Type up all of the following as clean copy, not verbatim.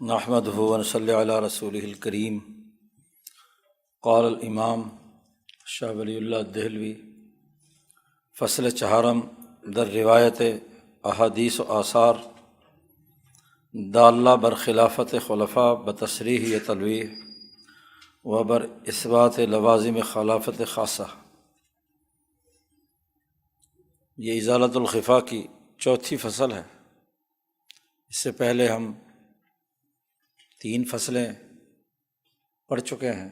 نحمدہ ونصلی علی رسولہ الکریم۔ قال الامام شاہ ولی اللہ دہلوی فصل چہارم در روایت احادیث و آثار دالہ بر خلافت خلفاء بتصریح تلویح و بر اثبات لوازم خلافت خاصہ۔ یہ ازالۃ الخفا کی چوتھی فصل ہے۔ اس سے پہلے ہم 3 فصلیں پڑھ چکے ہیں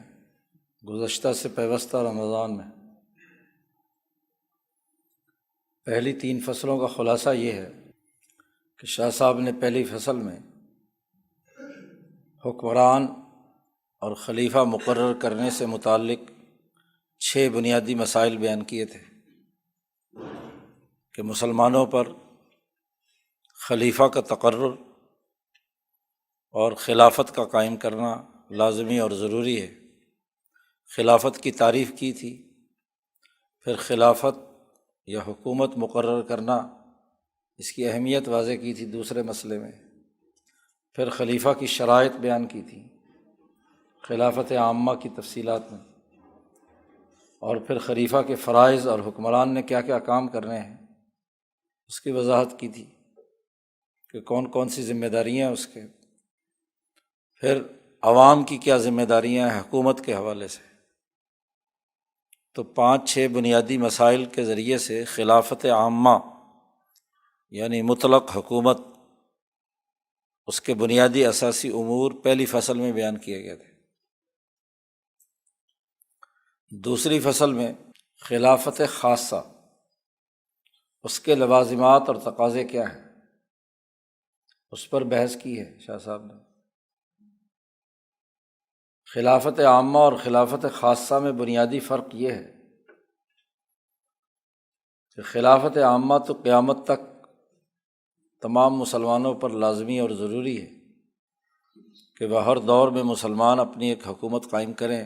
گزشتہ سے پیوستہ رمضان میں۔ پہلی 3 فصلوں کا خلاصہ یہ ہے کہ شاہ صاحب نے پہلی فصل میں حکمران اور خلیفہ مقرر کرنے سے متعلق 6 بنیادی مسائل بیان کیے تھے کہ مسلمانوں پر خلیفہ کا تقرر اور خلافت کا قائم کرنا لازمی اور ضروری ہے۔ خلافت کی تعریف کی تھی، پھر خلافت یا حکومت مقرر کرنا اس کی اہمیت واضح کی تھی دوسرے مسئلے میں، پھر خلیفہ کی شرائط بیان کی تھی خلافت عامہ کی تفصیلات میں، اور پھر خلیفہ کے فرائض اور حکمران نے کیا کیا کام کرنے ہیں اس کی وضاحت کی تھی کہ کون کون سی ذمہ داریاں ہیں اس کے، پھر عوام کی کیا ذمہ داریاں ہیں حکومت کے حوالے سے۔ تو 5-6 بنیادی مسائل کے ذریعے سے خلافت عامہ یعنی مطلق حکومت، اس کے بنیادی اساسی امور پہلی فصل میں بیان کیے گئے تھے۔ دوسری فصل میں خلافت خاصہ، اس کے لوازمات اور تقاضے کیا ہیں اس پر بحث کی ہے شاہ صاحب نے۔ خلافت عامہ اور خلافت خاصہ میں بنیادی فرق یہ ہے کہ خلافت عامہ تو قیامت تک تمام مسلمانوں پر لازمی اور ضروری ہے کہ وہ ہر دور میں مسلمان اپنی ایک حکومت قائم کریں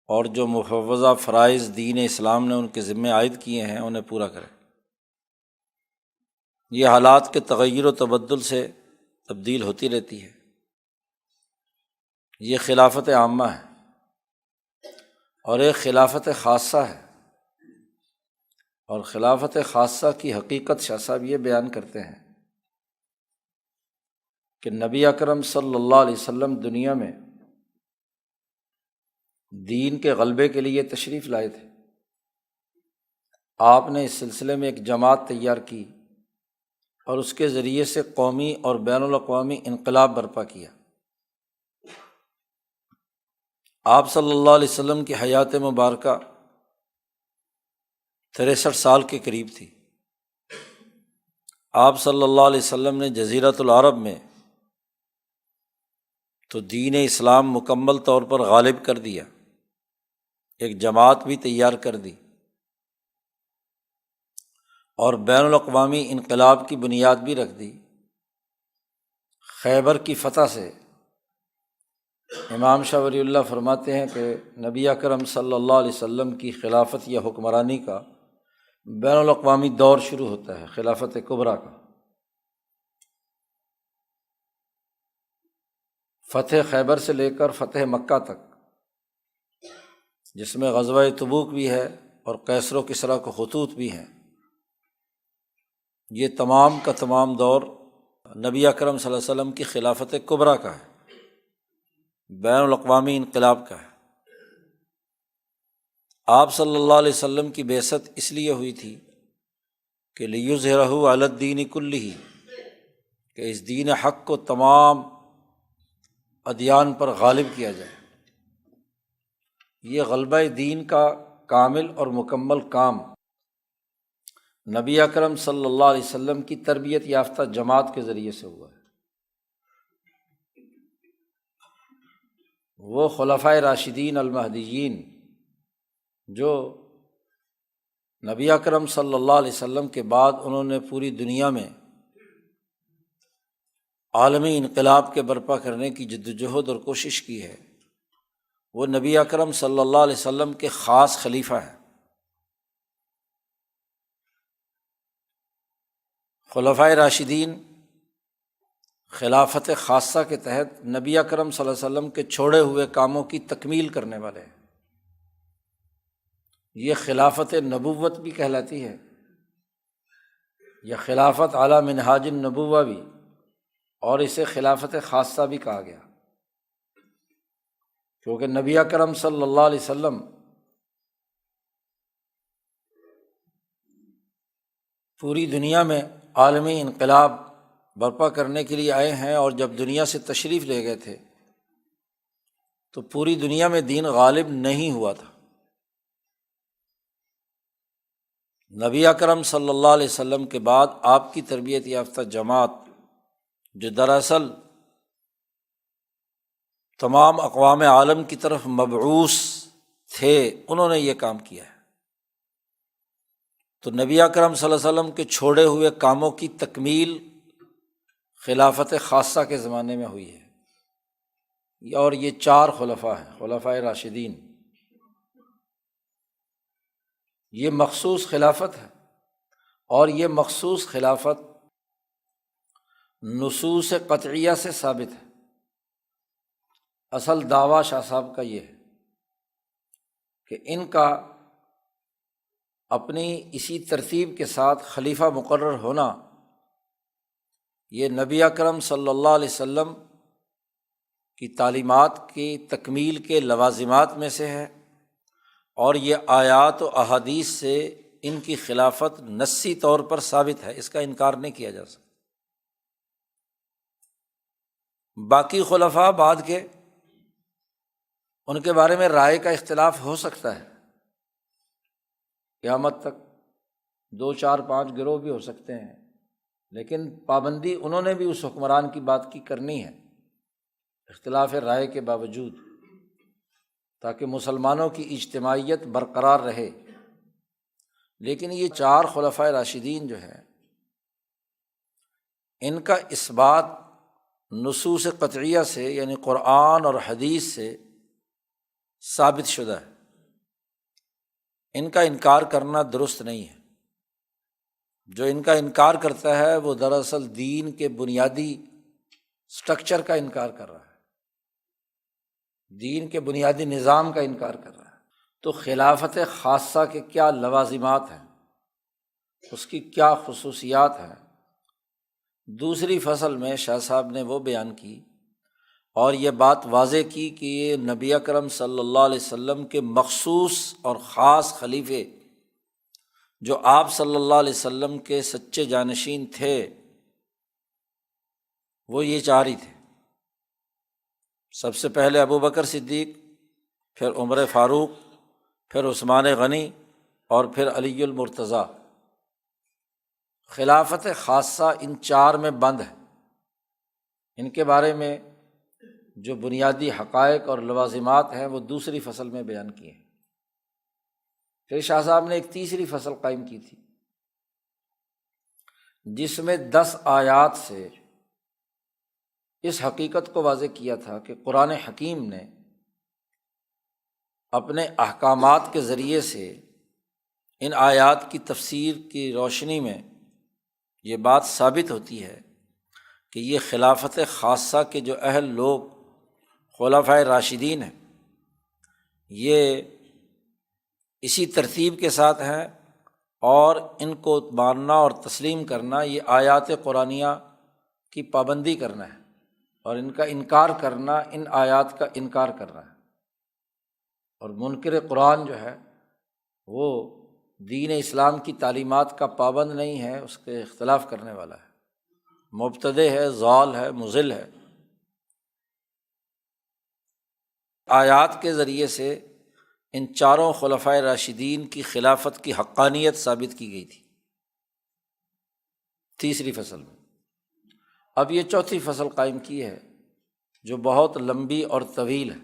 اور جو مفوضہ فرائض دین اسلام نے ان کے ذمہ عائد کیے ہیں انہیں پورا کریں۔ یہ حالات کے تغیر و تبدل سے تبدیل ہوتی رہتی ہے۔ یہ خلافت عامہ ہے، اور ایک خلافت خاصہ ہے، اور خلافت خاصہ کی حقیقت شاہ صاحب یہ بیان کرتے ہیں کہ نبی اکرم صلی اللہ علیہ وسلم دنیا میں دین کے غلبے کے لیے تشریف لائے تھے۔ آپ نے اس سلسلے میں ایک جماعت تیار کی اور اس کے ذریعے سے قومی اور بین الاقوامی انقلاب برپا کیا۔ آپ صلی اللہ علیہ وسلم کی حیات مبارکہ 63 سال کے قریب تھی۔ آپ صلی اللہ علیہ وسلم نے جزیرۃ العرب میں تو دین اسلام مکمل طور پر غالب کر دیا، ایک جماعت بھی تیار کر دی، اور بین الاقوامی انقلاب کی بنیاد بھی رکھ دی۔ خیبر کی فتح سے امام شاہ ولی اللہ فرماتے ہیں کہ نبی اکرم صلی اللہ علیہ وسلم کی خلافت یا حکمرانی کا بین الاقوامی دور شروع ہوتا ہے، خلافت کبریٰ کا۔ فتح خیبر سے لے کر فتح مکہ تک، جس میں غزوہ تبوک بھی ہے اور کیسر و کسریٰ کے خطوط بھی ہیں، یہ تمام کا تمام دور نبی اکرم صلی اللہ علیہ وسلم کی خلافت کبریٰ کا ہے، بین الاقوامی انقلاب کا ہے۔ آپ صلی اللہ علیہ وسلم کی بعثت اس لیے ہوئی تھی کہ لیظہرہ علی الدین کلہ، کہ اس دین حق کو تمام ادیان پر غالب کیا جائے۔ یہ غلبہ دین کا کامل اور مکمل کام نبی اکرم صلی اللہ علیہ وسلم کی تربیت یافتہ جماعت کے ذریعے سے ہوا ہے۔ وہ خلفائے راشدین المہدیین جو نبی اکرم صلی اللہ علیہ وسلم کے بعد انہوں نے پوری دنیا میں عالمی انقلاب کے برپا کرنے کی جدوجہد اور کوشش کی ہے، وہ نبی اکرم صلی اللہ علیہ وسلم کے خاص خلیفہ ہیں۔ خلفائے راشدین خلافت خاصہ کے تحت نبی اکرم صلی اللہ علیہ وسلم کے چھوڑے ہوئے کاموں کی تکمیل کرنے والے ہیں۔ یہ خلافت نبوت بھی کہلاتی ہے، یا خلافت علی منہاج النبوہ بھی، اور اسے خلافت خاصہ بھی کہا گیا، کیونکہ نبی اکرم صلی اللہ علیہ وسلم پوری دنیا میں عالمی انقلاب برپا کرنے کے لیے آئے ہیں، اور جب دنیا سے تشریف لے گئے تھے تو پوری دنیا میں دین غالب نہیں ہوا تھا۔ نبی اکرم صلی اللہ علیہ وسلم کے بعد آپ کی تربیت یافتہ جماعت، جو دراصل تمام اقوام عالم کی طرف مبعوث تھے، انہوں نے یہ کام کیا ہے۔ تو نبی اکرم صلی اللہ علیہ وسلم کے چھوڑے ہوئے کاموں کی تکمیل خلافت خاصہ کے زمانے میں ہوئی ہے، اور یہ 4 خلفاء ہیں، خلفائے راشدین۔ یہ مخصوص خلافت ہے، اور یہ مخصوص خلافت نصوص قطعیہ سے ثابت ہے۔ اصل دعویٰ شاہ صاحب کا یہ ہے کہ ان کا اپنی اسی ترتیب کے ساتھ خلیفہ مقرر ہونا، یہ نبی اکرم صلی اللہ علیہ وسلم کی تعلیمات کی تکمیل کے لوازمات میں سے ہے، اور یہ آیات و احادیث سے ان کی خلافت نصی طور پر ثابت ہے، اس کا انکار نہیں کیا جا سکتا۔ باقی خلفاء بعد کے، ان کے بارے میں رائے کا اختلاف ہو سکتا ہے، قیامت تک 2 4 5 گروہ بھی ہو سکتے ہیں، لیکن پابندی انہوں نے بھی اس حکمران کی بات کی کرنی ہے، اختلاف رائے کے باوجود، تاکہ مسلمانوں کی اجتماعیت برقرار رہے۔ لیکن یہ 4 خلفائے راشدین جو ہیں، ان کا اثبات نصوص قطعیہ سے، یعنی قرآن اور حدیث سے ثابت شدہ ہے، ان کا انکار کرنا درست نہیں ہے۔ جو ان کا انکار کرتا ہے وہ دراصل دین کے بنیادی سٹرکچر کا انکار کر رہا ہے، دین کے بنیادی نظام کا انکار کر رہا ہے۔ تو خلافت خاصہ کے کیا لوازمات ہیں، اس کی کیا خصوصیات ہیں، دوسری فصل میں شاہ صاحب نے وہ بیان کی، اور یہ بات واضح کی کہ یہ نبی اکرم صلی اللہ علیہ وسلم کے مخصوص اور خاص خلیفے، جو آپ صلی اللہ علیہ وسلم کے سچے جانشین تھے، وہ یہ 4 ہی تھے۔ سب سے پہلے ابو بکر صدیق، پھر عمر فاروق، پھر عثمان غنی، اور پھر علی المرتضیٰ۔ خلافت خاصہ ان 4 میں بند ہے۔ ان کے بارے میں جو بنیادی حقائق اور لوازمات ہیں وہ دوسری فصل میں بیان کیے ہیں۔ پھر شاہ صاحب نے ایک تیسری فصل قائم کی تھی، جس میں 10 آیات سے اس حقیقت کو واضح کیا تھا کہ قرآن حکیم نے اپنے احکامات کے ذریعے سے ان آیات کی تفسیر کی روشنی میں یہ بات ثابت ہوتی ہے کہ یہ خلافت خاصہ کے جو اہل لوگ خلفائے راشدین ہیں، یہ اسی ترتیب کے ساتھ ہیں، اور ان کو ماننا اور تسلیم کرنا یہ آیات قرآنیہ کی پابندی کرنا ہے، اور ان کا انکار کرنا ان آیات کا انکار کرنا ہے۔ اور منکر قرآن جو ہے وہ دین اسلام کی تعلیمات کا پابند نہیں ہے، اس کے اختلاف کرنے والا ہے، مبتدع ہے، ضال ہے، مضل ہے۔ آیات کے ذریعے سے ان 4 خلفائے راشدین کی خلافت کی حقانیت ثابت کی گئی تھی تیسری فصل میں۔ اب یہ چوتھی فصل قائم کی ہے، جو بہت لمبی اور طویل ہے۔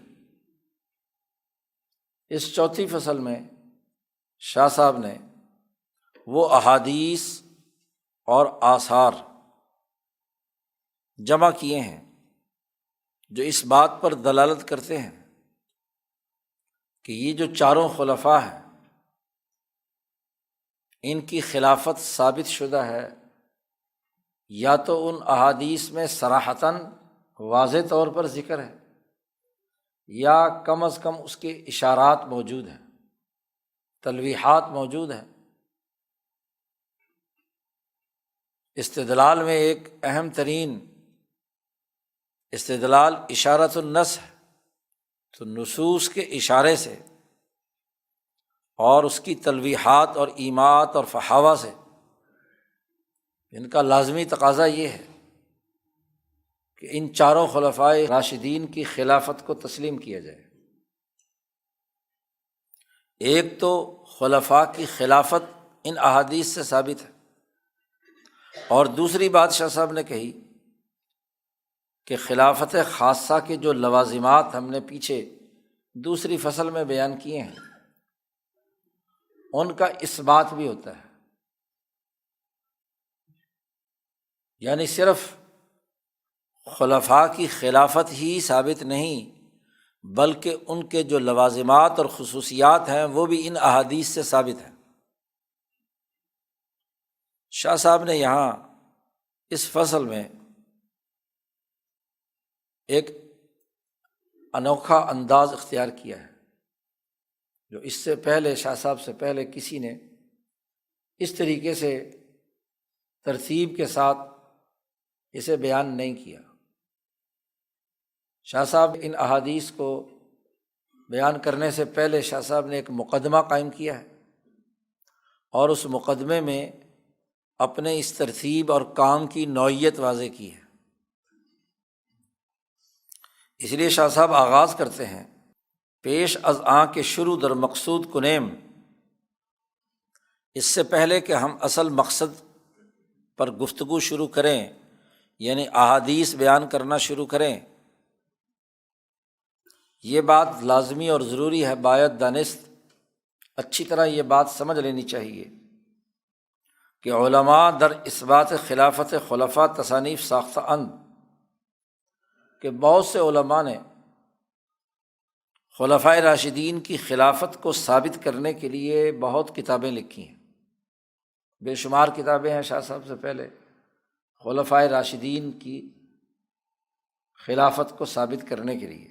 اس چوتھی فصل میں شاہ صاحب نے وہ احادیث اور آثار جمع کیے ہیں جو اس بات پر دلالت کرتے ہیں کہ یہ جو 4 خلفاء ہیں، ان کی خلافت ثابت شدہ ہے، یا تو ان احادیث میں صراحتاً واضح طور پر ذکر ہے، یا کم از کم اس کے اشارات موجود ہیں، تلویحات موجود ہیں۔ استدلال میں ایک اہم ترین استدلال اشارۃ النص ہے، تو نصوص کے اشارے سے اور اس کی تلویحات اور ایماءات اور فحاوہ سے ان کا لازمی تقاضا یہ ہے کہ ان چاروں خلفائے راشدین کی خلافت کو تسلیم کیا جائے۔ ایک تو خلفاء کی خلافت ان احادیث سے ثابت ہے، اور دوسری بات شاہ صاحب نے کہی کہ خلافت خاصہ کے جو لوازمات ہم نے پیچھے دوسری فصل میں بیان کیے ہیں ان کا اثبات بھی ہوتا ہے، یعنی صرف خلفاء کی خلافت ہی ثابت نہیں بلکہ ان کے جو لوازمات اور خصوصیات ہیں وہ بھی ان احادیث سے ثابت ہیں۔ شاہ صاحب نے یہاں اس فصل میں ایک انوکھا انداز اختیار کیا ہے جو اس سے پہلے شاہ صاحب سے پہلے کسی نے اس طریقے سے ترتیب کے ساتھ اسے بیان نہیں کیا۔ شاہ صاحب ان احادیث کو بیان کرنے سے پہلے شاہ صاحب نے ایک مقدمہ قائم کیا ہے، اور اس مقدمے میں اپنے اس ترتیب اور کام کی نوعیت واضح کی ہے۔ اس لیے شاہ صاحب آغاز کرتے ہیں، پیش از آں کے شروع در مقصود کنیم، اس سے پہلے کہ ہم اصل مقصد پر گفتگو شروع کریں، یعنی احادیث بیان کرنا شروع کریں، یہ بات لازمی اور ضروری ہے، باید دانست، اچھی طرح یہ بات سمجھ لینی چاہیے کہ علماء در اثبات خلافت خلفاء تصانیف ساختہ اند، کہ بہت سے علماء نے خلفائے راشدین کی خلافت کو ثابت کرنے کے لیے بہت کتابیں لکھی ہیں، بے شمار کتابیں ہیں شاہ صاحب سے پہلے خلفائے راشدین کی خلافت کو ثابت کرنے کے لیے۔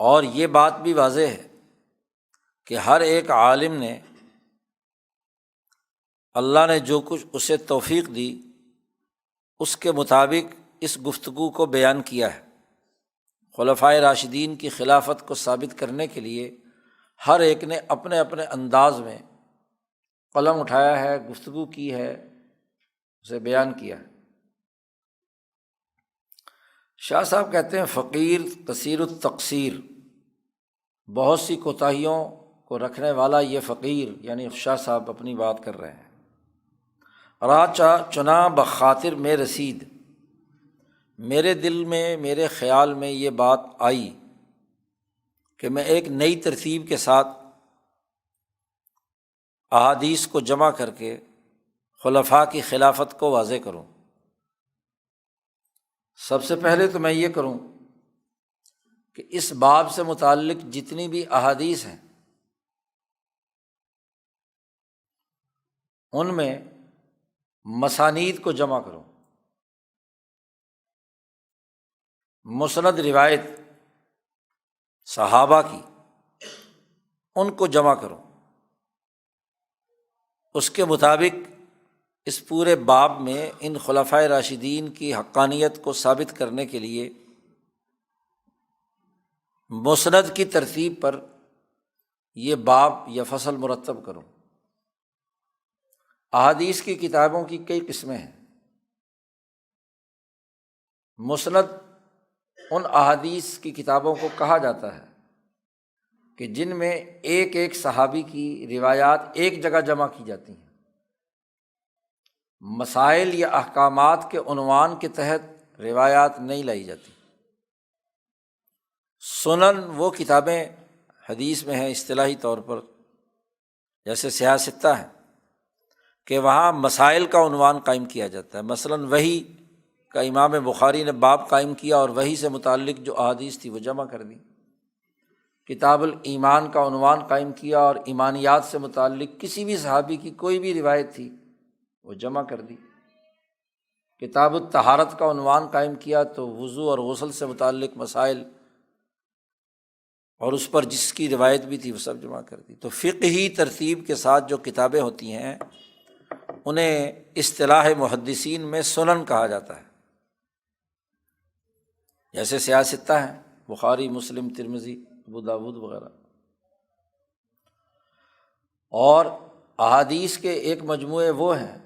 اور یہ بات بھی واضح ہے کہ ہر ایک عالم نے اللہ نے جو کچھ اسے توفیق دی اس کے مطابق اس گفتگو کو بیان کیا ہے۔ خلفائے راشدین کی خلافت کو ثابت کرنے کے لیے ہر ایک نے اپنے اپنے انداز میں قلم اٹھایا ہے، گفتگو کی ہے، اسے بیان کیا ہے۔ شاہ صاحب کہتے ہیں فقیر کثیر التقصیر، بہت سی کوتاہیوں کو رکھنے والا یہ فقیر، یعنی شاہ صاحب اپنی بات کر رہے ہیں۔ راچا چنا بخاطر میں رسید، میرے دل میں میرے خیال میں یہ بات آئی کہ میں ایک نئی ترتیب کے ساتھ احادیث کو جمع کر کے خلفاء کی خلافت کو واضح کروں۔ سب سے پہلے تو میں یہ کروں کہ اس باب سے متعلق جتنی بھی احادیث ہیں ان میں مسانید کو جمع کروں، مسند روایت صحابہ کی ان کو جمع کروں، اس کے مطابق اس پورے باب میں ان خلفائے راشدین کی حقانیت کو ثابت کرنے کے لیے مسند کی ترتیب پر یہ باب یا فصل مرتب کروں۔ احادیث کی کتابوں کی کئی قسمیں ہیں۔ مسند ان احادیث کی کتابوں کو کہا جاتا ہے کہ جن میں ایک ایک صحابی کی روایات ایک جگہ جمع کی جاتی ہیں، مسائل یا احکامات کے عنوان کے تحت روایات نہیں لائی جاتی۔ سنن وہ کتابیں حدیث میں ہیں اصطلاحی طور پر، جیسے سیاہ ستہ ہے کہ وہاں مسائل کا عنوان قائم کیا جاتا ہے، مثلاً وحی کا امام بخاری نے باب قائم کیا اور وحی سے متعلق جو احادیث تھی وہ جمع کر دی۔ کتاب الایمان کا عنوان قائم کیا اور ایمانیات سے متعلق کسی بھی صحابی کی کوئی بھی روایت تھی وہ جمع کر دی۔ کتاب الطہارت کا عنوان قائم کیا تو وضو اور غسل سے متعلق مسائل اور اس پر جس کی روایت بھی تھی وہ سب جمع کر دی۔ تو فقہی ترتیب کے ساتھ جو کتابیں ہوتی ہیں انہیں اصطلاح محدثین میں سنن کہا جاتا ہے، جیسے سیاستہ ہیں، بخاری، مسلم، ترمذی، ابو داؤد وغیرہ۔ اور احادیث کے ایک مجموعے وہ ہیں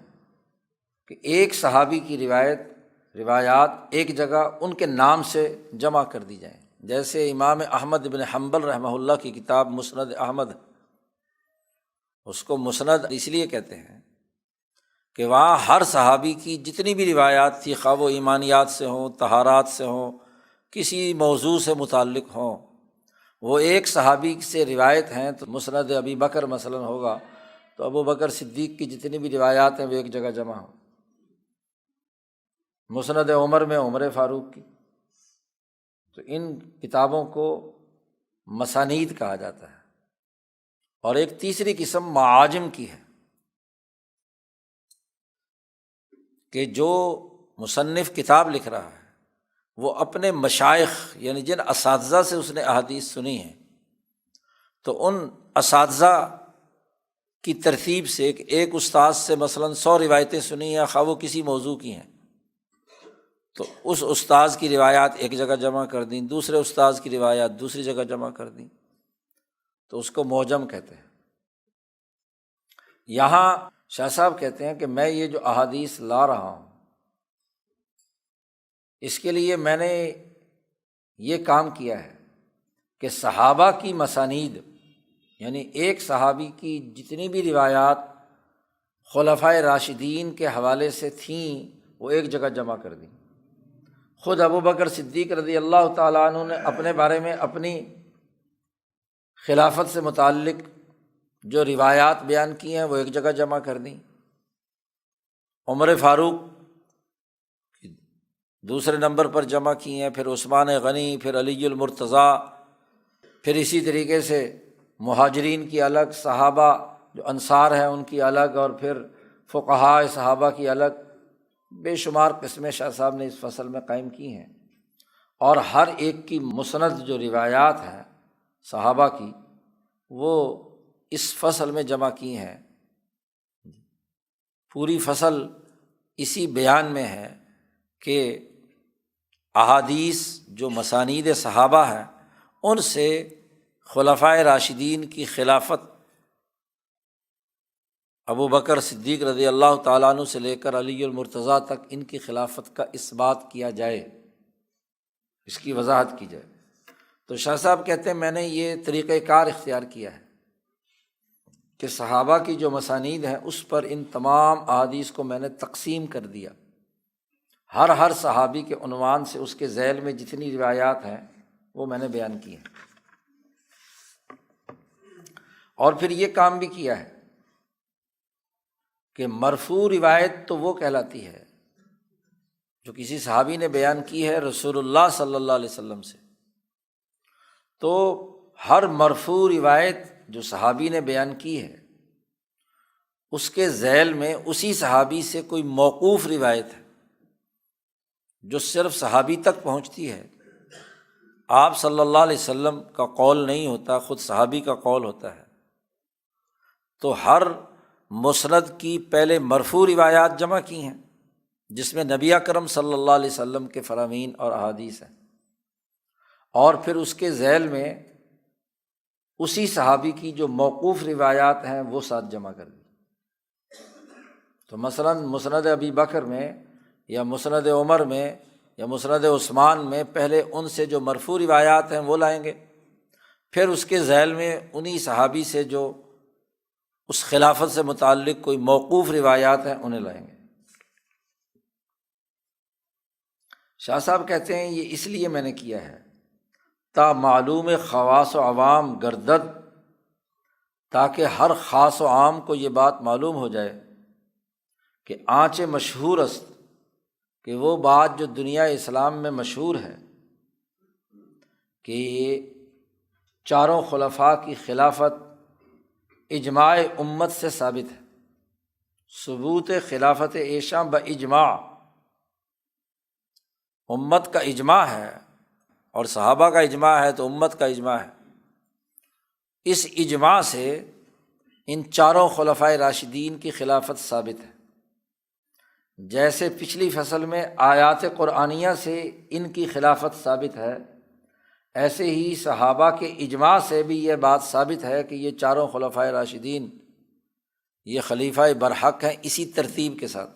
کہ ایک صحابی کی روایات ایک جگہ ان کے نام سے جمع کر دی جائیں، جیسے امام احمد بن حنبل رحمہ اللہ کی کتاب مسند احمد، اس کو مسند اس لیے کہتے ہیں کہ وہاں ہر صحابی کی جتنی بھی روایات تھی، خواہ وہ ایمانیات سے ہوں، طہارات سے ہوں، کسی موضوع سے متعلق ہوں، وہ ایک صحابی سے روایت ہیں۔ تو مسند ابی بکر مثلاً ہوگا تو ابو بکر صدیق کی جتنی بھی روایات ہیں وہ ایک جگہ جمع ہوں۔ مسند عمر میں عمر فاروق کی، تو ان کتابوں کو مسانید کہا جاتا ہے۔ اور ایک تیسری قسم معاجم کی ہے کہ جو مصنف کتاب لکھ رہا ہے وہ اپنے مشائخ یعنی جن اساتذہ سے اس نے احادیث سنی ہیں تو ان اساتذہ کی ترتیب سے ایک استاذ سے مثلاً 100 روایتیں سنی ہیں، خواہ وہ کسی موضوع کی ہیں، تو اس استاذ کی روایات ایک جگہ جمع کر دیں، دوسرے استاذ کی روایات دوسری جگہ جمع کر دیں، تو اس کو معجم کہتے ہیں۔ یہاں شاہ صاحب کہتے ہیں کہ میں یہ جو احادیث لا رہا ہوں اس کے لیے میں نے یہ کام کیا ہے کہ صحابہ کی مسانید یعنی ایک صحابی کی جتنی بھی روایات خلفائے راشدین کے حوالے سے تھیں وہ ایک جگہ جمع کر دیں۔ خود ابو بکر صدیق رضی اللہ تعالیٰ عنہ نے اپنے بارے میں اپنی خلافت سے متعلق جو روایات بیان کی ہیں وہ ایک جگہ جمع کر دیں۔ عمر فاروق دوسرے نمبر پر جمع کی ہیں، پھر عثمان غنی، پھر علی المرتضیٰ، پھر اسی طریقے سے مہاجرین کی الگ، صحابہ جو انصار ہیں ان کی الگ، اور پھر فقہاء صحابہ کی الگ، بے شمار قسمیں شاہ صاحب نے اس فصل میں قائم کی ہیں۔ اور ہر ایک کی مسند جو روایات ہیں صحابہ کی وہ اس فصل میں جمع کی ہیں۔ پوری فصل اسی بیان میں ہے کہ احادیث جو مسانید صحابہ ہیں ان سے خلفائے راشدین کی خلافت ابو بکر صدیق رضی اللہ تعالیٰ عنہ سے لے کر علی المرتضیٰ تک ان کی خلافت کا اثبات کیا جائے، اس کی وضاحت کی جائے۔ تو شاہ صاحب کہتے ہیں میں نے یہ طریقہ کار اختیار کیا ہے کہ صحابہ کی جو مسانید ہیں اس پر ان تمام احادیث کو میں نے تقسیم کر دیا، ہر صحابی کے عنوان سے اس کے ذیل میں جتنی روایات ہیں وہ میں نے بیان کی ہیں۔ اور پھر یہ کام بھی کیا ہے کہ مرفوع روایت تو وہ کہلاتی ہے جو کسی صحابی نے بیان کی ہے رسول اللہ صلی اللہ علیہ وسلم سے، تو ہر مرفوع روایت جو صحابی نے بیان کی ہے اس کے ذیل میں اسی صحابی سے کوئی موقوف روایت ہے جو صرف صحابی تک پہنچتی ہے، آپ صلی اللہ علیہ وسلم کا قول نہیں ہوتا، خود صحابی کا قول ہوتا ہے۔ تو ہر مسند کی پہلے مرفوع روایات جمع کی ہیں جس میں نبی اکرم صلی اللہ علیہ وسلم کے فرامین اور احادیث ہیں، اور پھر اس کے ذیل میں اسی صحابی کی جو موقوف روایات ہیں وہ ساتھ جمع کر دی۔ تو مثلاً مسند ابی بکر میں یا مسند عمر میں یا مسند عثمان میں پہلے ان سے جو مرفوع روایات ہیں وہ لائیں گے، پھر اس کے ذیل میں انہی صحابی سے جو اس خلافت سے متعلق کوئی موقوف روایات ہیں انہیں لائیں گے۔ شاہ صاحب کہتے ہیں یہ اس لیے میں نے کیا ہے تا معلوم خواص و عوام گردد، تاکہ ہر خاص و عام کو یہ بات معلوم ہو جائے کہ آنچ مشہور است، کہ وہ بات جو دنیا اسلام میں مشہور ہے کہ یہ چاروں خلفاء کی خلافت اجماع امت سے ثابت ہے، ثبوت خلافت ایشاں با اجماع، امت کا اجماع ہے اور صحابہ کا اجماع ہے تو امت کا اجماع ہے۔ اس اجماع سے ان چاروں خلفائے راشدین کی خلافت ثابت ہے۔ جیسے پچھلی فصل میں آیات قرآنیہ سے ان کی خلافت ثابت ہے، ایسے ہی صحابہ کے اجماع سے بھی یہ بات ثابت ہے کہ یہ چاروں خلفائے راشدین یہ خلیفہ برحق ہیں، اسی ترتیب کے ساتھ۔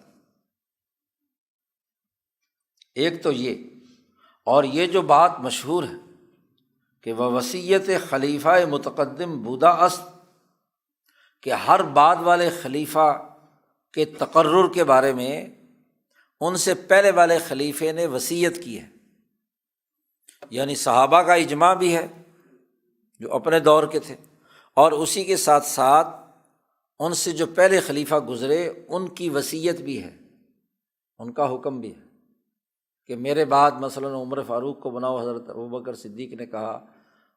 ایک تو یہ، اور یہ جو بات مشہور ہے کہ وہ وصیت خلیفہ متقدم بودا است، کہ ہر بعد والے خلیفہ کے تقرر کے بارے میں ان سے پہلے والے خلیفے نے وصیت کی ہے۔ یعنی صحابہ کا اجماع بھی ہے جو اپنے دور کے تھے، اور اسی کے ساتھ ساتھ ان سے جو پہلے خلیفہ گزرے ان کی وصیت بھی ہے، ان کا حکم بھی ہے کہ میرے بعد مثلاً عمر فاروق کو بناؤ۔ حضرت ابوبکر صدیق نے کہا،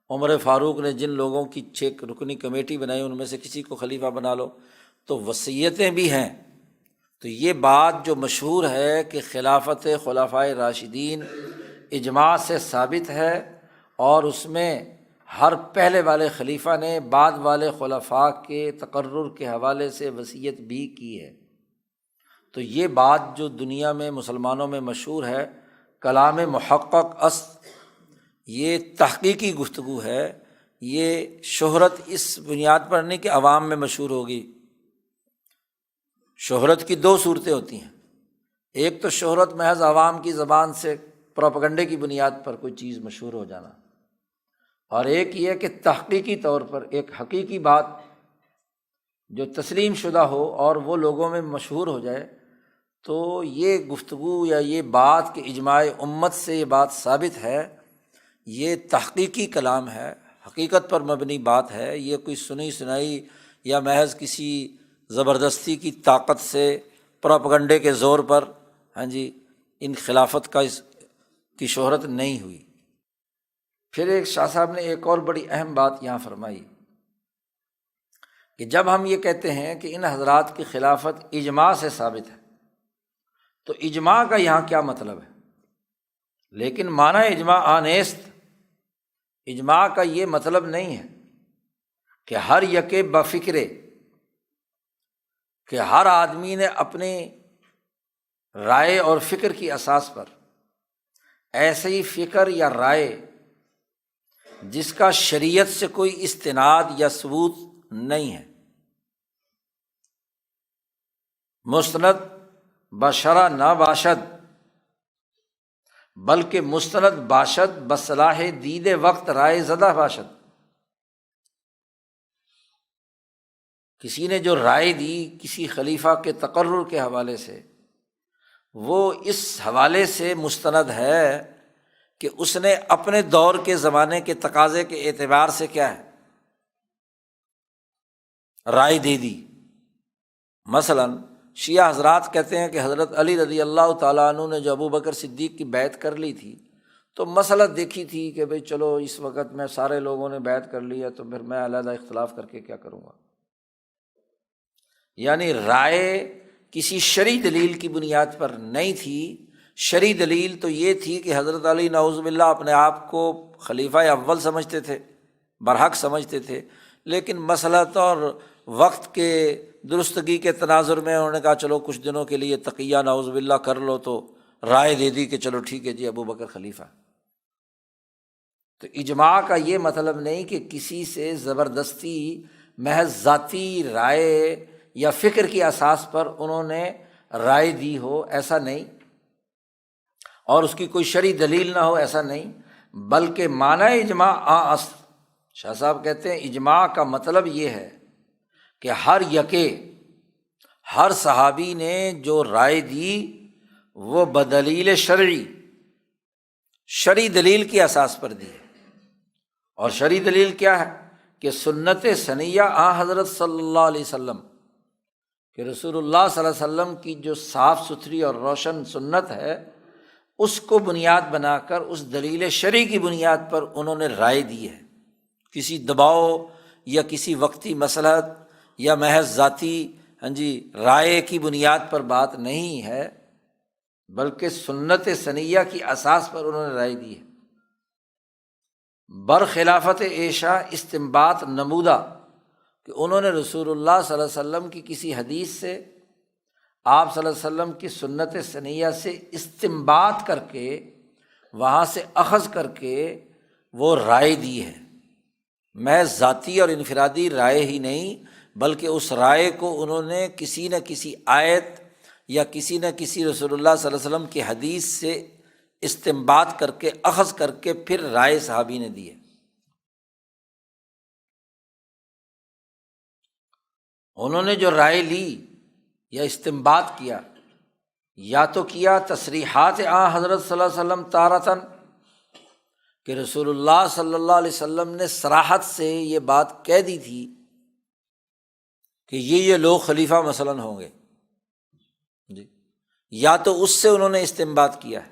عمر فاروق نے جن لوگوں کی 6 رکنی کمیٹی بنائی ان میں سے کسی کو خلیفہ بنا لو، تو وصیتیں بھی ہیں۔ تو یہ بات جو مشہور ہے کہ خلافت خلفائے راشدین اجماع سے ثابت ہے، اور اس میں ہر پہلے والے خلیفہ نے بعد والے خلفاء کے تقرر کے حوالے سے وصیت بھی کی ہے۔ تو یہ بات جو دنیا میں مسلمانوں میں مشہور ہے، کلام محقق است، یہ تحقیقی گفتگو ہے۔ یہ شہرت اس بنیاد پر نہیں کہ عوام میں مشہور ہوگی۔ شہرت کی 2 صورتیں ہوتی ہیں، ایک تو شہرت محض عوام کی زبان سے پروپیگنڈے کی بنیاد پر کوئی چیز مشہور ہو جانا، اور ایک یہ کہ تحقیقی طور پر ایک حقیقی بات جو تسلیم شدہ ہو اور وہ لوگوں میں مشہور ہو جائے۔ تو یہ گفتگو یا یہ بات کہ اجماع امت سے یہ بات ثابت ہے، یہ تحقیقی کلام ہے، حقیقت پر مبنی بات ہے۔ یہ کوئی سنی سنائی یا محض کسی زبردستی کی طاقت سے پروپیگنڈے کے زور پر ان خلافت کی شہرت نہیں ہوئی۔ پھر ایک شاہ صاحب نے ایک اور بڑی اہم بات یہاں فرمائی کہ جب ہم یہ کہتے ہیں کہ ان حضرات کی خلافت اجماع سے ثابت ہے، تو اجماع کا یہاں کیا مطلب ہے؟ لیکن معنی اجماع آنیست، اجماع کا یہ مطلب نہیں ہے کہ ہر یکے بفکرے، کہ ہر آدمی نے اپنی رائے اور فکر کی اساس پر ایسے ہی فکر یا رائے جس کا شریعت سے کوئی استناد یا ثبوت نہیں ہے، مستند بشرع نہ باشد بلکہ مستند باشد بصلاح دید وقت رائے زدہ باشد۔ کسی نے جو رائے دی کسی خلیفہ کے تقرر کے حوالے سے، وہ اس حوالے سے مستند ہے کہ اس نے اپنے دور کے زمانے کے تقاضے کے اعتبار سے کیا ہے، رائے دے دی۔ مثلاً شیعہ حضرات کہتے ہیں کہ حضرت علی رضی اللہ تعالیٰ عنہ نے جو ابوبکر صدیق کی بیعت کر لی تھی، تو مسئلہ دیکھی تھی کہ بھئی چلو اس وقت میں سارے لوگوں نے بیعت کر لی ہے تو پھر میں علیحدہ اختلاف کر کے کیا کروں گا۔ یعنی رائے کسی شرعی دلیل کی بنیاد پر نہیں تھی۔ شرعی دلیل تو یہ تھی کہ حضرت علی نعوذ باللہ اپنے آپ کو خلیفہ اول سمجھتے تھے، برحق سمجھتے تھے، لیکن مسلحت اور وقت کے درستگی کے تناظر میں انہوں نے کہا چلو کچھ دنوں کے لیے تقیہ نعوذ باللہ کر لو، تو رائے دے دی کہ چلو ٹھیک ہے جی ابو بکر خلیفہ۔ تو اجماع کا یہ مطلب نہیں کہ کسی سے زبردستی محض ذاتی رائے یا فکر کی اساس پر انہوں نے رائے دی ہو، ایسا نہیں، اور اس کی کوئی شرعی دلیل نہ ہو، ایسا نہیں، بلکہ معنی اجماع اصل۔ شاہ صاحب کہتے ہیں اجماع کا مطلب یہ ہے کہ ہر یکے، ہر صحابی نے جو رائے دی وہ بدلیل شرعی دلیل کی اساس پر دی ہے۔ اور شرعی دلیل کیا ہے کہ سنت سنیہ حضرت صلی اللہ علیہ وسلم، کہ رسول اللہ صلی اللہ علیہ وسلم کی جو صاف ستھری اور روشن سنت ہے، اس کو بنیاد بنا کر اس دلیل شرعی کی بنیاد پر انہوں نے رائے دی ہے۔ کسی دباؤ یا کسی وقتی مصلحت یا محض ذاتی رائے کی بنیاد پر بات نہیں ہے، بلکہ سنت سنیہ کی اساس پر انہوں نے رائے دی ہے۔ برخلافت عائشہ استنباط نمودہ کہ انہوں نے رسول اللہ صلی اللہ علیہ وسلم کی کسی حدیث سے، آپ صلی اللہ علیہ وسلم کی سنت سنیہ سے استنباط کر کے، وہاں سے اخذ کر کے وہ رائے دی ہے۔ محض ذاتی اور انفرادی رائے ہی نہیں، بلکہ اس رائے کو انہوں نے کسی نہ کسی آیت یا کسی نہ کسی رسول اللہ صلی اللہ علیہ وسلم کی حدیث سے استنباط کر کے، اخذ کر کے پھر رائے صحابی نے دی ہے۔ انہوں نے جو رائے لی یا استنباط کیا، یا تو کیا تصریحات حضرت صلی اللہ علیہ وسلم تارتاً، کہ رسول اللہ صلی اللہ علیہ وسلم نے صراحت سے یہ بات کہہ دی تھی کہ یہ لوگ خلیفہ مثلاً ہوں گے جی، یا تو اس سے انہوں نے استنباط کیا ہے۔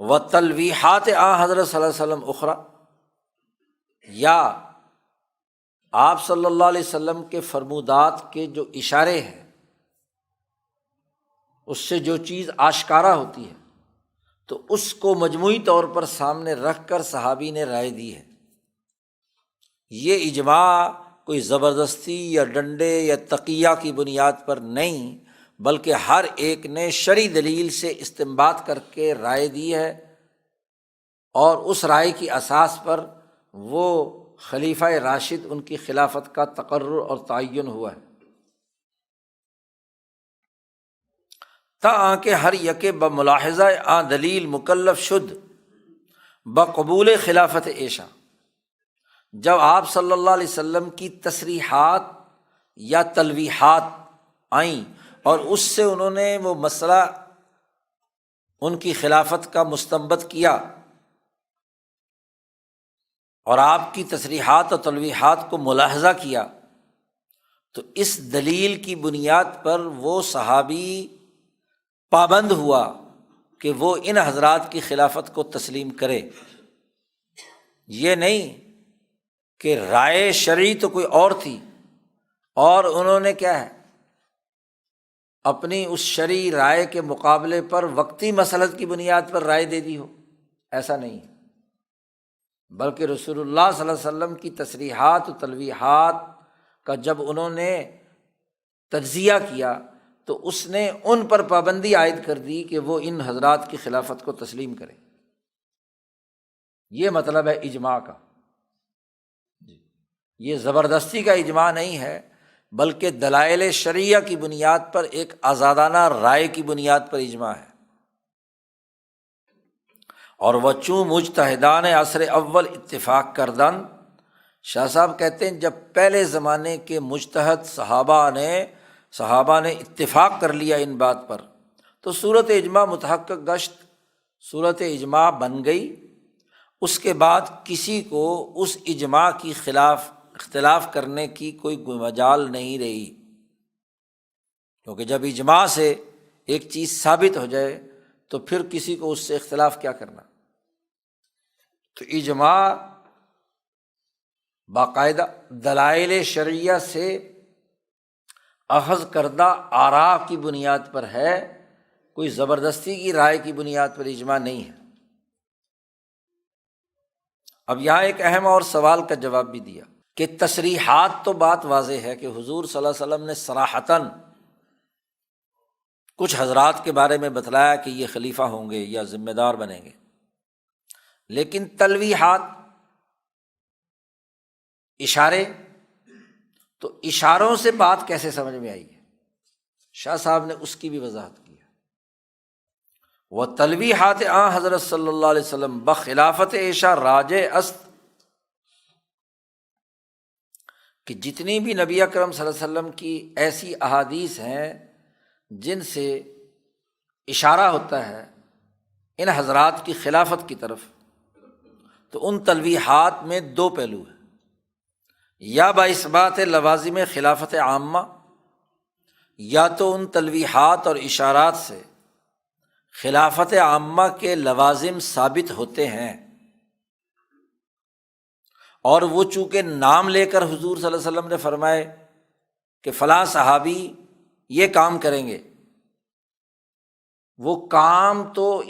وتلویحات حضرت صلی اللہ علیہ وسلم اخری، یا آپ صلی اللہ علیہ وسلم کے فرمودات کے جو اشارے ہیں، اس سے جو چیز آشکارا ہوتی ہے، تو اس کو مجموعی طور پر سامنے رکھ کر صحابی نے رائے دی ہے۔ یہ اجماع کوئی زبردستی یا ڈنڈے یا تقیہ کی بنیاد پر نہیں، بلکہ ہر ایک نے شرعی دلیل سے استنباط کر کے رائے دی ہے، اور اس رائے کی اساس پر وہ خلیفہ راشد ان کی خلافت کا تقرر اور تعین ہوا ہے۔ تاکہ ہر یکے بملاحظہ دلیل مکلف شد بقبول خلافت عائشہ، جب آپ صلی اللہ علیہ وسلم کی تصریحات یا تلویحات آئیں اور اس سے انہوں نے وہ مسئلہ ان کی خلافت کا مستنبط کیا، اور آپ کی تصریحات اور تلویحات کو ملاحظہ کیا، تو اس دلیل کی بنیاد پر وہ صحابی پابند ہوا کہ وہ ان حضرات کی خلافت کو تسلیم کرے۔ یہ نہیں کہ رائے شرعی تو کوئی اور تھی، اور انہوں نے کیا ہے اپنی اس شرعی رائے کے مقابلے پر وقتی مصلحت کی بنیاد پر رائے دے دی ہو، ایسا نہیں ہے، بلکہ رسول اللہ صلی اللہ علیہ وسلم کی تصریحات و تلویحات کا جب انہوں نے تجزیہ کیا تو اس نے ان پر پابندی عائد کر دی کہ وہ ان حضرات کی خلافت کو تسلیم کریں۔ یہ مطلب ہے اجماع کا، یہ زبردستی کا اجماع نہیں ہے، بلکہ دلائل شرعیہ کی بنیاد پر ایک آزادانہ رائے کی بنیاد پر اجماع ہے۔ اور وہ چوں مجتہدان عصر اول اتفاق کردن، شاہ صاحب کہتے ہیں جب پہلے زمانے کے مجتہد صحابہ نے اتفاق کر لیا ان بات پر، تو صورت اجماع متحقق گشت، صورت اجماع بن گئی۔ اس کے بعد کسی کو اس اجماع کی خلاف اختلاف کرنے کی کوئی مجال نہیں رہی، کیونکہ جب اجماع سے ایک چیز ثابت ہو جائے تو پھر کسی کو اس سے اختلاف کیا کرنا۔ تو اجماع باقاعدہ دلائل شرعیہ سے اخذ کردہ آراء کی بنیاد پر ہے، کوئی زبردستی کی رائے کی بنیاد پر اجماع نہیں ہے۔ اب یہاں ایک اہم اور سوال کا جواب بھی دیا کہ تصریحات تو بات واضح ہے کہ حضور صلی اللہ علیہ وسلم نے صراحتاً کچھ حضرات کے بارے میں بتلایا کہ یہ خلیفہ ہوں گے یا ذمہ دار بنیں گے، لیکن تلویحات، اشارے، تو اشاروں سے بات کیسے سمجھ میں آئی ہے؟ شاہ صاحب نے اس کی بھی وضاحت کی ہے۔ وہ تلویحات حضرت صلی اللہ علیہ وسلم بخلافت عائشہ راجع است، کہ جتنی بھی نبی اکرم صلی اللہ علیہ وسلم کی ایسی احادیث ہیں جن سے اشارہ ہوتا ہے ان حضرات کی خلافت کی طرف، تو ان تلویحات میں دو پہلو ہیں، یا باثبات لوازم خلافت عامہ، یا تو ان تلویحات اور اشارات سے خلافت عامہ کے لوازم ثابت ہوتے ہیں، اور وہ چونکہ نام لے کر حضور صلی اللہ علیہ وسلم نے فرمائے کہ فلاں صحابی یہ کام کریں گے، وہ کام تو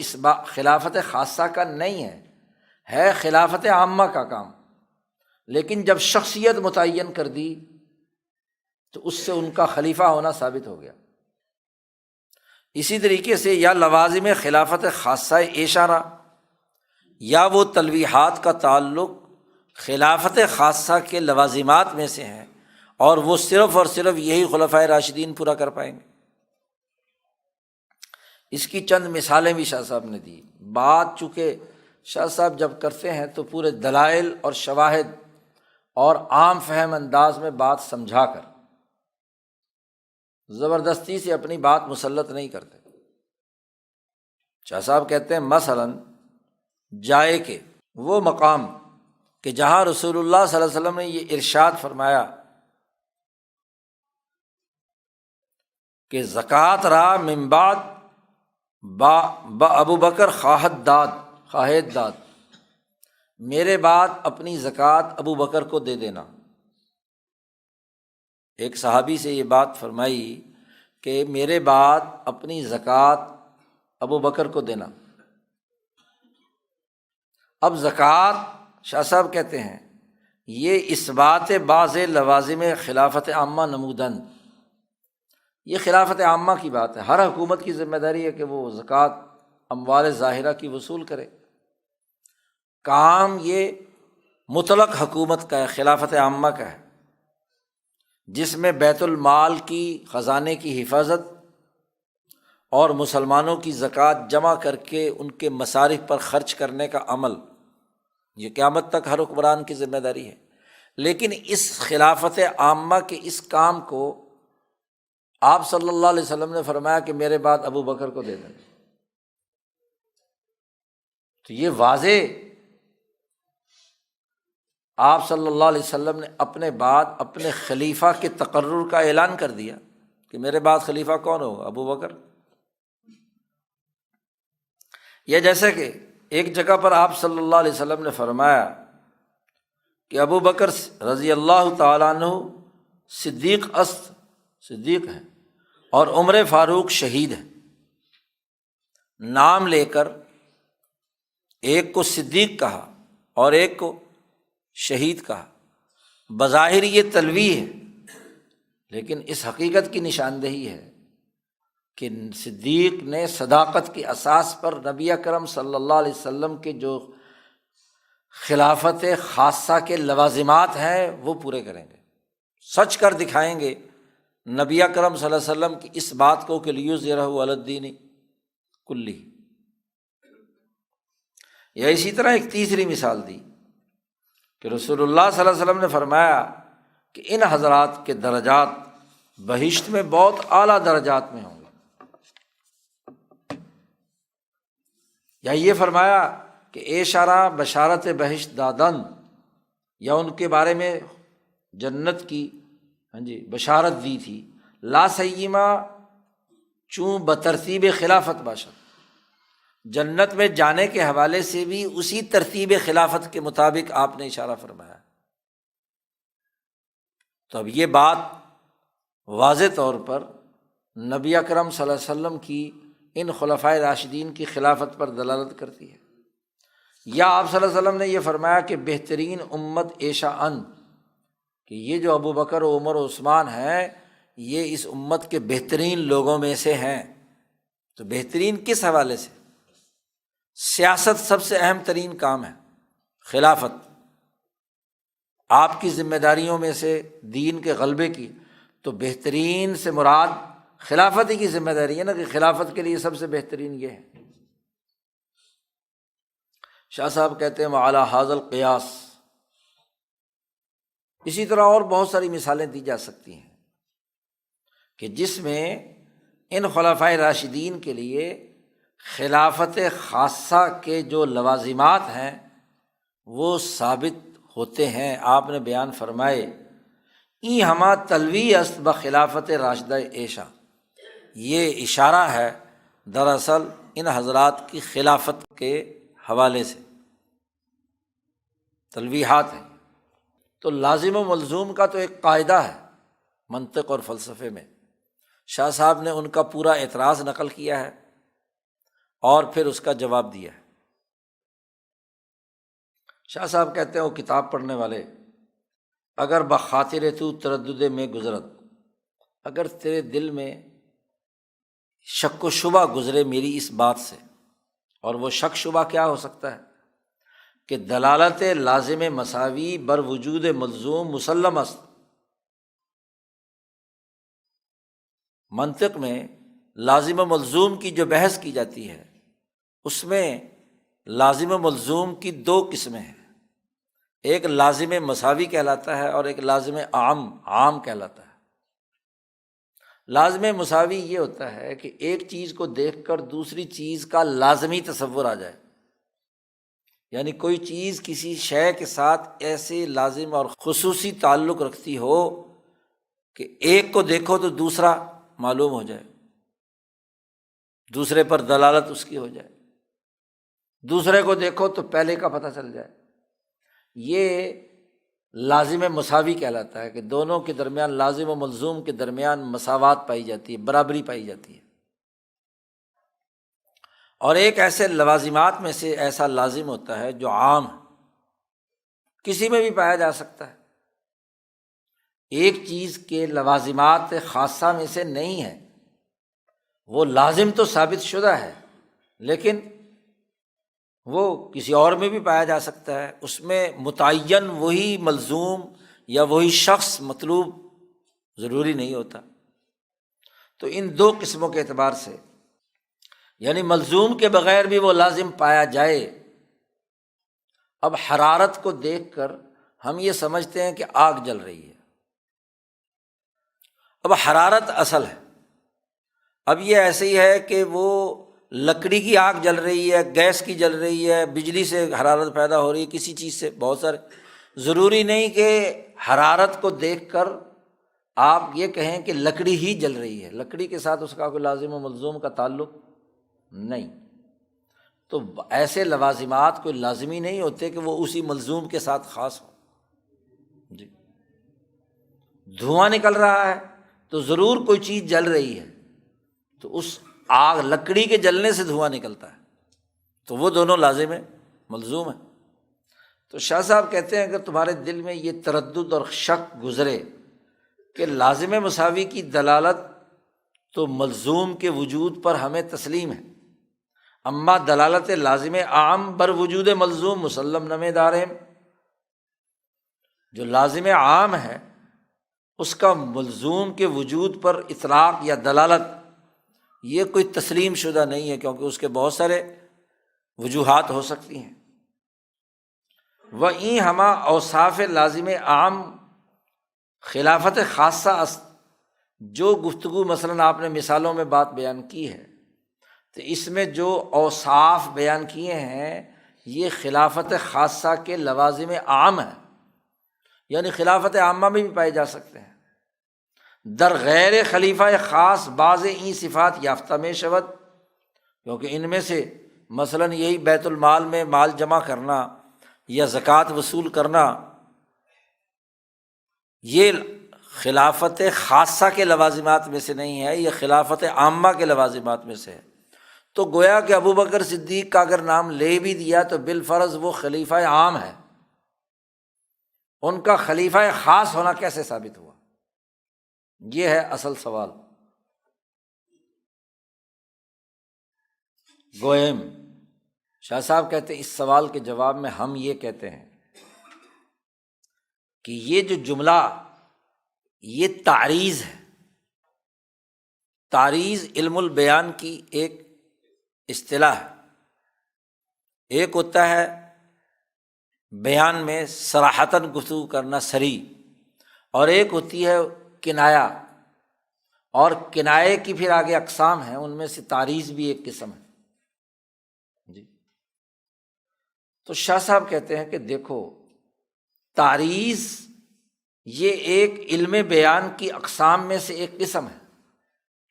خلافت خاصہ کا نہیں ہے خلافت عامہ کا کام، لیکن جب شخصیت متعین کر دی تو اس سے ان کا خلیفہ ہونا ثابت ہو گیا۔ اسی طریقے سے یا لوازم خلافت خاصہ اشارہ یا وہ تلویحات کا تعلق خلافت خاصہ کے لوازمات میں سے ہیں، اور وہ صرف اور صرف یہی خلفائے راشدین پورا کر پائیں گے۔ اس کی چند مثالیں بھی شاہ صاحب نے دی۔ بات چونکہ شاہ صاحب جب کرتے ہیں تو پورے دلائل اور شواہد اور عام فہم انداز میں بات سمجھا کر، زبردستی سے اپنی بات مسلط نہیں کرتے۔ شاہ صاحب کہتے ہیں مثلاً جائے کہ وہ مقام کہ جہاں رسول اللہ صلی اللہ علیہ وسلم نے یہ ارشاد فرمایا کہ زکوٰۃ را من بعد با ابو بکر خواہد داد، میرے بعد اپنی زکوٰۃ ابو بکر کو دے دینا۔ ایک صحابی سے یہ بات فرمائی کہ میرے بعد اپنی زکوٰۃ ابو بکر کو دینا۔ اب زکوٰۃ شاہ صاحب کہتے ہیں یہ اثبات بعض لوازم خلافت عامہ نمودن، یہ خلافت عامہ کی بات ہے۔ ہر حکومت کی ذمہ داری ہے کہ وہ زکوٰۃ اموال ظاہرہ کی وصول کرے، کام یہ مطلق حکومت کا ہے، خلافت عامہ کا ہے، جس میں بیت المال کی خزانے کی حفاظت اور مسلمانوں کی زکوٰۃ جمع کر کے ان کے مصارف پر خرچ کرنے کا عمل، یہ قیامت تک ہر حکمران کی ذمہ داری ہے۔ لیکن اس خلافت عامہ کے اس کام کو آپ صلی اللہ علیہ وسلم نے فرمایا کہ میرے بعد ابو بکر کو دے دیں، تو یہ واضح آپ صلی اللہ علیہ وسلم نے اپنے بعد اپنے خلیفہ کے تقرر کا اعلان کر دیا کہ میرے بعد خلیفہ کون ہوگا؟ ابو بکر۔ یا جیسے کہ ایک جگہ پر آپ صلی اللہ علیہ وسلم نے فرمایا کہ ابو بکر رضی اللہ تعالیٰ عنہ صدیق ہے اور عمر فاروق شہید ہے، نام لے کر ایک کو صدیق کہا اور ایک کو شہید کہا۔ بظاہر یہ تلویح ہے، لیکن اس حقیقت کی نشاندہی ہے کہ صدیق نے صداقت کی اساس پر نبی اکرم صلی اللہ علیہ وسلم کے جو خلافت خاصہ کے لوازمات ہیں وہ پورے کریں گے، سچ کر دکھائیں گے نبی اکرم صلی اللہ علیہ وسلم کی اس بات کو کہ لیظہرہ علی الدین کلہ۔ یا اسی طرح ایک تیسری مثال دی کہ رسول اللہ صلی اللہ علیہ وسلم نے فرمایا کہ ان حضرات کے درجات بہشت میں بہت اعلیٰ درجات میں ہوں گے۔ یا یہ فرمایا کہ اشارہ بشارت بہشت دادن، یا ان کے بارے میں جنت کی بشارت دی تھی، لا سیما چوں بترتیب خلافت باشد، جنت میں جانے کے حوالے سے بھی اسی ترتیب خلافت کے مطابق آپ نے اشارہ فرمایا۔ تو اب یہ بات واضح طور پر نبی اکرم صلی اللہ علیہ وسلم کی ان خلفائے راشدین کی خلافت پر دلالت کرتی ہے۔ یا آپ صلی اللہ علیہ وسلم نے یہ فرمایا کہ بہترین امت ایشا ان، کہ یہ جو ابو بکر و عمر و عثمان ہیں یہ اس امت کے بہترین لوگوں میں سے ہیں۔ تو بہترین کس حوالے سے؟ سیاست سب سے اہم ترین کام ہے، خلافت آپ کی ذمہ داریوں میں سے دین کے غلبے کی، تو بہترین سے مراد خلافت ہی کی ذمہ داری ہے نا، کہ خلافت کے لیے سب سے بہترین یہ ہے۔ شاہ صاحب کہتے ہیں وعلی ھذا القیاس، اسی طرح اور بہت ساری مثالیں دی جا سکتی ہیں کہ جس میں ان خلفائے راشدین کے لیے خلافت خاصہ کے جو لوازمات ہیں وہ ثابت ہوتے ہیں۔ آپ نے بیان فرمائے ای ہما تلوی است بخلافت راشدہ ایشا، یہ اشارہ ہے دراصل ان حضرات کی خلافت کے حوالے سے، تلویحات ہیں۔ تو لازم و ملزوم کا تو ایک قاعدہ ہے منطق اور فلسفے میں، شاہ صاحب نے ان کا پورا اعتراض نقل کیا ہے اور پھر اس کا جواب دیا ہے۔ شاہ صاحب کہتے ہیں وہ کتاب پڑھنے والے، اگر بخاطر تو تردد میں گزرت، اگر تیرے دل میں شک و شبہ گزرے میری اس بات سے، اور وہ شک شبہ کیا ہو سکتا ہے کہ دلالت لازم مساوی بر وجود ملزوم مسلم است۔ منطق میں لازم و ملزوم کی جو بحث کی جاتی ہے اس میں لازم و ملزوم کی دو قسمیں ہیں، ایک لازم مساوی کہلاتا ہے اور ایک لازم عام کہلاتا ہے۔ لازم مساوی یہ ہوتا ہے کہ ایک چیز کو دیکھ کر دوسری چیز کا لازمی تصور آ جائے، یعنی کوئی چیز کسی شے کے ساتھ ایسے لازم اور خصوصی تعلق رکھتی ہو کہ ایک کو دیکھو تو دوسرا معلوم ہو جائے، دوسرے پر دلالت اس کی ہو جائے، دوسرے کو دیکھو تو پہلے کا پتہ چل جائے۔ یہ لازم مساوی کہلاتا ہے کہ دونوں کے درمیان، لازم و ملزوم کے درمیان مساوات پائی جاتی ہے، برابری پائی جاتی ہے۔ اور ایک ایسے لوازمات میں سے ایسا لازم ہوتا ہے جو عام ہے، کسی میں بھی پایا جا سکتا ہے، ایک چیز کے لوازمات خاصہ میں سے نہیں ہے، وہ لازم تو ثابت شدہ ہے لیکن وہ کسی اور میں بھی پایا جا سکتا ہے، اس میں متعین وہی ملزوم یا وہی شخص مطلوب ضروری نہیں ہوتا۔ تو ان دو قسموں کے اعتبار سے، یعنی ملزوم کے بغیر بھی وہ لازم پایا جائے۔ اب حرارت کو دیکھ کر ہم یہ سمجھتے ہیں کہ آگ جل رہی ہے، اب حرارت اصل ہے، اب یہ ایسے ہی ہے کہ وہ لکڑی کی آگ جل رہی ہے، گیس کی جل رہی ہے، بجلی سے حرارت پیدا ہو رہی ہے، کسی چیز سے، بہت سارے، ضروری نہیں کہ حرارت کو دیکھ کر آپ یہ کہیں کہ لکڑی ہی جل رہی ہے، لکڑی کے ساتھ اس کا کوئی لازم و ملزوم کا تعلق نہیں۔ تو ایسے لوازمات کوئی لازمی نہیں ہوتے کہ وہ اسی ملزوم کے ساتھ خاص ہوں۔ جی، دھواں نکل رہا ہے تو ضرور کوئی چیز جل رہی ہے، تو اس آگ، لکڑی کے جلنے سے دھواں نکلتا ہے، تو وہ دونوں لازم ہے، ملزوم ہے۔ تو شاہ صاحب کہتے ہیں اگر تمہارے دل میں یہ تردد اور شک گزرے کہ لازم مساوی کی دلالت تو ملزوم کے وجود پر ہمیں تسلیم ہے، اما دلالت لازم عام بر وجود ملزوم مسلم نمے دارہم، جو لازم عام ہے اس کا ملزوم کے وجود پر اطلاق یا دلالت یہ کوئی تسلیم شدہ نہیں ہے، کیونکہ اس کے بہت سارے وجوہات ہو سکتی ہیں۔ وَإِن ہما اوصاف لازم عام خلافت خاصہ است، جو گفتگو مثلاً آپ نے مثالوں میں بات بیان کی ہے، تو اس میں جو اوصاف بیان کیے ہیں یہ خلافت خاصہ کے لوازم عام ہیں، یعنی خلافت عامہ میں بھی پائے جا سکتے ہیں۔ در غیر خلیفہ خاص بعض این صفات یافتہ میں شود، کیونکہ ان میں سے مثلاً یہی بیت المال میں مال جمع کرنا یا زکوٰۃ وصول کرنا، یہ خلافت خاصہ کے لوازمات میں سے نہیں ہے، یہ خلافت عامہ کے لوازمات میں سے ہے۔ تو گویا کہ ابو بکر صدیق کا اگر نام لے بھی دیا تو بالفرض وہ خلیفہ عام ہے، ان کا خلیفہ خاص ہونا کیسے ثابت ہوا؟ یہ ہے اصل سوال۔ گوئم شاہ صاحب کہتے ہیں اس سوال کے جواب میں ہم یہ کہتے ہیں کہ یہ جو جملہ یہ تعریض ہے، تعریض علم البیان کی ایک اصطلاح ہے۔ ایک ہوتا ہے بیان میں صراحتاً گفتگو کرنا صریح، اور ایک ہوتی ہے کنایا، اور کنائے کی پھر آگے اقسام ہیں، ان میں سے تعریض بھی ایک قسم ہے۔ جی، تو شاہ صاحب کہتے ہیں کہ دیکھو تعریض یہ ایک علم بیان کی اقسام میں سے ایک قسم ہے،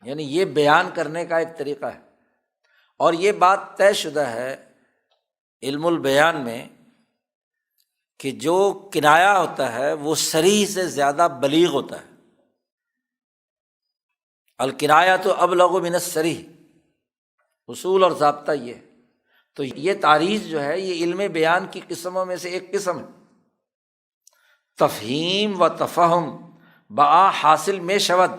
یعنی یہ بیان کرنے کا ایک طریقہ ہے، اور یہ بات طے شدہ ہے علم البیان میں کہ جو کنایا ہوتا ہے وہ صریح سے زیادہ بلیغ ہوتا ہے۔ الکنایۃ ابلغ من الصریح، اصول اور ضابطہ یہ ہے۔ تو یہ تعریض جو ہے یہ علم بیان کی قسموں میں سے ایک قسم ہے۔ تفہیم و تفہم بآ حاصل میں شود،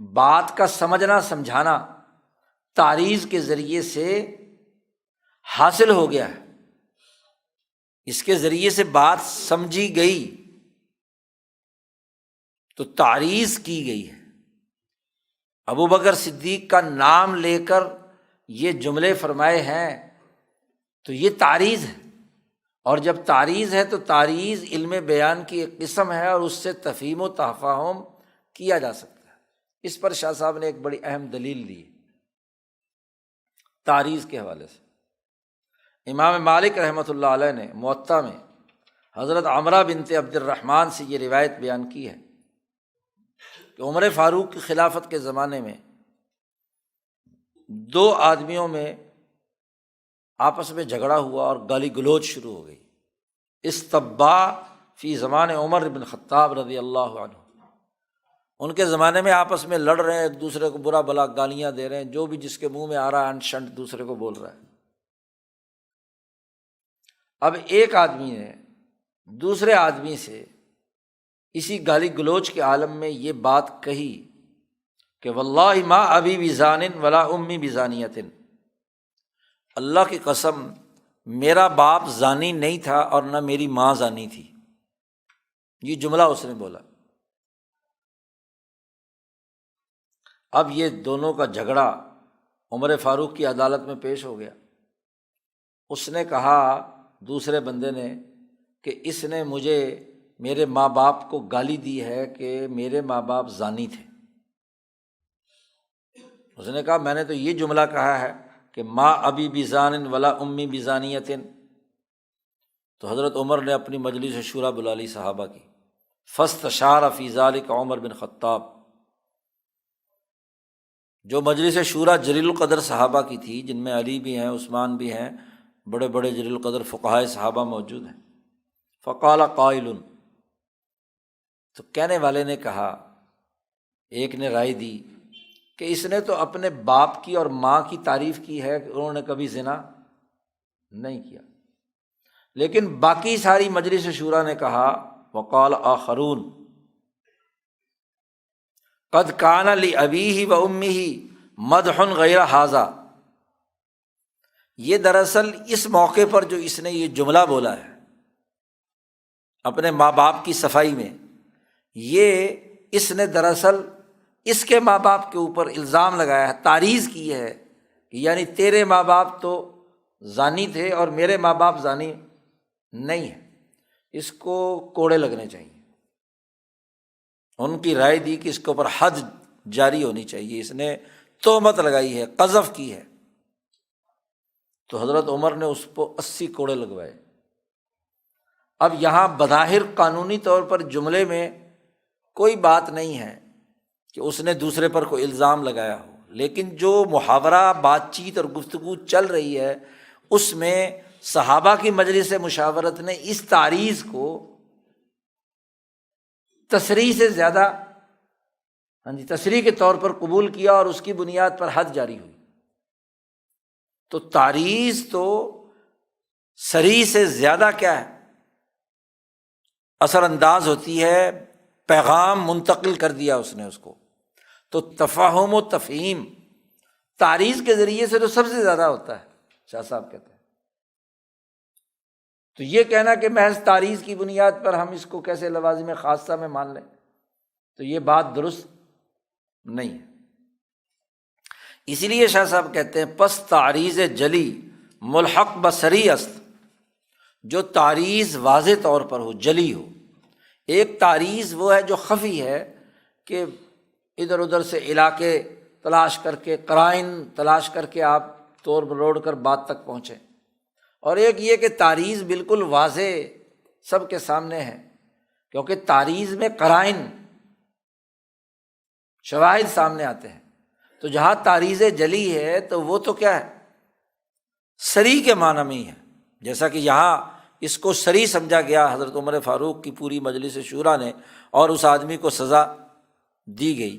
بات کا سمجھنا سمجھانا تعریض کے ذریعے سے حاصل ہو گیا ہے، اس کے ذریعے سے بات سمجھی گئی تو تعریض کی گئی ہے۔ ابو بکر صدیق کا نام لے کر یہ جملے فرمائے ہیں تو یہ تعریض ہے، اور جب تعریض ہے تو تعریض علم بیان کی ایک قسم ہے اور اس سے تفہیم و تفاہم کیا جا سکتا ہے۔ اس پر شاہ صاحب نے ایک بڑی اہم دلیل دی تعریض کے حوالے سے۔ امام مالک رحمۃ اللہ علیہ نے موطا میں حضرت عمرہ بنت عبد الرحمن سے یہ روایت بیان کی ہے کہ عمر فاروق کی خلافت کے زمانے میں دو آدمیوں میں آپس میں جھگڑا ہوا اور گالی گلوچ شروع ہو گئی۔ استبا فی زمان عمر بن خطاب رضی اللہ عنہ، ان کے زمانے میں آپس میں لڑ رہے ہیں، ایک دوسرے کو برا بلا گالیاں دے رہے ہیں، جو بھی جس کے منہ میں آ رہا ہے انٹ شنٹ دوسرے کو بول رہا ہے۔ اب ایک آدمی نے دوسرے آدمی سے اسی گالی گلوچ کے عالم میں یہ بات کہی کہ واللہ ما ابی بزان ولا امی بزانیۃ، اللہ کی قسم میرا باپ زانی نہیں تھا اور نہ میری ماں زانی تھی۔ یہ جملہ اس نے بولا۔ اب یہ دونوں کا جھگڑا عمر فاروق کی عدالت میں پیش ہو گیا۔ اس نے کہا، دوسرے بندے نے، کہ اس نے مجھے میرے ماں باپ کو گالی دی ہے کہ میرے ماں باپ زانی تھے۔ اس نے کہا میں نے تو یہ جملہ کہا ہے کہ ما ابی بزان ولا امی بزانیۃ۔ تو حضرت عمر نے اپنی مجلس شورا بلا لی صحابہ کی، فاستشار فی ذلک عمر بن خطاب۔ جو مجلس شورا جلیل القدر صحابہ کی تھی، جن میں علی بھی ہیں، عثمان بھی ہیں، بڑے بڑے جلیل القدر فقہائے صحابہ موجود ہیں۔ فقال قائل، تو کہنے والے نے کہا، ایک نے رائے دی کہ اس نے تو اپنے باپ کی اور ماں کی تعریف کی ہے کہ انہوں نے کبھی زنا نہیں کیا، لیکن باقی ساری مجلس شورا نے کہا، وقال آخرون قد کان لابیہ و امہ مدح غیر ھذا۔ یہ دراصل اس موقع پر جو اس نے یہ جملہ بولا ہے اپنے ماں باپ کی صفائی میں، یہ اس نے دراصل اس کے ماں باپ کے اوپر الزام لگایا ہے، تعریض کی ہے کہ یعنی تیرے ماں باپ تو زانی تھے اور میرے ماں باپ زانی نہیں ہیں، اس کو کوڑے لگنے چاہیے۔ ان کی رائے دی کہ اس کے اوپر حد جاری ہونی چاہیے، اس نے تہمت لگائی ہے، قذف کی ہے۔ تو حضرت عمر نے اس کو 80 کوڑے لگوائے۔ اب یہاں بظاہر قانونی طور پر جملے میں کوئی بات نہیں ہے کہ اس نے دوسرے پر کوئی الزام لگایا ہو، لیکن جو محاورہ بات چیت اور گفتگو چل رہی ہے اس میں صحابہ کی مجلس مشاورت نے اس تعریض کو تصریح سے زیادہ تصریح کے طور پر قبول کیا اور اس کی بنیاد پر حد جاری ہوئی۔ تو تعریض تو صریح سے زیادہ کیا ہے، اثر انداز ہوتی ہے، پیغام منتقل کر دیا اس نے اس کو۔ تو تفہم و تفہیم تعریض کے ذریعے سے تو سب سے زیادہ ہوتا ہے، شاہ صاحب کہتے ہیں۔ تو یہ کہنا کہ محض تعریض کی بنیاد پر ہم اس کو کیسے لوازم خاصہ میں مان لیں، تو یہ بات درست نہیں ہے۔ اسی لیے شاہ صاحب کہتے ہیں پس تعریض جلی ملحق بصری است، جو تعریض واضح طور پر ہو، جلی ہو۔ ایک تعریض وہ ہے جو خفی ہے کہ ادھر ادھر سے علاقے تلاش کر کے، قرائن تلاش کر کے آپ توڑ مروڑ کر بات تک پہنچیں، اور ایک یہ کہ تعریض بالکل واضح سب کے سامنے ہے، کیونکہ تعریض میں قرائن شواہد سامنے آتے ہیں۔ تو جہاں تعریض جلی ہے تو وہ تو کیا ہے، صریح کے معنی میں ہی ہے، جیسا کہ یہاں اس کو صریح سمجھا گیا حضرت عمر فاروق کی پوری مجلس شورا نے، اور اس آدمی کو سزا دی گئی۔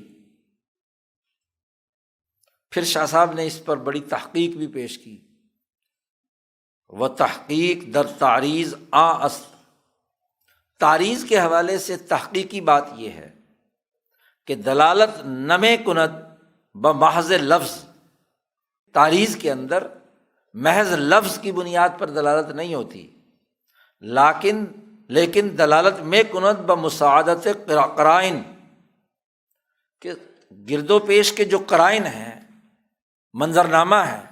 پھر شاہ صاحب نے اس پر بڑی تحقیق بھی پیش کی، وہ تحقیق در تعریض اصل، تعریض کے حوالے سے تحقیقی بات یہ ہے کہ دلالت نمے کند بمحض لفظ، تعریض کے اندر محض لفظ کی بنیاد پر دلالت نہیں ہوتی، لیکن دلالت میں کند بمساعدت قرائن، کہ گرد و پیش کے جو قرائن ہیں، منظرنامہ ہے،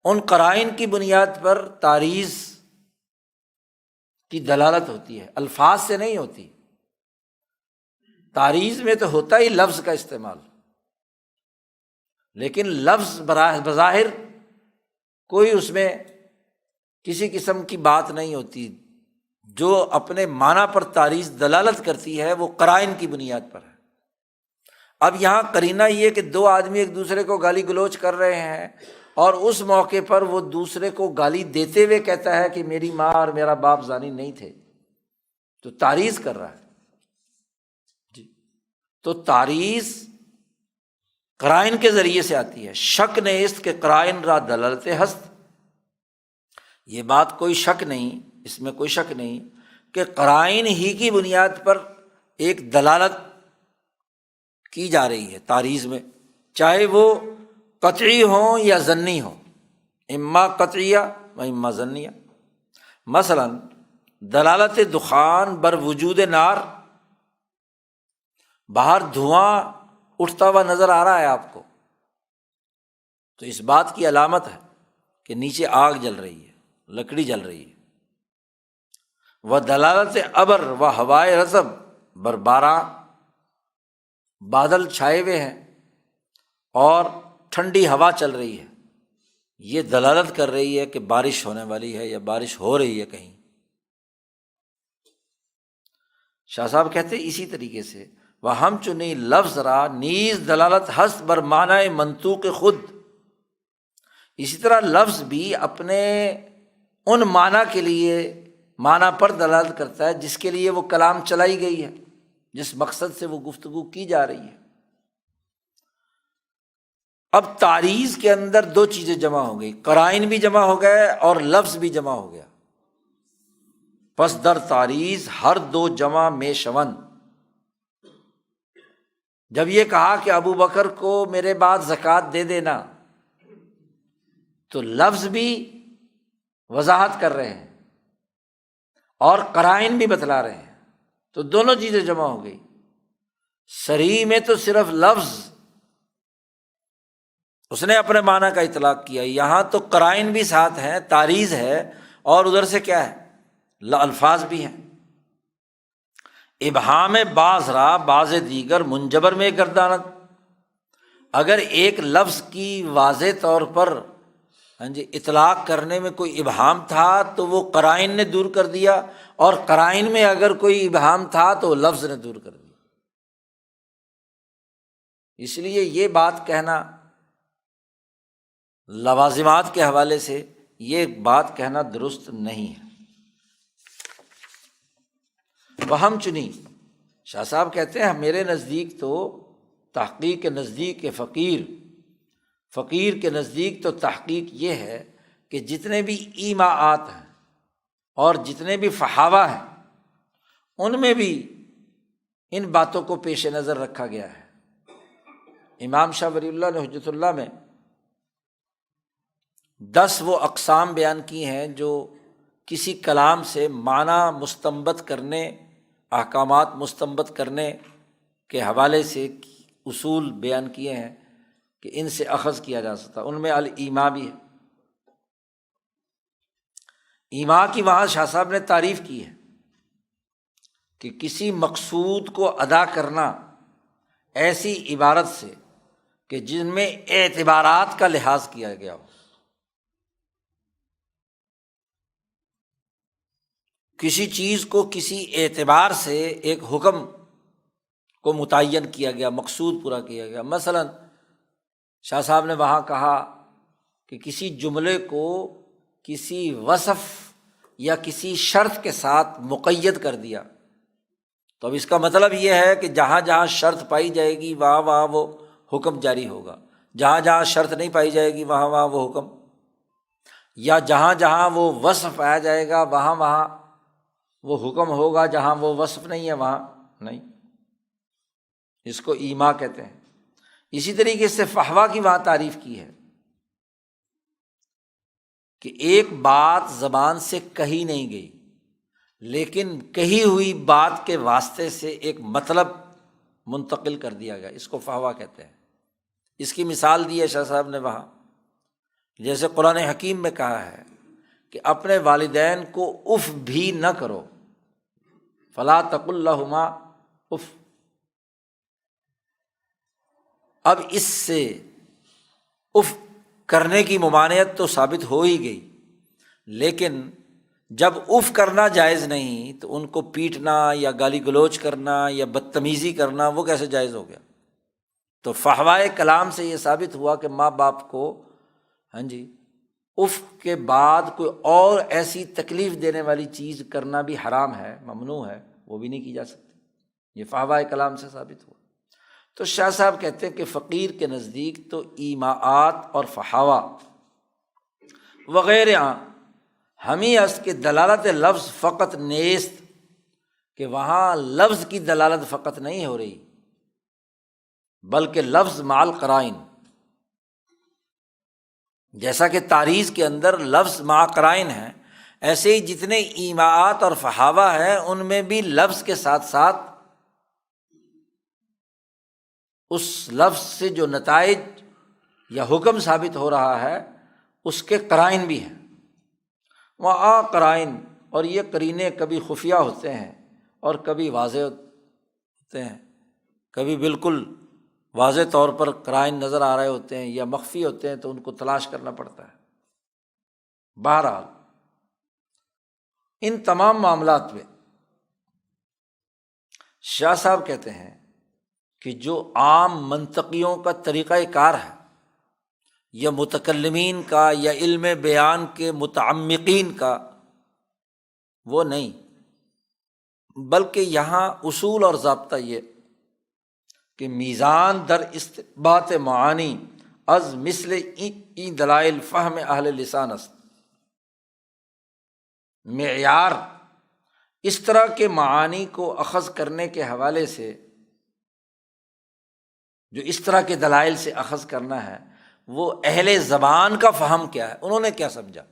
ان قرائن کی بنیاد پر تعریض کی دلالت ہوتی ہے، الفاظ سے نہیں ہوتی۔ تعریض میں تو ہوتا ہی لفظ کا استعمال، لیکن لفظ بظاہر کوئی اس میں کسی قسم کی بات نہیں ہوتی، جو اپنے معنی پر تعریض دلالت کرتی ہے وہ قرائن کی بنیاد پر ہے۔ اب یہاں قرینہ یہ کہ دو آدمی ایک دوسرے کو گالی گلوچ کر رہے ہیں، اور اس موقع پر وہ دوسرے کو گالی دیتے ہوئے کہتا ہے کہ میری ماں اور میرا باپ زانی نہیں تھے، تو تعریض کر رہا ہے جی۔ تو تعریض قرائن کے ذریعے سے آتی ہے۔ شک نیست کہ قرائن را دلالت ہست، یہ بات کوئی شک نہیں، اس میں کوئی شک نہیں کہ قرائن ہی کی بنیاد پر ایک دلالت کی جا رہی ہے تعریض میں، چاہے وہ قطعی ہوں یا ظنی ہوں، اما قطعیہ و اما ظنیہ۔ مثلاً دلالت دخان بر وجود نار، باہر دھواں اٹھتا ہوا نظر آ رہا ہے آپ کو، تو اس بات کی علامت ہے کہ نیچے آگ جل رہی ہے، لکڑی جل رہی ہے۔ وہ دلالت ابر و ہوائے رطب بر بارہ، بادل چھائے ہوئے ہیں اور ٹھنڈی ہوا چل رہی ہے، یہ دلالت کر رہی ہے کہ بارش ہونے والی ہے یا بارش ہو رہی ہے کہیں۔ شاہ صاحب کہتے ہیں اسی طریقے سے وہ ہم چنی لفظ را نیز دلالت ہست بر معنی منطوق خود، اسی طرح لفظ بھی اپنے ان معنی کے لیے معنی پر دلالت کرتا ہے جس کے لیے وہ کلام چلائی گئی ہے، جس مقصد سے وہ گفتگو کی جا رہی ہے۔ اب تعریض کے اندر دو چیزیں جمع ہو گئی، قرائن بھی جمع ہو گئے اور لفظ بھی جمع ہو گیا، پس در تعریض ہر دو جمع میں شون۔ جب یہ کہا کہ ابو بکر کو میرے بعد زکوٰۃ دے دینا، تو لفظ بھی وضاحت کر رہے ہیں اور قرائن بھی بتلا رہے ہیں، تو دونوں چیزیں جمع ہو گئی۔ صریح میں تو صرف لفظ اس نے اپنے معنی کا اطلاق کیا، یہاں تو قرائن بھی ساتھ ہیں، تعریض ہے، اور ادھر سے کیا ہے، الفاظ بھی ہیں۔ ابہام بعض را بعض دیگر منجبر میں گرداند، اگر ایک لفظ کی واضح طور پر اطلاق کرنے میں کوئی ابہام تھا تو وہ قرائن نے دور کر دیا، اور قرائن میں اگر کوئی ابہام تھا تو وہ لفظ نے دور کر دیا۔ اس لیے یہ بات کہنا لوازمات کے حوالے سے، یہ بات کہنا درست نہیں ہے۔ وہم چنی، شاہ صاحب کہتے ہیں میرے نزدیک تو تحقیق کے نزدیک فقیر کے نزدیک تو تحقیق یہ ہے کہ جتنے بھی ایماعات ہیں اور جتنے بھی فحاوہ ہیں ان میں بھی ان باتوں کو پیش نظر رکھا گیا ہے۔ امام شاہ ولی اللہ نے حجت اللہ میں 10 وہ اقسام بیان کی ہیں جو کسی کلام سے معنی مستنبط کرنے، احکامات مستنبط کرنے کے حوالے سے اصول بیان کیے ہیں کہ ان سے اخذ کیا جا سکتا، ان میں الایما بھی ہے۔ ایما کی وہاں شاہ صاحب نے تعریف کی ہے کہ کسی مقصود کو ادا کرنا ایسی عبارت سے کہ جن میں اعتبارات کا لحاظ کیا گیا ہو، کسی چیز کو کسی اعتبار سے ایک حکم کو متعین کیا گیا، مقصود پورا کیا گیا۔ مثلاً شاہ صاحب نے وہاں کہا کہ کسی جملے کو کسی وصف یا کسی شرط کے ساتھ مقید کر دیا، تو اب اس کا مطلب یہ ہے کہ جہاں جہاں شرط پائی جائے گی وہاں وہ حکم جاری ہوگا، جہاں جہاں شرط نہیں پائی جائے گی وہاں وہاں وہ حکم، یا جہاں جہاں وہ وصف پایا جائے گا وہاں وہاں وہ حکم ہوگا، جہاں وہ وصف نہیں ہے وہاں نہیں۔ اس کو ایما کہتے ہیں۔ اسی طریقے سے فحوا کی وہاں تعریف کی ہے کہ ایک بات زبان سے کہی نہیں گئی لیکن کہی ہوئی بات کے واسطے سے ایک مطلب منتقل کر دیا گیا، اس کو فحوا کہتے ہیں۔ اس کی مثال دی ہے شاہ صاحب نے وہاں، جیسے قرآن حکیم میں کہا ہے کہ اپنے والدین کو اف بھی نہ کرو، فلا تقل لہما اف۔ اب اس سے اف کرنے کی ممانعت تو ثابت ہو ہی گئی، لیکن جب اف کرنا جائز نہیں تو ان کو پیٹنا یا گالی گلوچ کرنا یا بدتمیزی کرنا وہ کیسے جائز ہو گیا؟ تو فحوائے کلام سے یہ ثابت ہوا کہ ماں باپ کو اف کے بعد کوئی اور ایسی تکلیف دینے والی چیز کرنا بھی حرام ہے، ممنوع ہے، وہ بھی نہیں کی جا سکتی۔ یہ فحوائے کلام سے ثابت ہوا۔ تو شاہ صاحب کہتے ہیں کہ فقیر کے نزدیک تو ایماعات اور فحوا وغیرہ ہمیں اس کے دلالت لفظ فقط نیست، کہ وہاں لفظ کی دلالت فقط نہیں ہو رہی بلکہ لفظ مع قرائن، جیسا کہ تعریض کے اندر لفظ مع قرائن ہے، ایسے ہی جتنے ایماعات اور فحوا ہیں ان میں بھی لفظ کے ساتھ ساتھ اس لفظ سے جو نتائج یا حکم ثابت ہو رہا ہے اس کے قرائن بھی ہیں۔ وہاں قرائن، اور یہ قرینے کبھی خفیہ ہوتے ہیں اور کبھی واضح ہوتے ہیں، کبھی بالکل واضح طور پر قرائن نظر آ رہے ہوتے ہیں یا مخفی ہوتے ہیں تو ان کو تلاش کرنا پڑتا ہے۔ بہرحال ان تمام معاملات میں شاہ صاحب کہتے ہیں کہ جو عام منطقیوں کا طریقہ کار ہے یا متکلمین کا یا علم بیان کے متعمقین کا، وہ نہیں، بلکہ یہاں اصول اور ضابطہ یہ کہ میزان در استنباط معانی از مثل این دلائل فہم اہل لسان است۔ معیار اس طرح کے معانی کو اخذ کرنے کے حوالے سے، جو اس طرح کے دلائل سے اخذ کرنا ہے، وہ اہل زبان کا فہم کیا ہے، انہوں نے کیا سمجھا۔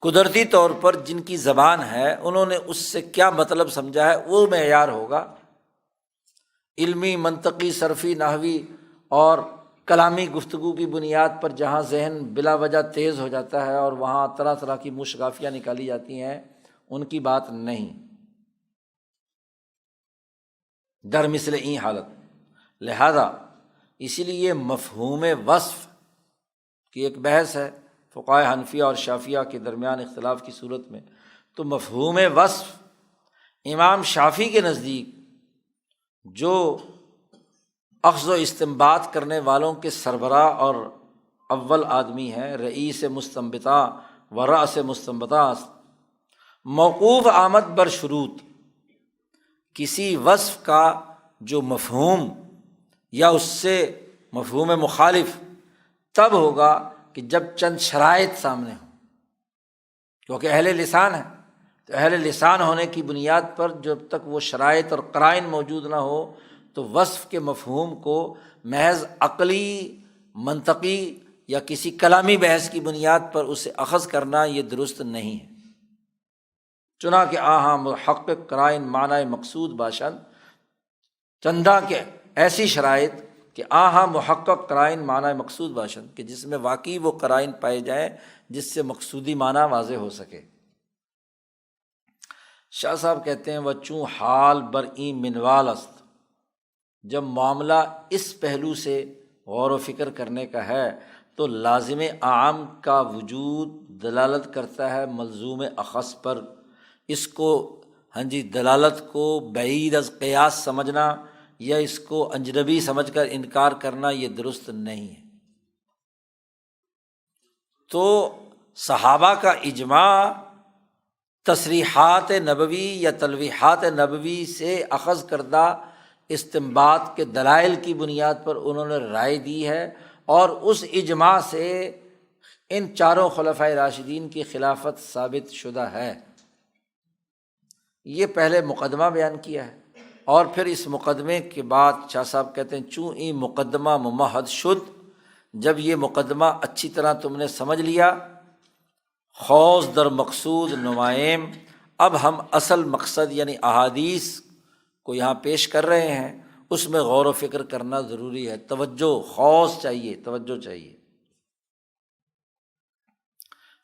قدرتی طور پر جن کی زبان ہے انہوں نے اس سے کیا مطلب سمجھا ہے، وہ معیار ہوگا۔ علمی، منطقی، صرفی، نحوی اور کلامی گفتگو کی بنیاد پر جہاں ذہن بلا وجہ تیز ہو جاتا ہے اور وہاں طرح طرح کی مشگافیاں نکالی جاتی ہیں، ان کی بات نہیں۔ در مثل این حالت، لہذا اسی لیے مفہوم وصف کی ایک بحث ہے فقہائے حنفیہ اور شافعیہ کے درمیان اختلاف کی صورت میں، تو مفہوم وصف امام شافعی کے نزدیک جو اخذ و استنباط کرنے والوں کے سربراہ اور اول آدمی ہیں، رئیس مستنبطہ و رأس مستنبطہ، موقوف آمد بر شروط، کسی وصف کا جو مفہوم یا اس سے مفہوم مخالف تب ہوگا کہ جب چند شرائط سامنے ہوں، کیونکہ اہل لسان ہے تو اہل لسان ہونے کی بنیاد پر جب تک وہ شرائط اور قرائن موجود نہ ہو تو وصف کے مفہوم کو محض عقلی، منطقی یا کسی کلامی بحث کی بنیاد پر اسے اخذ کرنا یہ درست نہیں ہے۔ چنانکہ آہاں محقق قرائن معنی مقصود باشند، چندہ کے ایسی شرائط کہ آہاں محقق قرائن معنی مقصود باشند، کہ جس میں واقعی وہ قرائن پائے جائیں جس سے مقصودی معنی واضح ہو سکے۔ شاہ صاحب کہتے ہیں وچوں حال بر این منوال است، جب معاملہ اس پہلو سے غور و فکر کرنے کا ہے تو لازم عام کا وجود دلالت کرتا ہے ملزوم اخص پر۔ اس کو دلالت کو بعید از قیاس سمجھنا یا اس کو اجنبی سمجھ کر انکار کرنا یہ درست نہیں ہے۔ تو صحابہ کا اجماع تصریحات نبوی یا تلویحات نبوی سے اخذ کردہ استنباط کے دلائل کی بنیاد پر انہوں نے رائے دی ہے، اور اس اجماع سے ان چاروں خلفائے راشدین کی خلافت ثابت شدہ ہے۔ یہ پہلے مقدمہ بیان کیا ہے، اور پھر اس مقدمے کے بعد شاہ صاحب کہتے ہیں چوں این مقدمہ ممہد شد، جب یہ مقدمہ اچھی طرح تم نے سمجھ لیا، خوض در مقصود نمائم، اب ہم اصل مقصد یعنی احادیث کو یہاں پیش کر رہے ہیں، اس میں غور و فکر کرنا ضروری ہے، توجہ، خوض چاہیے، توجہ چاہیے۔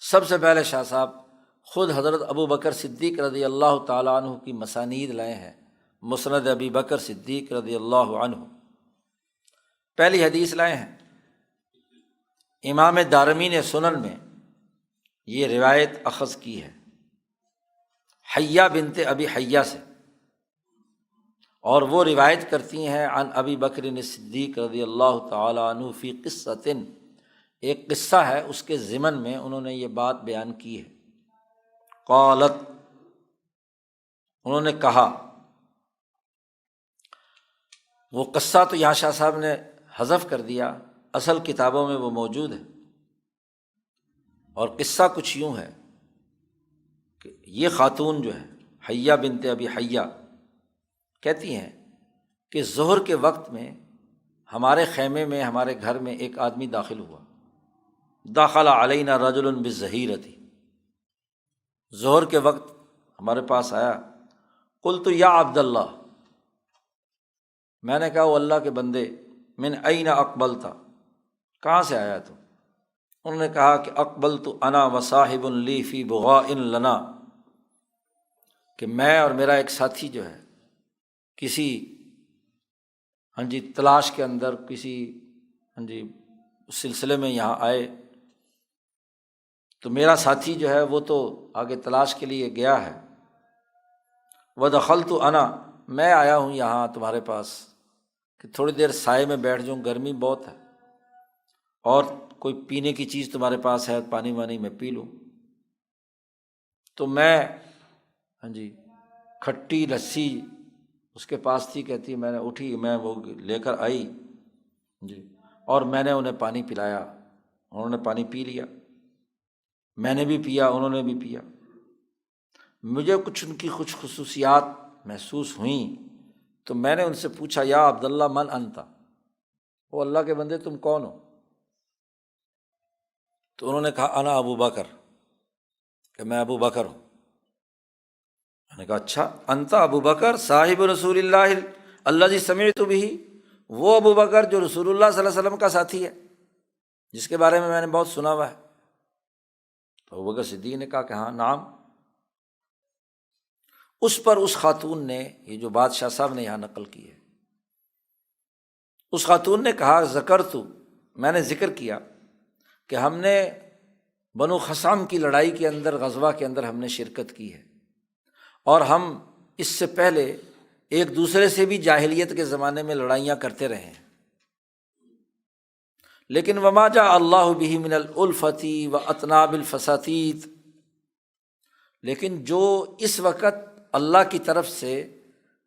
سب سے پہلے شاہ صاحب خود حضرت ابو بکر صدیق رضی اللہ تعالیٰ عنہ کی مسانید لائے ہیں، مسند ابی بکر صدیق رضی اللہ عنہ۔ پہلی حدیث لائے ہیں، امام دارمی نے سنن میں یہ روایت اخذ کی ہے حیہ بنت ابی حیہ سے، اور وہ روایت کرتی ہیں عن ابی بکر صدیق رضی اللہ تعالیٰ عنہ فی قصۃ، ایک قصہ ہے، اس کے ضمن میں انہوں نے یہ بات بیان کی ہے۔ قالت، انہوں نے کہا، وہ قصہ تو یہاں شاہ صاحب نے حذف کر دیا، اصل کتابوں میں وہ موجود ہے، اور قصہ کچھ یوں ہے کہ یہ خاتون جو ہے حیہ بنت ابی حیہ کہتی ہیں کہ ظہر کے وقت میں ہمارے خیمے میں، ہمارے گھر میں ایک آدمی داخل ہوا، دخل علینا رجل بالظہیرۃ، ظہر کے وقت ہمارے پاس آیا، قلت یا عبد اللہ، میں نے کہا وہ اللہ کے بندے، من این اقبلت، کہاں سے آیا تو؟ انہوں نے کہا کہ اقبلت انا وصاحب لی فی بغاء لنا، کہ میں اور میرا ایک ساتھی جو ہے کسی تلاش کے اندر، کسی اس سلسلے میں یہاں آئے، تو میرا ساتھی جو ہے وہ تو آگے تلاش کے لیے گیا ہے، ودخلت انا، میں آیا ہوں یہاں تمہارے پاس کہ تھوڑی دیر سائے میں بیٹھ جاؤں، گرمی بہت ہے، اور کوئی پینے کی چیز تمہارے پاس ہے، پانی وانی میں پی لوں۔ تو میں کھٹی لسی اس کے پاس تھی، کہتی میں نے اٹھی، میں وہ لے کر آئی اور میں نے انہیں پانی پلایا، انہوں نے پانی پی لیا، میں نے بھی پیا، انہوں نے بھی پیا۔ مجھے کچھ ان کی کچھ خصوصیات محسوس ہوئیں، تو میں نے ان سے پوچھا، یا عبداللہ من انت، وہ اللہ کے بندے تم کون ہو؟ تو انہوں نے کہا انا ابو بکر، کہ میں ابو بکر ہوں۔ میں نے کہا اچھا، انت ابو بکر صاحب رسول اللہ الذی سمعت بہ، وہ ابو بکر جو رسول اللہ صلی اللہ علیہ وسلم کا ساتھی ہے، جس کے بارے میں نے بہت سنا ہوا ہے۔ تو ابو بکر صدیق نے کہا کہ ہاں نعم۔ اس پر اس خاتون نے، یہ جو بات شاہ صاحب نے یہاں نقل کی ہے، اس خاتون نے کہا ذکرت، میں نے ذکر کیا کہ ہم نے بنو خثعم کی لڑائی کے اندر، غزوہ کے اندر ہم نے شرکت کی ہے، اور ہم اس سے پہلے ایک دوسرے سے بھی جاہلیت کے زمانے میں لڑائیاں کرتے رہے ہیں، لیکن وما جاء اللہ بہ من الالفۃ واطناب الفساتیت، لیکن جو اس وقت اللہ کی طرف سے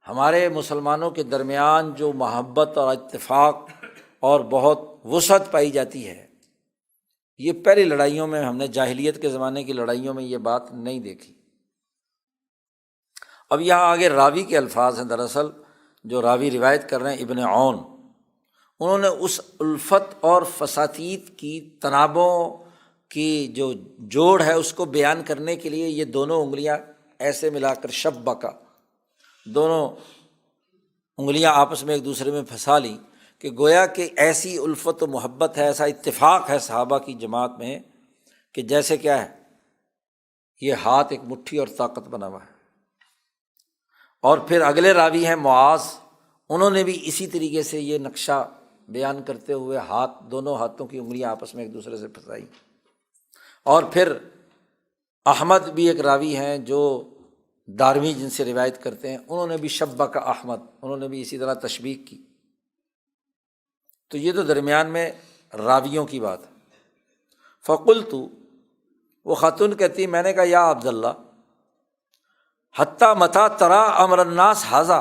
ہمارے مسلمانوں کے درمیان جو محبت اور اتفاق اور بہت وسعت پائی جاتی ہے، یہ پہلی لڑائیوں میں ہم نے، جاہلیت کے زمانے کی لڑائیوں میں یہ بات نہیں دیکھی۔ اب یہاں آگے راوی کے الفاظ ہیں، دراصل جو راوی روایت کر رہے ہیں ابن عون، انہوں نے اس الفت اور فساتیت کی، تنابوں کی جو جوڑ ہے، اس کو بیان کرنے کے لیے یہ دونوں انگلیاں ایسے ملا کر شبکا، دونوں انگلیاں آپس میں ایک دوسرے میں پھنسا لی، کہ گویا کہ ایسی الفت و محبت ہے، ایسا اتفاق ہے صحابہ کی جماعت میں کہ جیسے کیا ہے، یہ ہاتھ ایک مٹھی اور طاقت بنا ہوا ہے۔ اور پھر اگلے راوی ہیں معاذ، انہوں نے بھی اسی طریقے سے یہ نقشہ بیان کرتے ہوئے ہاتھ، دونوں ہاتھوں کی انگلیاں آپس میں ایک دوسرے سے پھنسائی۔ اور پھر احمد بھی ایک راوی ہیں جو دارمی جن سے روایت کرتے ہیں، انہوں نے بھی شبکہ احمد، انہوں نے بھی اسی طرح تشبیہ کی۔ تو یہ تو درمیان میں راویوں کی بات ہے۔ فقلت، وہ خاتون کہتی، میں نے کہا یا عبداللہ، حتیٰ متی ترا امر الناس ھذا،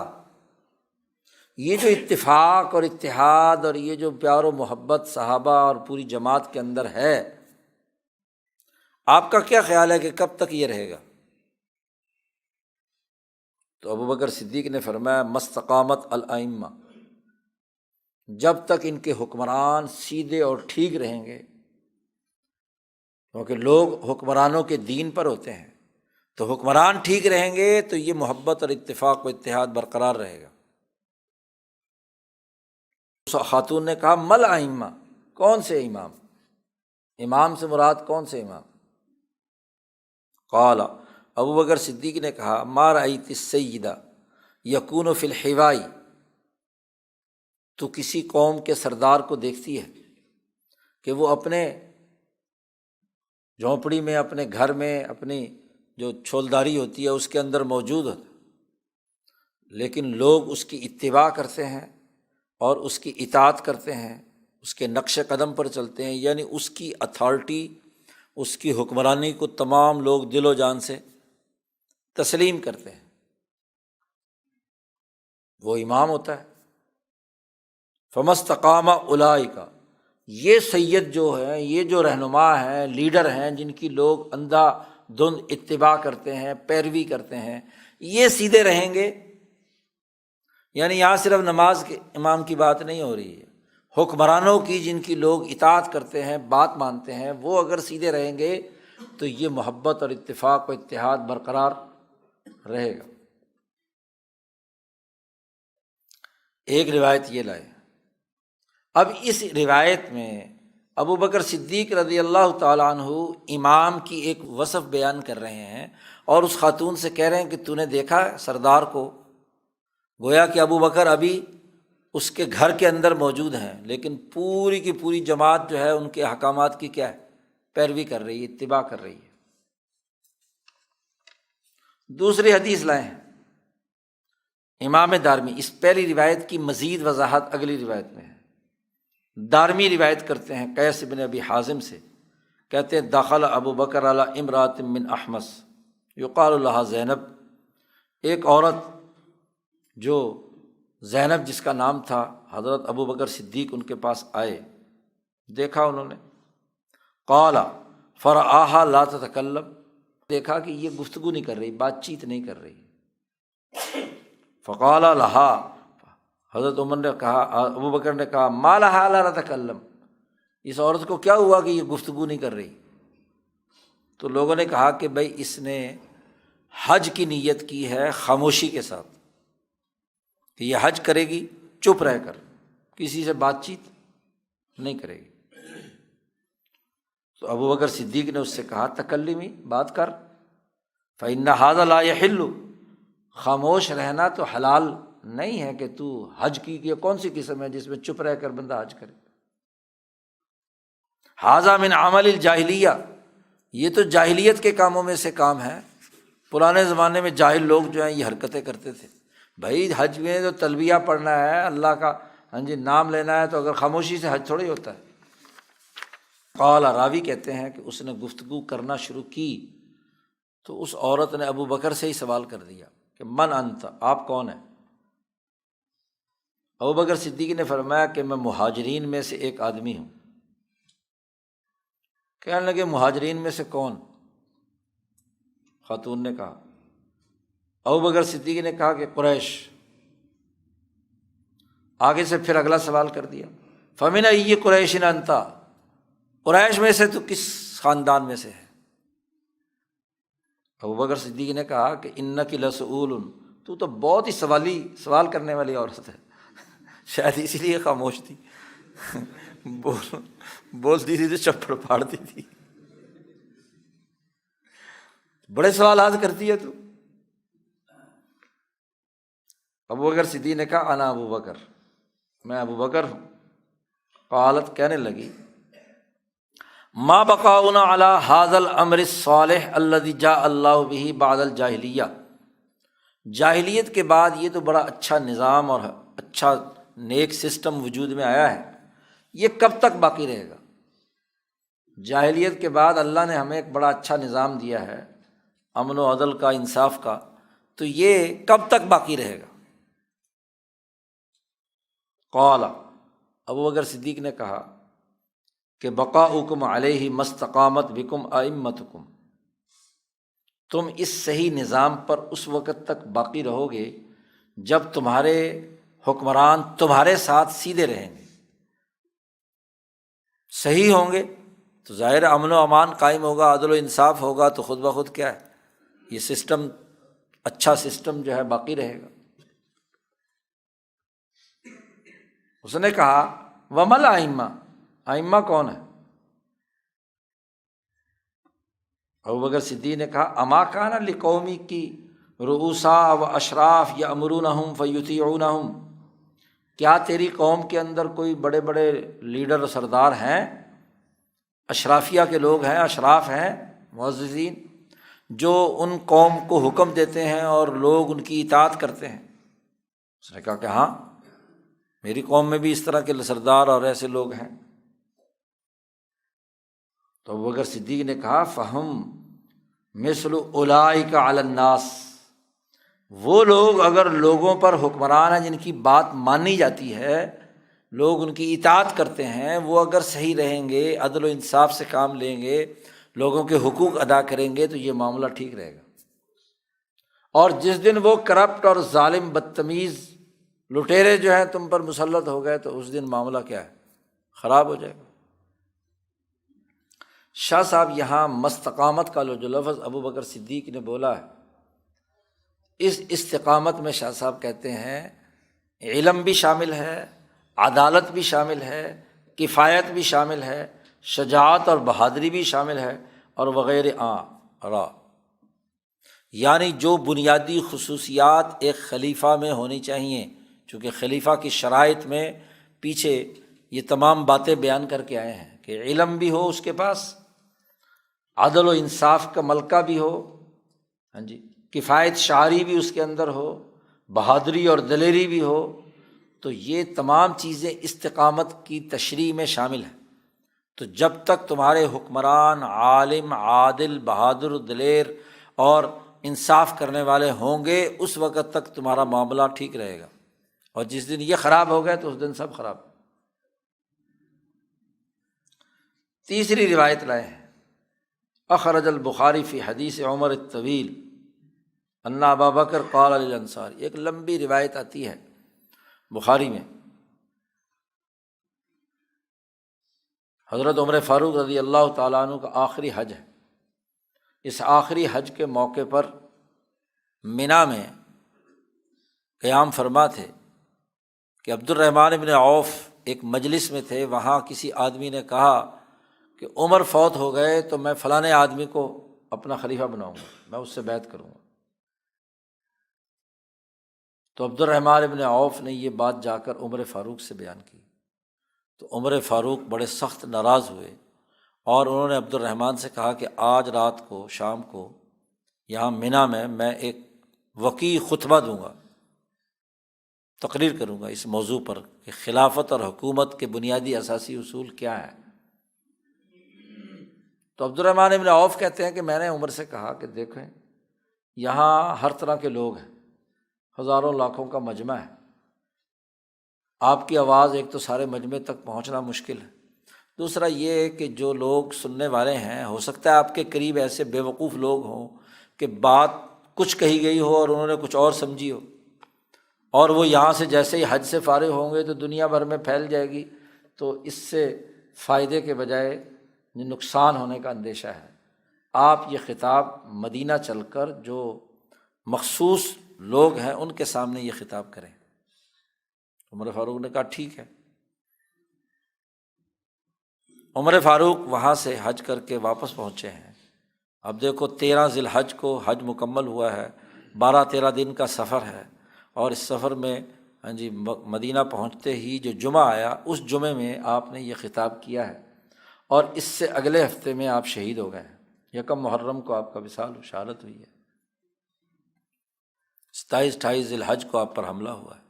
یہ جو اتفاق اور اتحاد اور یہ جو پیار و محبت صحابہ اور پوری جماعت کے اندر ہے، آپ کا کیا خیال ہے کہ کب تک یہ رہے گا؟ تو ابوبکر صدیق نے فرمایا مستقامت الائمہ، جب تک ان کے حکمران سیدھے اور ٹھیک رہیں گے، کیونکہ لوگ حکمرانوں کے دین پر ہوتے ہیں، تو حکمران ٹھیک رہیں گے تو یہ محبت اور اتفاق و اتحاد برقرار رہے گا۔ خاتون نے کہا مل ائمہ، کون سے امام؟ امام سے مراد کون سے امام؟ قال، ابوبکر صدیق نے کہا ما رأیت السیدہ یکون فی الحوائی، تو کسی قوم کے سردار کو دیکھتی ہے کہ وہ اپنے جھونپڑی میں، اپنے گھر میں، اپنی جو چھولداری ہوتی ہے اس کے اندر موجود ہوتا ہے، لیکن لوگ اس کی اتباع کرتے ہیں اور اس کی اطاعت کرتے ہیں، اس کے نقش قدم پر چلتے ہیں، یعنی اس کی اتھارٹی، اس کی حکمرانی کو تمام لوگ دل و جان سے تسلیم کرتے ہیں، وہ امام ہوتا ہے۔ فمستقام اولئک، یہ سید جو ہیں، یہ جو رہنما ہیں، لیڈر ہیں، جن کی لوگ اندھا دھند اتباع کرتے ہیں، پیروی کرتے ہیں، یہ سیدھے رہیں گے۔ یعنی یہاں صرف نماز کے امام کی بات نہیں ہو رہی ہے، حکمرانوں کی جن کی لوگ اطاعت کرتے ہیں، بات مانتے ہیں، وہ اگر سیدھے رہیں گے تو یہ محبت اور اتفاق و اتحاد برقرار رہے گا۔ ایک روایت یہ لائے۔ اب اس روایت میں ابوبکر صدیق رضی اللہ تعالیٰ عنہ امام کی ایک وصف بیان کر رہے ہیں اور اس خاتون سے کہہ رہے ہیں کہ تو نے دیکھا سردار کو؟ گویا کہ ابوبکر ابھی اس کے گھر کے اندر موجود ہیں، لیکن پوری کی پوری جماعت جو ہے ان کے احکامات کی کیا ہے؟ پیروی کر رہی ہے، اتباع کر رہی ہے۔ دوسری حدیث لائیں امام دارمی، اس پہلی روایت کی مزید وضاحت اگلی روایت میں ہے۔ دارمی روایت کرتے ہیں قیس بن ابی حازم سے، کہتے ہیں دخل ابو بکر علی امرات من احمس یقال لها زینب، ایک عورت جو زینب جس کا نام تھا، حضرت ابو بکر صدیق ان کے پاس آئے، دیکھا انہوں نے، قال فرآہا لا تتکلم، دیکھا کہ یہ گفتگو نہیں کر رہی، بات چیت نہیں کر رہی، فقال لها، حضرت عمر نے کہا، ابو بکر نے کہا ما لها لا تتکلم، اس عورت کو کیا ہوا کہ یہ گفتگو نہیں کر رہی؟ تو لوگوں نے کہا کہ بھائی اس نے حج کی نیت کی ہے خاموشی کے ساتھ، کہ یہ حج کرے گی چپ رہ کر، کسی سے بات چیت نہیں کرے گی۔ تو ابو بکر صدیق نے اس سے کہا تکلمی، بات کر، فإن هذا لا يحل، خاموش رہنا تو حلال نہیں ہے کہ تو حج کی، یہ کون سی قسم ہے جس میں چپ رہ کر بندہ حج کرے؟ ھذا من عمل الجاہلیہ، یہ تو جاہلیت کے کاموں میں سے کام ہے، پرانے زمانے میں جاہل لوگ جو ہیں یہ حرکتیں کرتے تھے۔ بھائی حج میں تو تلبیہ پڑھنا ہے، اللہ کا نام لینا ہے، تو اگر خاموشی سے حج تھوڑی ہوتا ہے۔ قال، راوی کہتے ہیں کہ اس نے گفتگو کرنا شروع کی تو اس عورت نے ابو بکر سے ہی سوال کر دیا کہ من انت، آپ کون ہیں؟ ابو بکر صدیق نے فرمایا کہ میں مہاجرین میں سے ایک آدمی ہوں۔ کہنے لگے مہاجرین میں سے کون؟ خاتون نے کہا، ابو بکر صدیق نے کہا کہ قریش۔ آگے سے پھر اگلا سوال کر دیا، فمن ای قریش انت، قریش میں سے تو کس خاندان میں سے ہے؟ ابو بکر صدیق نے کہا کہ انک لسؤول، تو بہت ہی سوال کرنے والی عورت ہے، شاید اسی لیے خاموش تھی، بولتی تھی تو چپڑ پھاڑتی تھی، بڑے سوالات کرتی ہے تو۔ ابو بکر صدیق نے کہا انا ابو بکر، میں ابو بکر ہوں۔ قالت، کہنے لگی، ما بقاؤنا علی ھذا الامر الصالح الذی جاء اللہ بہ بعد الجاہلیہ، جاہلیت کے بعد یہ تو بڑا اچھا نظام اور اچھا نیک سسٹم وجود میں آیا ہے، یہ کب تک باقی رہے گا؟ جاہلیت کے بعد اللہ نے ہمیں ایک بڑا اچھا نظام دیا ہے، امن و عدل کا، انصاف کا، تو یہ کب تک باقی رہے گا؟ قال، ابو بکر صدیق نے کہا کہ بقاؤکم علیہ ما استقامت بکم ائمتکم، تم اس صحیح نظام پر اس وقت تک باقی رہو گے جب تمہارے حکمران تمہارے ساتھ سیدھے رہیں گے، صحیح ہوں گے تو ظاہر امن و امان قائم ہوگا، عدل و انصاف ہوگا، تو خود بخود کیا ہے یہ سسٹم، اچھا سسٹم جو ہے باقی رہے گا۔ اس نے کہا ومل ائمہ، ائمہ کون ہے؟ ابوبکر صدیق نے کہا اما کان لقومی کی رؤساء و اشراف یامرونہم فیطیعونہم، کیا تیری قوم کے اندر کوئی بڑے بڑے لیڈر و سردار ہیں، اشرافیہ کے لوگ ہیں، اشراف ہیں، معززین، جو ان قوم کو حکم دیتے ہیں اور لوگ ان کی اطاعت کرتے ہیں؟ اس نے کہا کہ ہاں، میری قوم میں بھی اس طرح کے سردار اور ایسے لوگ ہیں۔ تو ابوبکر صدیق نے کہا فہم مثل اولئک علی الناس، وہ لوگ اگر لوگوں پر حکمران ہیں جن کی بات مانی جاتی ہے، لوگ ان کی اطاعت کرتے ہیں، وہ اگر صحیح رہیں گے، عدل و انصاف سے کام لیں گے، لوگوں کے حقوق ادا کریں گے، تو یہ معاملہ ٹھیک رہے گا۔ اور جس دن وہ کرپٹ اور ظالم بدتمیز لٹیرے جو ہیں تم پر مسلط ہو گئے، تو اس دن معاملہ کیا ہے، خراب ہو جائے گا۔ شاہ صاحب یہاں مستقامت کا جو لفظ ابو بکر صدیق نے بولا ہے، اس استقامت میں شاہ صاحب کہتے ہیں علم بھی شامل ہے، عدالت بھی شامل ہے، کفایت بھی شامل ہے، شجاعت اور بہادری بھی شامل ہے، اور وغیرہ یعنی جو بنیادی خصوصیات ایک خلیفہ میں ہونی چاہیے، چونکہ خلیفہ کی شرائط میں پیچھے یہ تمام باتیں بیان کر کے آئے ہیں کہ علم بھی ہو اس کے پاس، عدل و انصاف کا ملکہ بھی ہو، ہاں جی، کفایت شعاری بھی اس کے اندر ہو، بہادری اور دلیری بھی ہو، تو یہ تمام چیزیں استقامت کی تشریح میں شامل ہیں۔ تو جب تک تمہارے حکمران عالم، عادل، بہادر، دلیر اور انصاف کرنے والے ہوں گے، اس وقت تک تمہارا معاملہ ٹھیک رہے گا، اور جس دن یہ خراب ہو گئے تو اس دن سب خراب۔ تیسری روایت لائے ہیں، اخرج البخاری فی حدیث عمر الطویل ان ابا بکر قال للانصار، ایک لمبی روایت آتی ہے بخاری میں، حضرت عمر فاروق رضی اللہ تعالیٰ عنہ کا آخری حج ہے۔ اس آخری حج کے موقع پر منی میں قیام فرما تھے کہ عبد الرحمن بن عوف ایک مجلس میں تھے، وہاں کسی آدمی نے کہا کہ عمر فوت ہو گئے تو میں فلاں آدمی کو اپنا خلیفہ بناؤں گا، میں اس سے بیعت کروں گا۔ تو عبد الرحمن بن عوف نے یہ بات جا کر عمر فاروق سے بیان کی، تو عمر فاروق بڑے سخت ناراض ہوئے، اور انہوں نے عبد الرحمن سے کہا کہ آج رات کو، شام کو یہاں منی میں ایک وقیع خطبہ دوں گا، تقریر کروں گا اس موضوع پر کہ خلافت اور حکومت کے بنیادی اساسی اصول کیا ہیں۔ تو عبد الرحمن بن عوف کہتے ہیں کہ میں نے عمر سے کہا کہ دیکھیں یہاں ہر طرح کے لوگ ہیں، ہزاروں لاکھوں کا مجمع ہے، آپ کی آواز ایک تو سارے مجمع تک پہنچنا مشکل ہے، دوسرا یہ ہے کہ جو لوگ سننے والے ہیں، ہو سکتا ہے آپ کے قریب ایسے بے وقوف لوگ ہوں کہ بات کچھ کہی گئی ہو اور انہوں نے کچھ اور سمجھی ہو، اور وہ یہاں سے جیسے ہی حج سے فارغ ہوں گے تو دنیا بھر میں پھیل جائے گی، تو اس سے فائدے کے بجائے نقصان ہونے کا اندیشہ ہے۔ آپ یہ خطاب مدینہ چل کر جو مخصوص لوگ ہیں ان کے سامنے یہ خطاب کریں۔ عمر فاروق نے کہا ٹھیک ہے۔ عمر فاروق وہاں سے حج کر کے واپس پہنچے ہیں۔ اب دیکھو 13 ذی الحج کو حج مکمل ہوا ہے، 12-13 دن کا سفر ہے، اور اس سفر میں مدینہ پہنچتے ہی جو جمعہ آیا اس جمعے میں آپ نے یہ خطاب کیا ہے، اور اس سے اگلے ہفتے میں آپ شہید ہو گئے ہیں۔ 1 محرم کو آپ کا وصال شہادت ہوئی ہے، 27-28 ذی الحج کو آپ پر حملہ ہوا ہے۔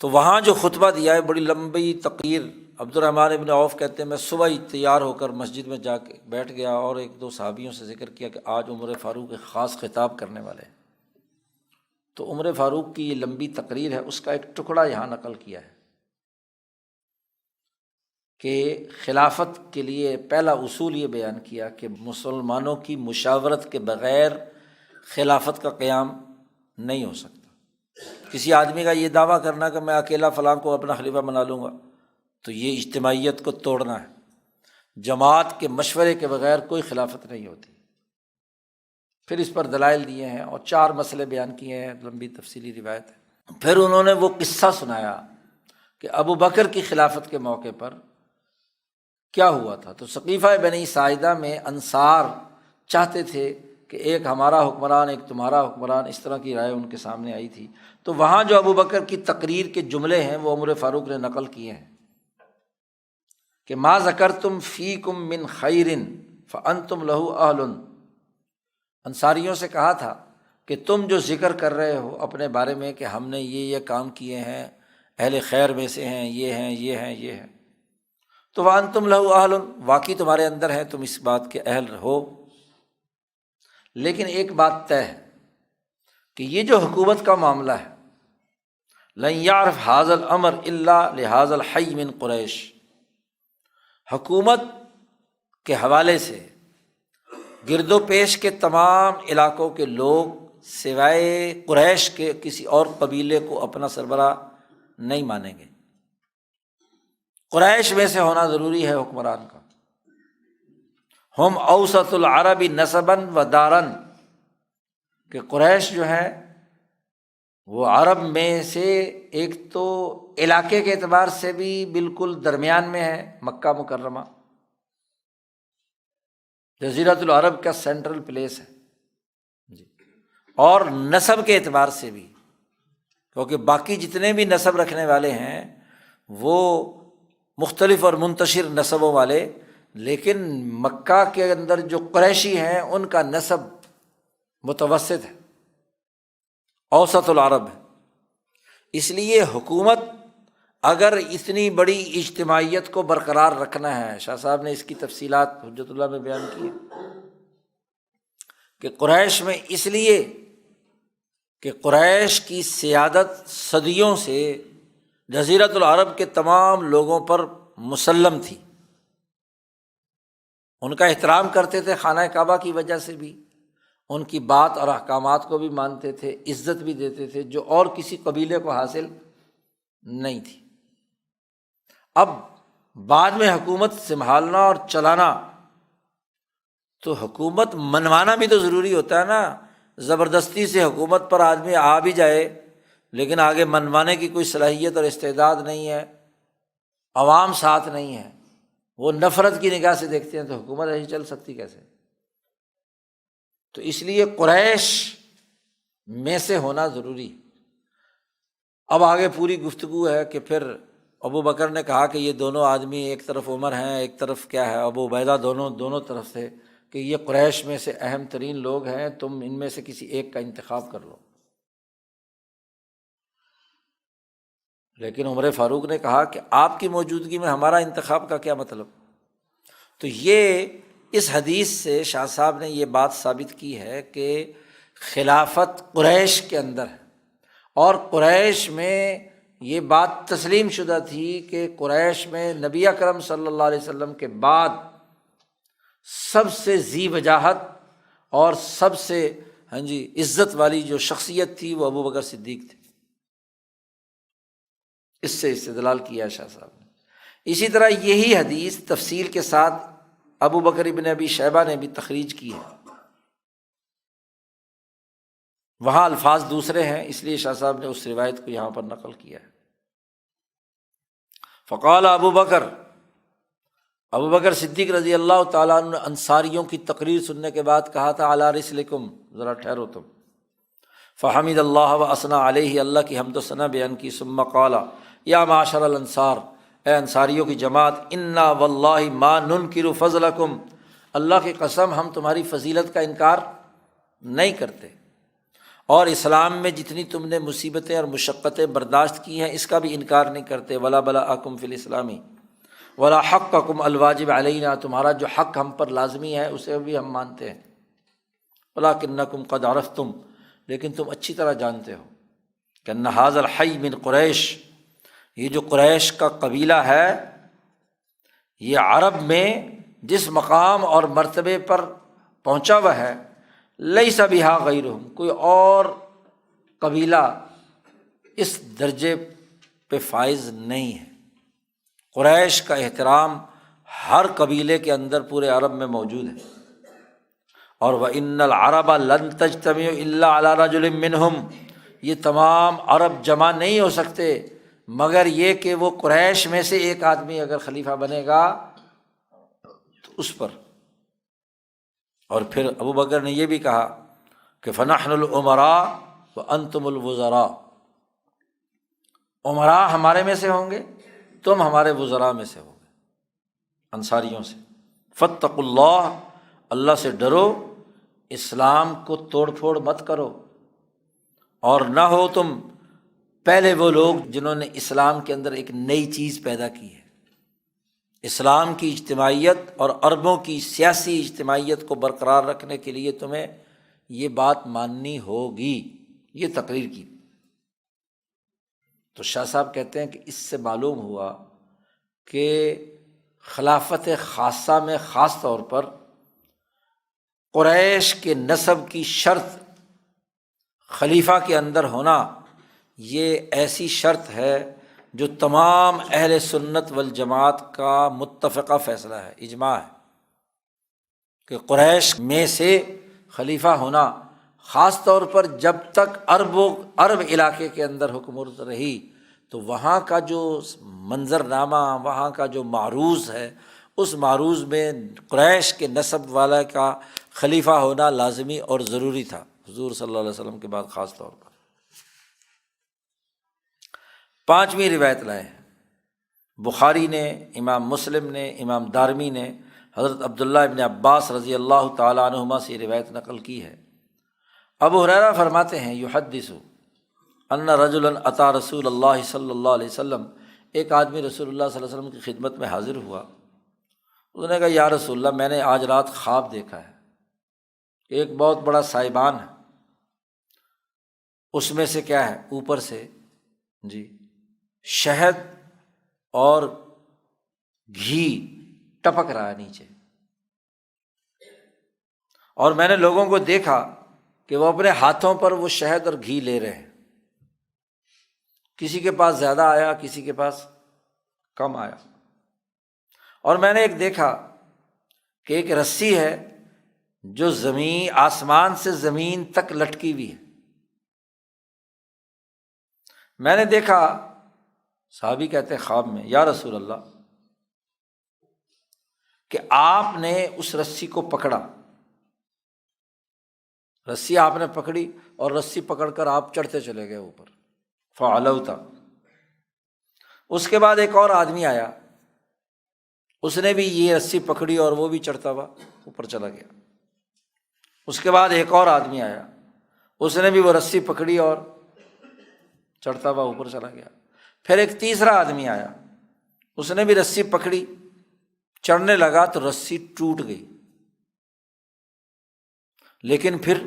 تو وہاں جو خطبہ دیا ہے بڑی لمبی تقریر، عبد الرحمن بن عوف کہتے ہیں میں صبح ہی تیار ہو کر مسجد میں جا کے بیٹھ گیا اور 1-2 صحابیوں سے ذکر کیا کہ آج عمر فاروق ایک خاص خطاب کرنے والے ہیں۔ تو عمر فاروق کی یہ لمبی تقریر ہے، اس کا ایک ٹکڑا یہاں نقل کیا ہے۔ کہ خلافت کے لیے پہلا اصول یہ بیان کیا کہ مسلمانوں کی مشاورت کے بغیر خلافت کا قیام نہیں ہو سکتا۔ کسی آدمی کا یہ دعویٰ کرنا کہ میں اکیلا فلاں کو اپنا خلیفہ بنا لوں گا تو یہ اجتماعیت کو توڑنا ہے۔ جماعت کے مشورے کے بغیر کوئی خلافت نہیں ہوتی۔ پھر اس پر دلائل دیے ہیں اور 4 مسئلے بیان کیے ہیں، لمبی تفصیلی روایت ہے۔ پھر انہوں نے وہ قصہ سنایا کہ ابو بکر کی خلافت کے موقع پر کیا ہوا تھا۔ تو سقیفہ بنی ساعدہ میں انصار چاہتے تھے کہ ایک ہمارا حکمران ایک تمہارا حکمران، اس طرح کی رائے ان کے سامنے آئی تھی۔ تو وہاں جو ابو بکر کی تقریر کے جملے ہیں وہ عمر فاروق نے نقل کیے ہیں کہ ما ذکرتم فیکم من خیر فانتم لہ اہل۔ انصاریوں سے کہا تھا کہ تم جو ذکر کر رہے ہو اپنے بارے میں کہ ہم نے یہ کام کیے ہیں، اہل خیر میں سے ہیں، یہ ہیں یہ ہیں یہ ہیں، تو وانتم لہ اہل، واقعی تمہارے اندر ہے، تم اس بات کے اہل ہو۔ لیکن ایک بات طے ہے کہ یہ جو حکومت کا معاملہ ہے، لن یعرف ھذا الامر الا لھذا الحی من قریش، حکومت کے حوالے سے گرد و پیش کے تمام علاقوں کے لوگ سوائے قریش کے کسی اور قبیلے کو اپنا سربراہ نہیں مانیں گے۔ قریش میں سے ہونا ضروری ہے حکمران کا۔ ہم اوسط العرب نسبا و دارا، کہ قریش جو ہے وہ عرب میں سے ایک تو علاقے کے اعتبار سے بھی بالکل درمیان میں ہے، مکہ مکرمہ جزیرۃ العرب کا سینٹرل پلیس ہے جی، اور نسب کے اعتبار سے بھی، کیونکہ باقی جتنے بھی نسب رکھنے والے ہیں وہ مختلف اور منتشر نسبوں والے، لیکن مکہ کے اندر جو قریشی ہیں ان کا نسب متوسط ہے، اوسط العرب ہے۔ اس لیے حکومت اگر اتنی بڑی اجتماعیت کو برقرار رکھنا ہے، شاہ صاحب نے اس کی تفصیلات حجت اللہ میں بیان کی کہ قریش میں، اس لیے کہ قریش کی سیادت صدیوں سے جزیرۃ العرب کے تمام لوگوں پر مسلم تھی، ان کا احترام کرتے تھے خانہ کعبہ کی وجہ سے بھی، ان کی بات اور احکامات کو بھی مانتے تھے، عزت بھی دیتے تھے، جو اور کسی قبیلے کو حاصل نہیں تھی۔ اب بعد میں حکومت سنبھالنا اور چلانا، تو حکومت منوانا بھی تو ضروری ہوتا ہے نا۔ زبردستی سے حکومت پر آدمی آ بھی جائے لیکن آگے منوانے کی کوئی صلاحیت اور استعداد نہیں ہے، عوام ساتھ نہیں ہے، وہ نفرت کی نگاہ سے دیکھتے ہیں، تو حکومت ایسی چل سکتی کیسے؟ تو اس لیے قریش میں سے ہونا ضروری۔ اب آگے پوری گفتگو ہے کہ پھر ابو بکر نے کہا کہ یہ دونوں آدمی، ایک طرف عمر ہیں ایک طرف کیا ہے ابو عبیدہ، دونوں طرف سے، کہ یہ قریش میں سے اہم ترین لوگ ہیں، تم ان میں سے کسی ایک کا انتخاب کر لو۔ لیکن عمر فاروق نے کہا کہ آپ کی موجودگی میں ہمارا انتخاب کا کیا مطلب؟ تو یہ اس حدیث سے شاہ صاحب نے یہ بات ثابت کی ہے کہ خلافت قریش کے اندر ہے، اور قریش میں یہ بات تسلیم شدہ تھی کہ قریش میں نبی اکرم صلی اللہ علیہ وسلم کے بعد سب سے ذی وجاہت اور سب سے عزت والی جو شخصیت تھی وہ ابو بکر صدیق تھے۔ اس سے استدلال کیا شاہ صاحب نے۔ اسی طرح یہی حدیث تفصیل کے ساتھ ابو بکر ابن ابی شیبہ نے بھی تخریج کی ہے، وہاں الفاظ دوسرے ہیں، اس لیے شاہ صاحب نے اس روایت کو یہاں پر نقل کیا ہے۔ فقال ابو بکر صدیق رضی اللہ تعالیٰ عنہ نے انصاریوں کی تقریر سننے کے بعد کہا تھا علی رسلکم، ذرا ٹھہرو تم۔ فحمد اللہ و اثنى علیہ، اللہ کی حمد و ثنا بیان کی۔ ثم قال یا معاشر الانصار، اے انصاریوں کی جماعت، انا واللہ ما ننکر فضلکم، اللہ کی قسم ہم تمہاری فضیلت کا انکار نہیں کرتے، اور اسلام میں جتنی تم نے مصیبتیں اور مشقتیں برداشت کی ہیں اس کا بھی انکار نہیں کرتے۔ ولا بلاءکم فی الاسلام ولا حقکم الواجب علینا، تمہارا جو حق ہم پر لازمی ہے اسے بھی ہم مانتے ہیں۔ ولکنکم قد عرفتم، لیکن تم اچھی طرح جانتے ہو کہ ان ھذا الحی من قریش، یہ جو قریش کا قبیلہ ہے یہ عرب میں جس مقام اور مرتبے پر پہنچا ہوا ہے، لیس بہا غیرہم، کوئی اور قبیلہ اس درجے پہ فائز نہیں ہے۔ قریش کا احترام ہر قبیلے کے اندر پورے عرب میں موجود ہے۔ اور وَإِنَّ الْعَرَبَ لَن تَجْتَمِعُ إِلَّا عَلَىٰ رَجُلٍ مِّنْهُمْ، یہ تمام عرب جمع نہیں ہو سکتے مگر یہ کہ وہ قریش میں سے ایک آدمی اگر خلیفہ بنے گا تو اس پر۔ اور پھر ابو بکر نے یہ بھی کہا کہ فَنَحْنُ الْأُمَرَاءُ وَأَنْتُمُ الْوُزَرَاءُ، امراء ہمارے میں سے ہوں گے، تم ہمارے وزراء میں سے ہوگے، انصاریوں سے۔ فَاتَّقُوا اللَّهَ، اللہ سے ڈرو، اسلام کو توڑ پھوڑ مت کرو، اور نہ ہو تم پہلے وہ لوگ جنہوں نے اسلام کے اندر ایک نئی چیز پیدا کی ہے۔ اسلام کی اجتماعیت اور عربوں کی سیاسی اجتماعیت کو برقرار رکھنے کے لیے تمہیں یہ بات ماننی ہوگی، یہ تقریر کی۔ تو شاہ صاحب کہتے ہیں کہ اس سے معلوم ہوا کہ خلافت خاصہ میں خاص طور پر قریش کے نسب کی شرط خلیفہ کے اندر ہونا، یہ ایسی شرط ہے جو تمام اہل سنت والجماعت کا متفقہ فیصلہ ہے، اجماع ہے کہ قریش میں سے خلیفہ ہونا، خاص طور پر جب تک عرب علاقے کے حکمرانی حکومت رہی تو وہاں کا جو منظرنامہ، وہاں کا جو معروض ہے، اس معروض میں قریش کے نسب والا کا خلیفہ ہونا لازمی اور ضروری تھا، حضور صلی اللہ علیہ وسلم کے بعد خاص طور پر۔ پانچویں روایت لائے ہیں، بخاری نے، امام مسلم نے، امام دارمی نے حضرت عبداللہ ابن عباس رضی اللہ تعالیٰ عنہما سے یہ روایت نقل کی ہے۔ ابو ہریرہ فرماتے ہیں یحدث ان رجلا اتی رسول اللہ صلی اللہ علیہ وسلم، ایک آدمی رسول اللہ صلی اللہ علیہ وسلم کی خدمت میں حاضر ہوا، اس نے کہا یا رسول اللہ، میں نے آج رات خواب دیکھا ہے کہ ایک بہت بڑا سائبان ہے، اس میں سے کیا ہے، اوپر سے جی شہد اور گھی ٹپک رہا ہے نیچے، اور میں نے لوگوں کو دیکھا کہ وہ اپنے ہاتھوں پر وہ شہد اور گھی لے رہے ہیں، کسی کے پاس زیادہ آیا، کسی کے پاس کم آیا، اور میں نے ایک دیکھا کہ ایک رسی ہے جو آسمان سے زمین تک لٹکی ہوئی ہے۔ میں نے دیکھا، صحابی کہتے ہیں خواب میں، یا رسول اللہ، کہ آپ نے اس رسی کو پکڑا، رسی آپ نے پکڑی اور رسی پکڑ کر آپ چڑھتے چلے گئے اوپر، فعلوت۔ اس کے بعد ایک اور آدمی آیا، اس نے بھی یہ رسی پکڑی اور وہ بھی چڑھتا ہوا اوپر چلا گیا۔ اس کے بعد ایک اور آدمی آیا، اس نے بھی وہ رسی پکڑی اور چڑھتا ہوا اوپر چلا گیا۔ پھر ایک تیسرا آدمی آیا، اس نے بھی رسی پکڑی، چڑھنے لگا تو رسی ٹوٹ گئی، لیکن پھر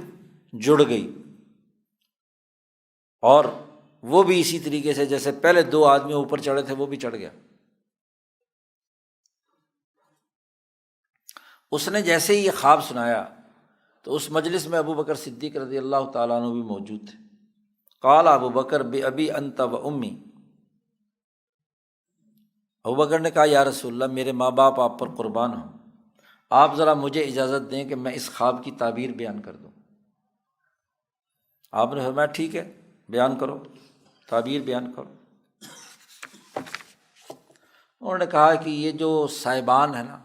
جڑ گئی، اور وہ بھی اسی طریقے سے جیسے پہلے دو آدمی اوپر چڑھے تھے وہ بھی چڑھ گیا۔ اس نے جیسے ہی یہ خواب سنایا تو اس مجلس میں ابو بکر صدیق رضی اللہ تعالیٰ عنہ بھی موجود تھے۔ قال ابو بکر بأبی انت و امی، ابو بکر نے کہا یا رسول اللہ، میرے ماں باپ آپ پر قربان ہوں، آپ ذرا مجھے اجازت دیں کہ میں اس خواب کی تعبیر بیان کر دوں۔ آپ نے فرمایا ٹھیک ہے، بیان کرو، تعبیر بیان کرو۔ انہوں نے کہا کہ یہ جو سائبان ہے نا،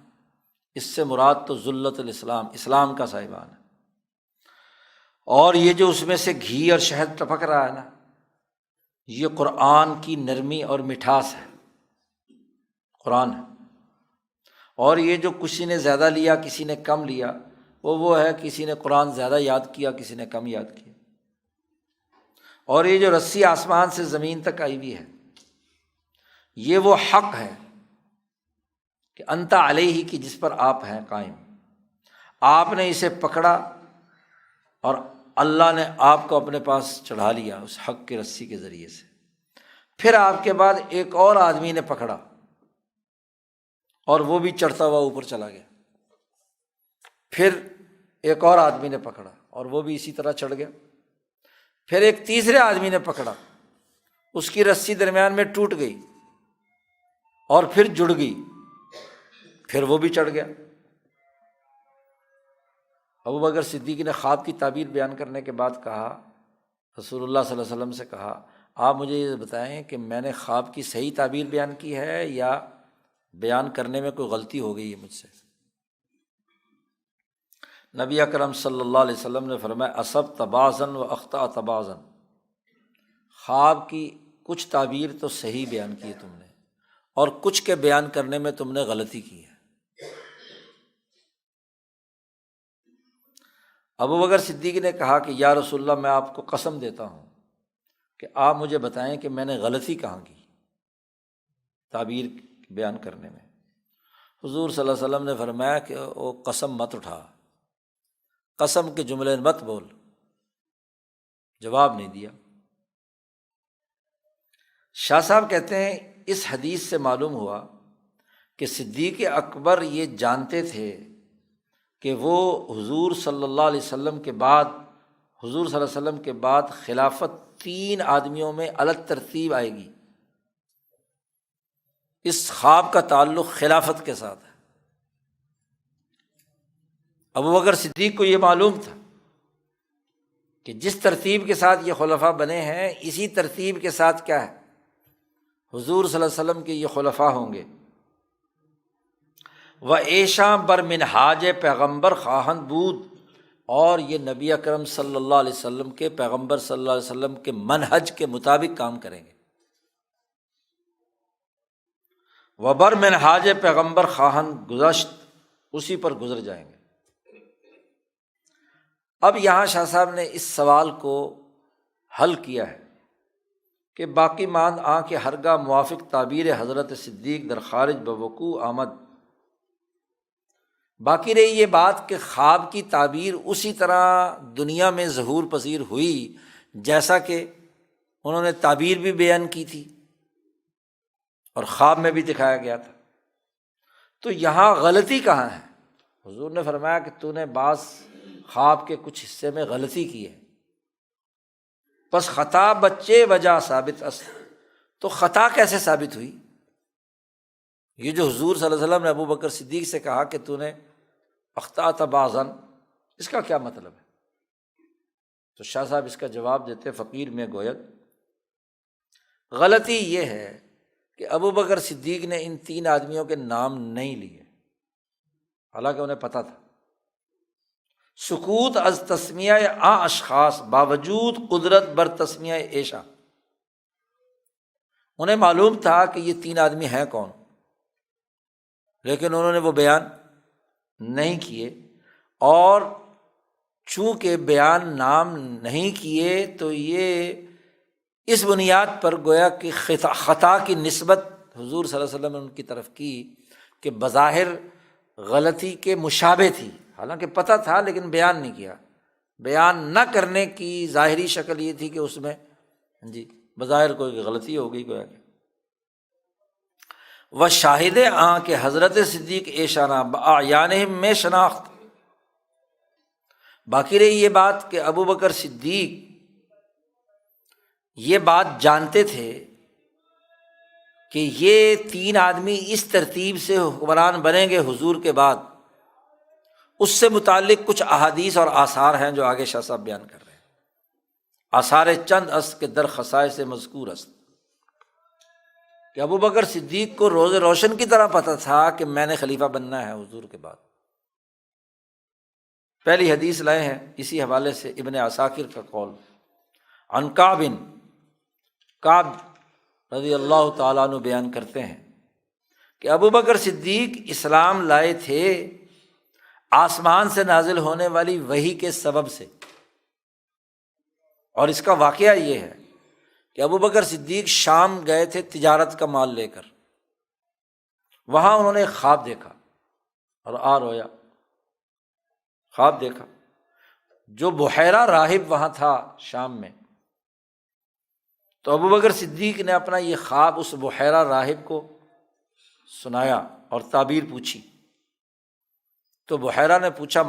اس سے مراد تو ذلت الاسلام، اسلام کا سائبان ہے، اور یہ جو اس میں سے گھی اور شہد ٹپک رہا ہے نا، یہ قرآن کی نرمی اور مٹھاس ہے، قرآن ہے، اور یہ جو کسی نے زیادہ لیا کسی نے کم لیا، وہ ہے کسی نے قرآن زیادہ یاد کیا کسی نے کم یاد کیا، اور یہ جو رسی آسمان سے زمین تک آئی ہوئی ہے، یہ وہ حق ہے کہ انت علیہ کی، جس پر آپ ہیں قائم، آپ نے اسے پکڑا اور اللہ نے آپ کو اپنے پاس چڑھا لیا اس حق کی رسی کے ذریعے سے۔ پھر آپ کے بعد ایک اور آدمی نے پکڑا، اور وہ بھی چڑھتا ہوا اوپر چلا گیا۔ پھر ایک اور آدمی نے پکڑا اور وہ بھی اسی طرح چڑھ گیا۔ پھر ایک تیسرے آدمی نے پکڑا، اس کی رسی درمیان میں ٹوٹ گئی اور پھر جڑ گئی، پھر وہ بھی چڑھ گیا۔ ابوبکر صدیق نے خواب کی تعبیر بیان کرنے کے بعد کہا، رسول اللہ صلی اللہ علیہ وسلم سے کہا، آپ مجھے یہ بتائیں کہ میں نے خواب کی صحیح تعبیر بیان کی ہے یا بیان کرنے میں کوئی غلطی ہو گئی ہے مجھ سے؟ نبی اکرم صلی اللہ علیہ وسلم نے فرمایا، اصبت بعضاً و اخطأت بعضاً، خواب کی کچھ تعبیر تو صحیح بیان کی ہے تم نے، اور کچھ کے بیان کرنے میں تم نے غلطی کی ہے۔ ابوبکر صدیق نے کہا کہ یا رسول اللہ، میں آپ کو قسم دیتا ہوں کہ آپ مجھے بتائیں کہ میں نے غلطی کہاں کی تعبیر بیان کرنے میں۔ حضور صلی اللہ علیہ وسلم نے فرمایا کہ وہ قسم مت اٹھا، قسم کے جملے مت بول، جواب نہیں دیا۔ شاہ صاحب کہتے ہیں اس حدیث سے معلوم ہوا کہ صدیق اکبر یہ جانتے تھے کہ وہ حضور صلی اللہ علیہ وسلم کے بعد، حضور صلی اللہ علیہ وسلم کے بعد خلافت 3 آدمیوں میں الگ ترتیب آئے گی۔ اس خواب کا تعلق خلافت کے ساتھ ہے۔ ابوبکر صدیق کو یہ معلوم تھا کہ جس ترتیب کے ساتھ یہ خلفاء بنے ہیں، اسی ترتیب کے ساتھ کیا ہے، حضور صلی اللہ علیہ وسلم کے یہ خلفاء ہوں گے۔ و ایشاں بر منہاج پیغمبر خواہند بود، اور یہ نبی اکرم صلی اللہ علیہ وسلم کے، پیغمبر صلی اللہ علیہ وسلم کے منہج کے مطابق کام کریں گے۔ و بر منہاج پیغمبر خواہند گذشت، اسی پر گزر جائیں گے۔ اب یہاں شاہ صاحب نے اس سوال کو حل کیا ہے کہ باقی ماند کہ ہرگاہ موافق تعبیر حضرت صدیق در خارج بوقوع آمد۔ باقی رہی یہ بات کہ خواب کی تعبیر اسی طرح دنیا میں ظہور پذیر ہوئی جیسا کہ انہوں نے تعبیر بھی بیان کی تھی اور خواب میں بھی دکھایا گیا تھا۔ تو یہاں غلطی کہاں ہے؟ حضور نے فرمایا کہ تو نے بعض خواب کے کچھ حصے میں غلطی کی ہے، پس خطا بچے وجہ ثابت است۔ تو خطا کیسے ثابت ہوئی؟ یہ جو حضور صلی اللہ علیہ وسلم نے ابوبکر صدیق سے کہا کہ تو نے اخطأت بعضاً، اس کا کیا مطلب ہے؟ تو شاہ صاحب اس کا جواب دیتے فقیر میں گوید، غلطی یہ ہے کہ ابوبکر صدیق نے ان 3 آدمیوں کے نام نہیں لیے، حالانکہ انہیں پتہ تھا۔ سکوت از تسمیہ اشخاص باوجود قدرت بر تسمیہ ایشا، انہیں معلوم تھا کہ یہ 3 آدمی ہیں کون، لیکن انہوں نے وہ بیان نہیں کیے، اور چونکہ بیان نام نہیں کیے تو یہ اس بنیاد پر گویا کہ خطا کی نسبت حضور صلی اللہ علیہ وسلم نے ان کی طرف کی کہ بظاہر غلطی کے مشابہ تھی، حالانکہ پتہ تھا لیکن بیان نہیں کیا۔ بیان نہ کرنے کی ظاہری شکل یہ تھی کہ اس میں بظاہر کوئی غلطی ہو گئی گویا کہ۔ و شاہد کہ حضرت صدیق ایشانہ باعیانہم میں شناخت، باقی رہی یہ بات کہ ابوبکر صدیق یہ بات جانتے تھے کہ یہ 3 آدمی اس ترتیب سے حکمران بنیں گے حضور کے بعد۔ اس سے متعلق کچھ احادیث اور آثار ہیں جو آگے شاہ صاحب بیان کر رہے ہیں۔ آثار چند است کے در خصائص مذکور است، کہ ابوبکر صدیق کو روز روشن کی طرح پتہ تھا کہ میں نے خلیفہ بننا ہے حضور کے بعد۔ پہلی حدیث لائے ہیں اسی حوالے سے ابن عساکر کا قول، عن کعب رضی اللہ تعالیٰ عنہ بیان کرتے ہیں کہ ابوبکر صدیق اسلام لائے تھے آسمان سے نازل ہونے والی وحی کے سبب سے، اور اس کا واقعہ یہ ہے کہ ابوبکر صدیق شام گئے تھے تجارت کا مال لے کر، وہاں انہوں نے ایک خواب دیکھا اور رویا۔ خواب دیکھا، جو بحیرہ راہب وہاں تھا شام میں، تو ابوبکر صدیق نے اپنا یہ خواب اس بحیرہ راہب کو سنایا اور تعبیر پوچھی۔ تو بحیرہ نے پوچھا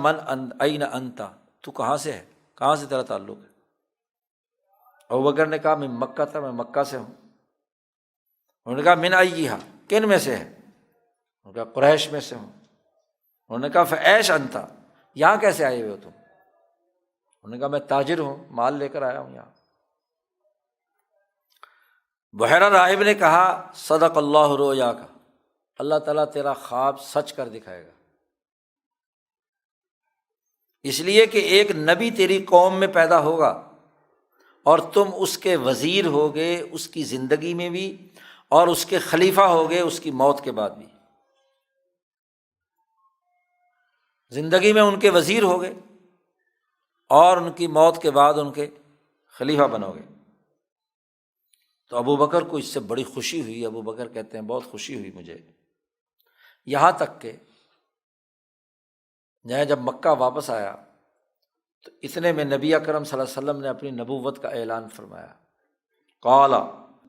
این انت، تو کہاں سے ہے، کہاں سے تیرا تعلق ہے؟ ابوبکر نے کہا میں مکہ تھا، میں مکہ سے ہوں۔ انہوں نے کہا من ایہا، کن میں سے ہے؟ انہوں نے کہا قریش میں سے ہوں۔ انہوں نے کہا فایش انت، یہاں کیسے آئے ہوئے ہو تم؟ انہوں نے کہا میں تاجر ہوں، مال لے کر آیا ہوں یہاں۔ بحیرہ راہب نے کہا صدق اللہ رؤیاک، اللہ تعالیٰ تیرا خواب سچ کر دکھائے گا، اس لیے کہ ایک نبی تیری قوم میں پیدا ہوگا اور تم اس کے وزیر ہوگے اس کی زندگی میں بھی، اور اس کے خلیفہ ہوگے اس کی موت کے بعد بھی۔ زندگی میں ان کے وزیر ہوگے اور ان کی موت کے بعد ان کے خلیفہ بنو گے۔ تو ابو بکر کو اس سے بڑی خوشی ہوئی۔ ابو بکر کہتے ہیں بہت خوشی ہوئی مجھے، یہاں تک کہ جب مکہ واپس آیا تو اتنے میں نبی اکرم صلی اللہ علیہ وسلم نے اپنی نبوت کا اعلان فرمایا۔ قال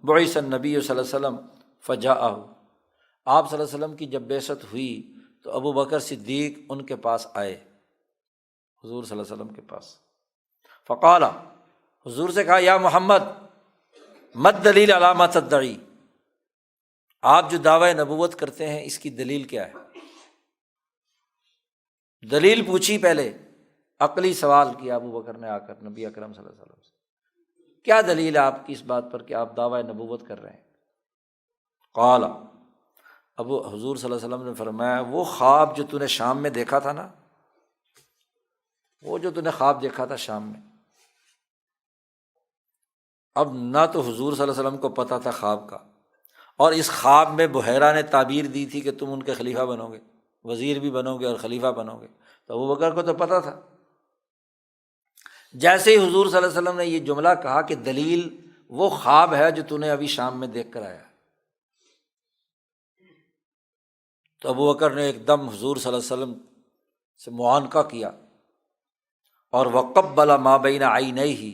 بعث النبی صلی اللہ علیہ وسلم فجاءہ، آپ صلی اللہ علیہ وسلم کی جب بعثت ہوئی تو ابو بکر صدیق ان کے پاس آئے، حضور صلی اللہ علیہ وسلم کے پاس۔ فقال، حضور سے کہا یا محمد مد دلیل علی ما تدعی، آپ جو دعوی نبوت کرتے ہیں اس کی دلیل کیا ہے؟ دلیل پوچھی، پہلے عقلی سوال کیا ابو بکر نے آ کر نبی اکرم صلی اللہ علیہ وسلم سے، کیا دلیل ہے آپ کی اس بات پر کہ آپ دعوی نبوت کر رہے ہیں؟ قال، حضور صلی اللہ علیہ وسلم نے فرمایا وہ خواب جو تو نے شام میں دیکھا تھا نا، وہ جو تو نے خواب دیکھا تھا شام میں، اب نہ تو حضور صلی اللہ علیہ وسلم کو پتہ تھا خواب کا، اور اس خواب میں بحیرہ نے تعبیر دی تھی کہ تم ان کے خلیفہ بنو گے، وزیر بھی بنو گے اور خلیفہ بنو گے، تو ابو بکر کو تو پتہ تھا۔ جیسے ہی حضور صلی اللہ علیہ وسلم نے یہ جملہ کہا کہ دلیل وہ خواب ہے جو تو نے ابھی شام میں دیکھ کر آیا، تو ابو بکر نے ایک دم حضور صلی اللہ علیہ وسلم سے معانقہ کیا اور وقبل ما بین عینیہ،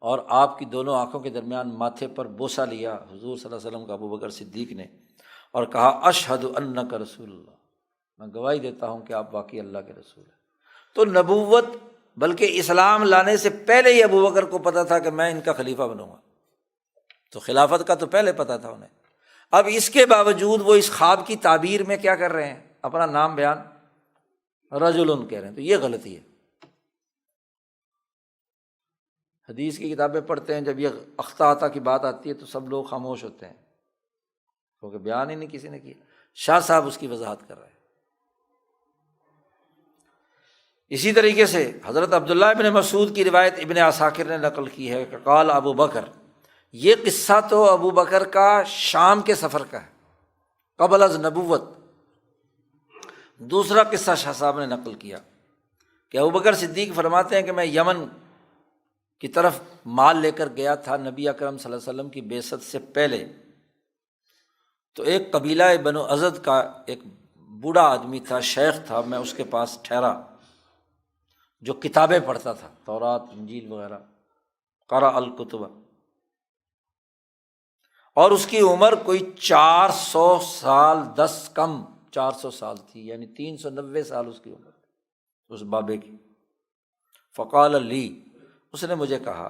اور آپ کی دونوں آنکھوں کے درمیان ماتھے پر بوسہ لیا حضور صلی اللہ علیہ وسلم کا ابو بکر صدیق نے، اور کہا اشہد انک رسول اللہ، میں گواہی دیتا ہوں کہ آپ واقعی اللہ کے رسول ہیں۔ تو نبوت بلکہ اسلام لانے سے پہلے ہی ابو بکر کو پتہ تھا کہ میں ان کا خلیفہ بنوں گا، تو خلافت کا تو پہلے پتہ تھا انہیں۔ اب اس کے باوجود وہ اس خواب کی تعبیر میں کیا کر رہے ہیں؟ اپنا نام بیان رجل کہہ رہے ہیں، تو یہ غلطی ہے۔ حدیث کی کتابیں پڑھتے ہیں، جب یہ اخطاء کی بات آتی ہے تو سب لوگ خاموش ہوتے ہیں کیونکہ بیان ہی نہیں کسی نے کیا۔ شاہ صاحب اس کی وضاحت کر رہے ہیں۔ اسی طریقے سے حضرت عبداللہ ابن مسعود کی روایت ابن عساکر نے نقل کی ہے کہ قال ابو بکر، یہ قصہ تو ابو بکر کا شام کے سفر کا ہے قبل از نبوت۔ دوسرا قصہ شاہ صاحب نے نقل کیا کہ ابو بکر صدیق فرماتے ہیں کہ میں یمن کی طرف مال لے کر گیا تھا نبی اکرم صلی اللہ علیہ وسلم کی بعثت سے پہلے، تو ایک قبیلہ بنو ازد کا ایک بوڑھا آدمی تھا، شیخ تھا، میں اس کے پاس ٹھہرا جو کتابیں پڑھتا تھا، تورات انجیل وغیرہ، قرأ الکتب، اور اس کی عمر کوئی 400 سال 10 کم 400 سال تھی، یعنی 390 سال اس کی عمر اس بابے کی۔ فقال لی، اس نے مجھے کہا،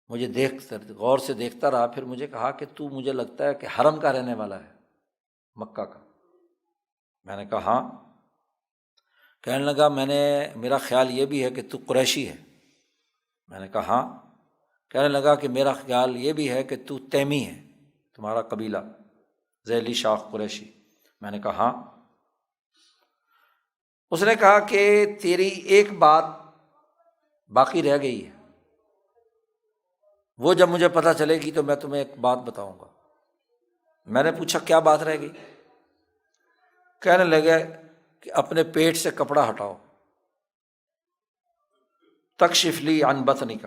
مجھے غور سے دیکھتا رہا، پھر مجھے کہا کہ تو مجھے لگتا ہے کہ حرم کا رہنے والا ہے، مکہ کا۔ میں نے کہا ہاں۔ کہنے لگا میرا خیال یہ بھی ہے کہ تو قریشی ہے۔ میں نے کہا ہاں۔ کہنے لگا کہ میرا خیال یہ بھی ہے کہ تو تیمی ہے، تمہارا قبیلہ ذیلی شاخ قریشی۔ میں نے کہا ہاں۔ اس نے کہا کہ تیری ایک بات باقی رہ گئی ہے، وہ جب مجھے پتہ چلے گی تو میں تمہیں ایک بات بتاؤں گا۔ میں نے پوچھا کیا بات رہ گئی؟ کہنے لگے کہ اپنے پیٹ سے کپڑا ہٹاؤ، تکشف لی عن بطنک۔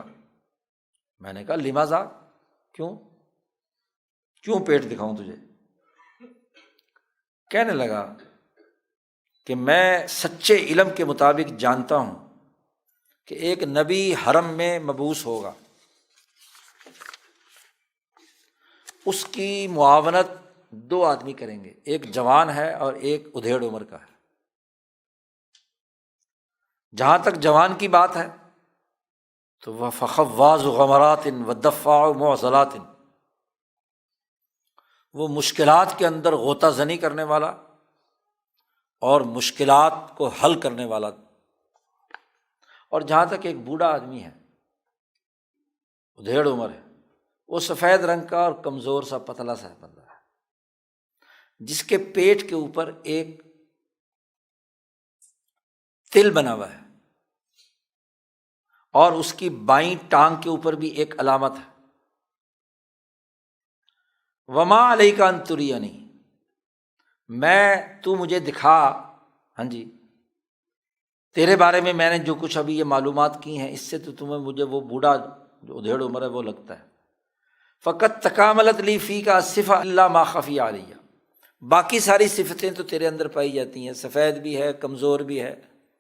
میں نے کہا لماذا، کیوں پیٹ دکھاؤں تجھے؟ کہنے لگا کہ میں سچے علم کے مطابق جانتا ہوں کہ ایک نبی حرم میں مبعوث ہوگا، اس کی معاونت دو آدمی کریں گے، ایک جوان ہے اور ایک ادھیڑ عمر کا ہے۔ جہاں تک جوان کی بات ہے تو وہ فخواز غمرات و دفاع معضلات، وہ مشکلات کے اندر غوطہ زنی کرنے والا اور مشکلات کو حل کرنے والا۔ اور جہاں تک ایک بوڑھا آدمی ہے، ادھیڑ عمر ہے، وہ سفید رنگ کا اور کمزور سا پتلا سا بندہ ہے، جس کے پیٹ کے اوپر ایک تل بنا ہوا ہے اور اس کی بائیں ٹانگ کے اوپر بھی ایک علامت ہے۔ وما علیک ان ترینی، تو مجھے دکھا، ہاں جی، تیرے بارے میں نے جو کچھ ابھی یہ معلومات کی ہیں، اس سے تو تمہیں مجھے وہ بوڑھا جو ادھیڑ عمر ہے وہ لگتا ہے۔ فقط تکاملت لی فی کا صفہ اللہ ما خفی علیہ، باقی ساری صفتیں تو تیرے اندر پائی جاتی ہیں، سفید بھی ہے، کمزور بھی ہے،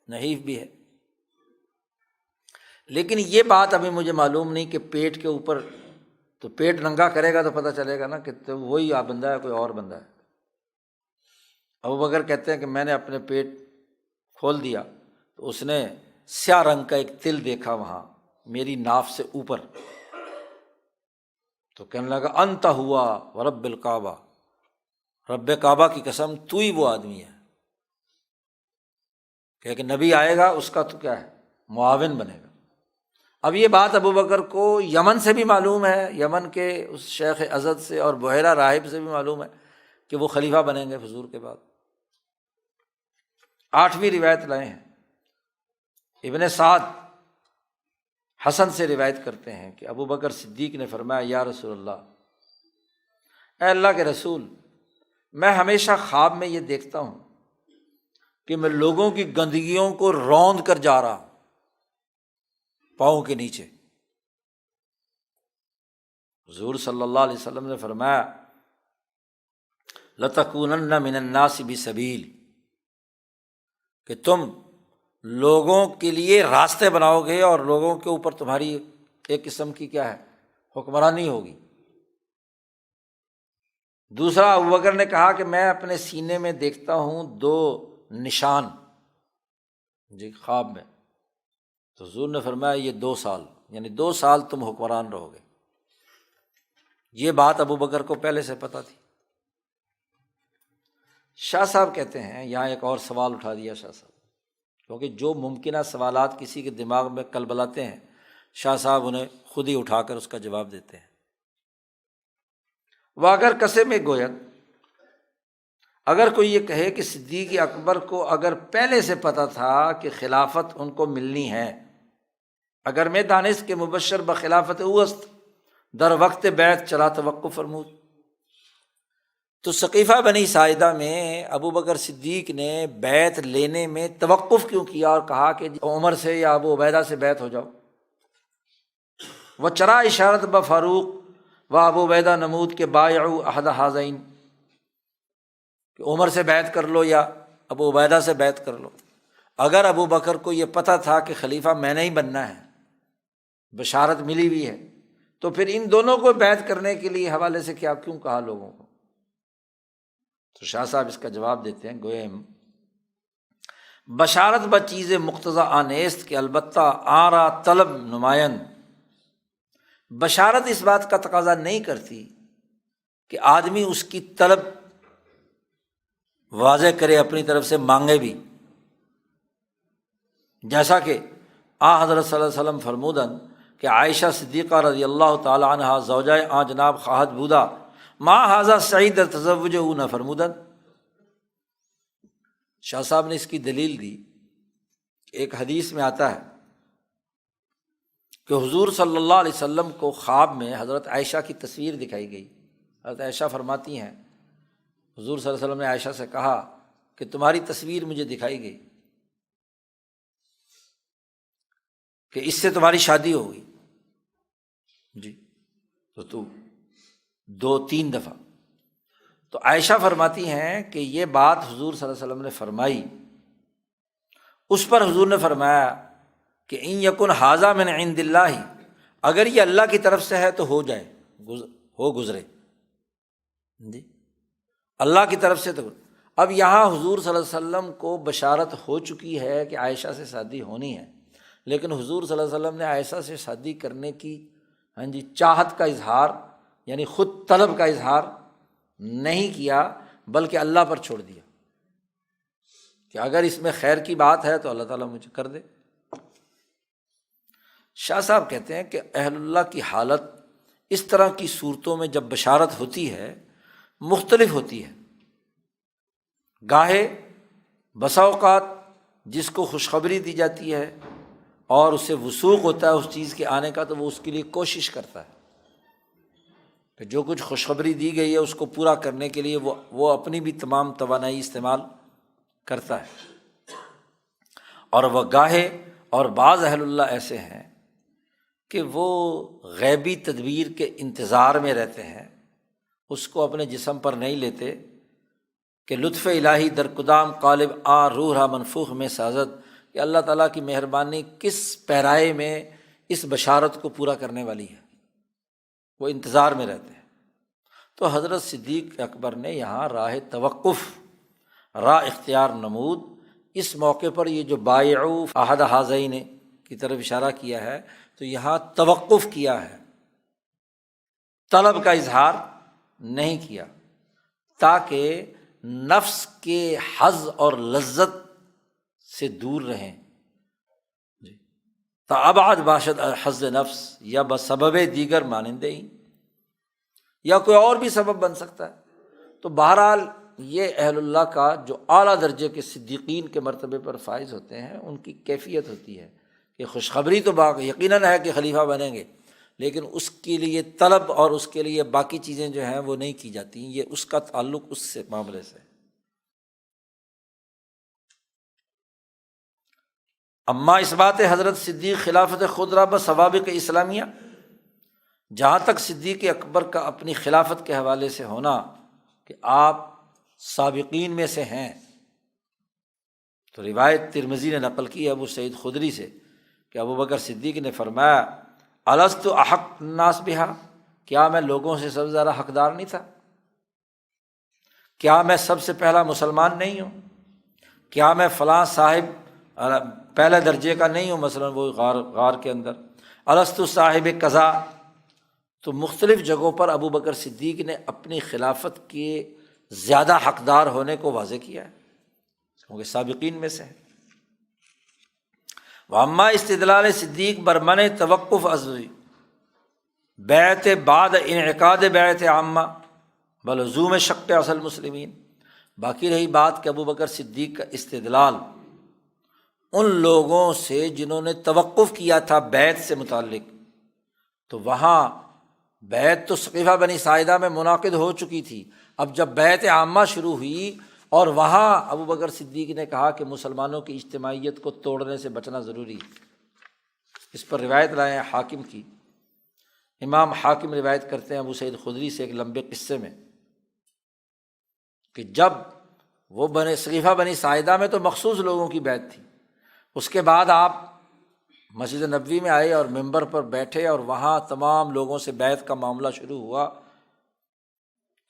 نحیف بھی ہے، لیکن یہ بات ابھی مجھے معلوم نہیں کہ پیٹ کے اوپر، تو پیٹ ننگا کرے گا تو پتہ چلے گا نا کہ تو وہی بندہ ہے، کوئی اور بندہ ہے۔ ابوبکر کہتے ہیں کہ میں نے اپنے پیٹ کھول دیا تو اس نے سیاہ رنگ کا ایک تل دیکھا وہاں میری ناف سے اوپر، تو کہنے لگا انت ہوا ورب الکعبہ، رب کعبہ کی قسم تو ہی وہ آدمی ہے کہ ایک نبی آئے گا اس کا تو کیا ہے، معاون بنے گا۔ اب یہ بات ابوبکر کو یمن سے بھی معلوم ہے، یمن کے اس شیخ ازد سے اور بحیرہ راہب سے بھی معلوم ہے کہ وہ خلیفہ بنیں گے حضور کے بعد۔ 8ویں روایت لائے ہیں، ابن سعد حسن سے روایت کرتے ہیں کہ ابوبکر صدیق نے فرمایا یا رسول اللہ، اے اللہ کے رسول، میں ہمیشہ خواب میں یہ دیکھتا ہوں کہ میں لوگوں کی گندگیوں کو روند کر جا رہا ہوں پاؤں کے نیچے۔ حضور صلی اللہ علیہ وسلم نے فرمایا لَتَكُونَنَّ مِنَ النَّاسِ بِسَبِيلٍ، کہ تم لوگوں کے لیے راستے بناؤ گے اور لوگوں کے اوپر تمہاری ایک قسم کی کیا ہے، حکمرانی ہوگی۔ دوسرا ابوبکر نے کہا کہ میں اپنے سینے میں دیکھتا ہوں 2 نشان جی خواب میں، تو حضور نے فرمایا یہ 2 سال، یعنی 2 سال تم حکمران رہو گے۔ یہ بات ابوبکر کو پہلے سے پتہ تھی۔ شاہ صاحب کہتے ہیں، یہاں ایک اور سوال اٹھا دیا شاہ صاحب، کیونکہ جو ممکنہ سوالات کسی کے دماغ میں کلبلاتے ہیں شاہ صاحب انہیں خود ہی اٹھا کر اس کا جواب دیتے ہیں۔ وہ اگر قسم گوید، اگر کوئی یہ کہے کہ صدیق اکبر کو اگر پہلے سے پتہ تھا کہ خلافت ان کو ملنی ہے، اگر میں دانست کے مبشر بخلافت اوست در وقت بیعت چلا توقف فرمود، تو ثقیفہ بنی ساعدہ میں ابوبکر صدیق نے بیعت لینے میں توقف کیوں کیا اور کہا کہ عمر سے یا ابو عبیدہ سے بیعت ہو جاؤ؟ وچرا اشارت بفاروق و ابو عبیدہ نمود کے بایعوا احد ہذین، کہ عمر سے بیعت کر لو یا ابو عبیدہ سے بیعت کر لو۔ اگر ابو بکر کو یہ پتہ تھا کہ خلیفہ میں نے ہی بننا ہے، بشارت ملی ہوئی ہے، تو پھر ان دونوں کو بیعت کرنے کے لیے حوالے سے کیا کیوں کہا لوگوں کو؟ تو شاہ صاحب اس کا جواب دیتے ہیں، گوئم بشارت بچیز مقتضی آنیست کہ البتہ آرا طلب نمائند، بشارت اس بات کا تقاضا نہیں کرتی کہ آدمی اس کی طلب واضح کرے، اپنی طرف سے مانگے بھی، جیسا کہ حضرت صلی اللہ علیہ وسلم فرمودن کہ عائشہ صدیقہ رضی اللہ تعالی عنہا زوجہ جناب خواہد بودا ما ھذا سعید تزوجہ نہ فرمودن۔ شاہ صاحب نے اس کی دلیل دی، ایک حدیث میں آتا ہے کہ حضور صلی اللہ علیہ وسلم کو خواب میں حضرت عائشہ کی تصویر دکھائی گئی۔ حضرت عائشہ فرماتی ہیں حضور صلی اللہ علیہ وسلم نے عائشہ سے کہا کہ تمہاری تصویر مجھے دکھائی گئی کہ اس سے تمہاری شادی ہوگی جی، تو 2-3 دفعہ۔ تو عائشہ فرماتی ہیں کہ یہ بات حضور صلی اللہ علیہ وسلم نے فرمائی، اس پر حضور نے فرمایا کہ ان یکن ھذا من عند اللہ، اگر یہ اللہ کی طرف سے ہے تو ہو جائے، گزرے جی۔ اللہ کی طرف سے۔ تو اب یہاں حضور صلی اللہ علیہ وسلم کو بشارت ہو چکی ہے کہ عائشہ سے شادی ہونی ہے، لیکن حضور صلی اللہ علیہ وسلم نے عائشہ سے شادی کرنے کی چاہت کا اظہار یعنی خود طلب کا اظہار نہیں کیا، بلکہ اللہ پر چھوڑ دیا کہ اگر اس میں خیر کی بات ہے تو اللہ تعالیٰ مجھے کر دے۔ شاہ صاحب کہتے ہیں کہ اہل اللہ کی حالت اس طرح کی صورتوں میں جب بشارت ہوتی ہے مختلف ہوتی ہے۔ گاہے بسا اوقات جس کو خوشخبری دی جاتی ہے اور اسے وثوق ہوتا ہے اس چیز کے آنے کا، تو وہ اس کے لیے کوشش کرتا ہے کہ جو کچھ خوشخبری دی گئی ہے اس کو پورا کرنے کے لیے وہ اپنی بھی تمام توانائی استعمال کرتا ہے۔ اور وہ گاہے اور بعض اہل اللہ ایسے ہیں کہ وہ غیبی تدبیر کے انتظار میں رہتے ہیں، اس کو اپنے جسم پر نہیں لیتے کہ لطف الہی در کدام قالب آ روح منفوخ میں سازد، کہ اللہ تعالیٰ کی مہربانی کس پیرائے میں اس بشارت کو پورا کرنے والی ہے، وہ انتظار میں رہتے ہیں۔ تو حضرت صدیق اکبر نے یہاں راہ توقف، راہ اختیار نمود، اس موقع پر یہ جو بایعوا احد ہذین کی طرف اشارہ کیا ہے، تو یہاں توقف کیا ہے، طلب کا اظہار نہیں کیا، تاکہ نفس کے حظ اور لذت سے دور رہیں۔ تابعد باشد حظ نفس، یا بسبب دیگر مانندے ہی، یا کوئی اور بھی سبب بن سکتا ہے۔ تو بہرحال یہ اہل اللہ کا جو اعلیٰ درجے کے صدیقین کے مرتبے پر فائز ہوتے ہیں، ان کی کیفیت ہوتی ہے کہ خوشخبری تو یقیناً ہے کہ خلیفہ بنیں گے، لیکن اس کے لیے طلب اور اس کے لیے باقی چیزیں جو ہیں وہ نہیں کی جاتی، یہ اس کا تعلق اس سے معاملے سے۔ اما اس بات حضرت صدیق خلافت خضرا بسوابق اسلامیہ، جہاں تک صدیق اکبر کا اپنی خلافت کے حوالے سے ہونا کہ آپ سابقین میں سے ہیں، تو روایت ترمذی نے نقل کی ہے ابو سعید خدری سے کہ ابو بکر صدیق نے فرمایا الست احق الناس بہا، کیا میں لوگوں سے سب سے زیادہ حقدار نہیں تھا؟ کیا میں سب سے پہلا مسلمان نہیں ہوں؟ کیا میں فلاں صاحب پہلے درجے کا نہیں ہوں؟ مثلا وہ غار کے اندر الست صاحب قضا۔ تو مختلف جگہوں پر ابو بکر صدیق نے اپنی خلافت کے زیادہ حقدار ہونے کو واضح کیا ہے، کیونکہ سابقین میں سے ہے۔ واما استدلال صدیق برمن توقف ازوی بیعت بعد انعقاد بیعت عامہ بلزوم شق اصل مسلمین۔ باقی رہی بات کہ ابو بکر صدیق کا استدلال ان لوگوں سے جنہوں نے توقف کیا تھا بیعت سے متعلق، تو وہاں بیعت تو سقیفہ بنی ساعدہ میں منعقد ہو چکی تھی، اب جب بیعت عامہ شروع ہوئی اور وہاں ابو بکر صدیق نے کہا کہ مسلمانوں کی اجتماعیت کو توڑنے سے بچنا ضروری ہے۔ اس پر روایت لائے ہیں حاکم کی، امام حاکم روایت کرتے ہیں ابو سعید خدری سے ایک لمبے قصے میں کہ جب وہ سقیفہ بنی ساعدہ میں تو مخصوص لوگوں کی بیعت تھی، اس کے بعد آپ مسجد نبوی میں آئے اور ممبر پر بیٹھے اور وہاں تمام لوگوں سے بیعت کا معاملہ شروع ہوا۔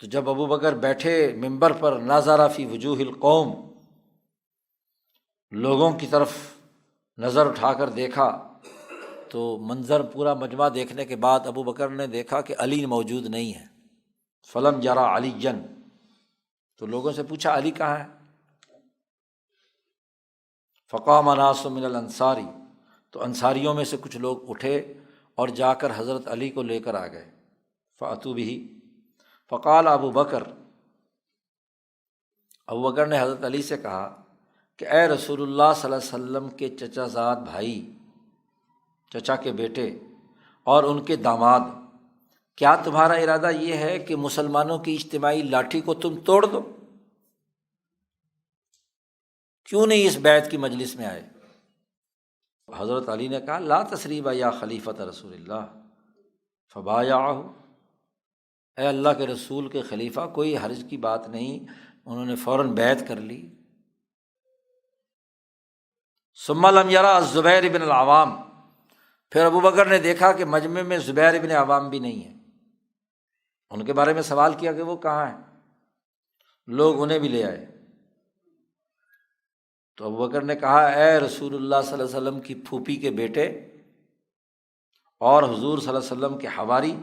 تو جب ابو بکر بیٹھے ممبر پر، نظر فی وجوہ القوم، لوگوں کی طرف نظر اٹھا کر دیکھا تو منظر پورا مجمع دیکھنے کے بعد ابو بکر نے دیکھا کہ علی موجود نہیں ہے، فلم یرا علی جن، تو لوگوں سے پوچھا علی کہاں ہے؟ فقام ناس من الانصاری، تو انصاریوں میں سے کچھ لوگ اٹھے اور جا کر حضرت علی کو لے کر آ گئے۔ فاتوا بہ، فقال ابو بکر، ابو بکر نے حضرت علی سے کہا کہ اے رسول اللہ صلی اللہ علیہ وسلم کے چچا زاد بھائی، چچا کے بیٹے اور ان کے داماد، کیا تمہارا ارادہ یہ ہے کہ مسلمانوں کی اجتماعی لاٹھی کو تم توڑ دو؟ کیوں نہیں اس بیعت کی مجلس میں آئے؟ حضرت علی نے کہا لا تثریب یا خلیفۃ رسول اللہ فبایعہ، اے اللہ کے رسول کے خلیفہ کوئی حرج کی بات نہیں، انہوں نے فوراً بیعت کر لی۔ ثم لم یرا الزبیر بن العوام، پھر ابو بکر نے دیکھا کہ مجمع میں زبیر بن عوام بھی نہیں ہے، ان کے بارے میں سوال کیا کہ وہ کہاں ہیں؟ لوگ انہیں بھی لے آئے۔ تو ابوبکر نے کہا اے رسول اللہ صلی اللہ علیہ وسلم کی پھوپھی کے بیٹے اور حضور صلی اللہ علیہ وسلم کے حواری،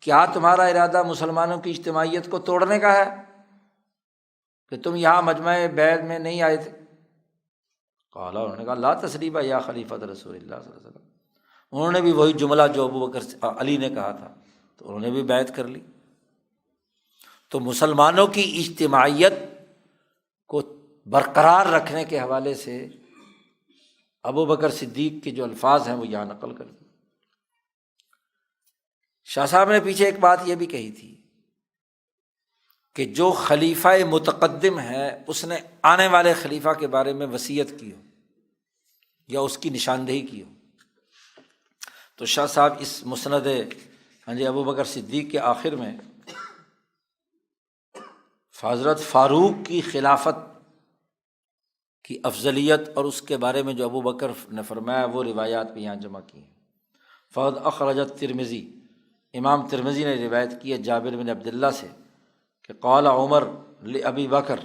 کیا تمہارا ارادہ مسلمانوں کی اجتماعیت کو توڑنے کا ہے کہ تم یہاں مجمع بیعت میں نہیں آئے تھے؟ قال، انہوں نے کہا لا تثریب یا خلیفۃ رسول اللہ صلی اللہ علیہ وسلم۔ انہوں نے بھی وہی جملہ جو ابوبکر علی نے کہا تھا، تو انہوں نے بھی بیعت کر لی۔ تو مسلمانوں کی اجتماعیت کو برقرار رکھنے کے حوالے سے ابوبکر صدیق کے جو الفاظ ہیں وہ یہاں نقل کر دی۔ شاہ صاحب نے پیچھے ایک بات یہ بھی کہی تھی کہ جو خلیفہ متقدم ہے اس نے آنے والے خلیفہ کے بارے میں وصیت کی ہو یا اس کی نشاندہی کی ہو، تو شاہ صاحب اس مسند ابوبکر صدیق کے آخر میں حضرت فاروق کی خلافت کی افضلیت اور اس کے بارے میں جو ابوبکر نے فرمایا وہ روایات بھی یہاں جمع کی ہیں۔ فقد اخرجت ترمذی، امام ترمذی نے روایت کی ہے جابر بن عبداللہ سے کہ قال عمر لابی بکر،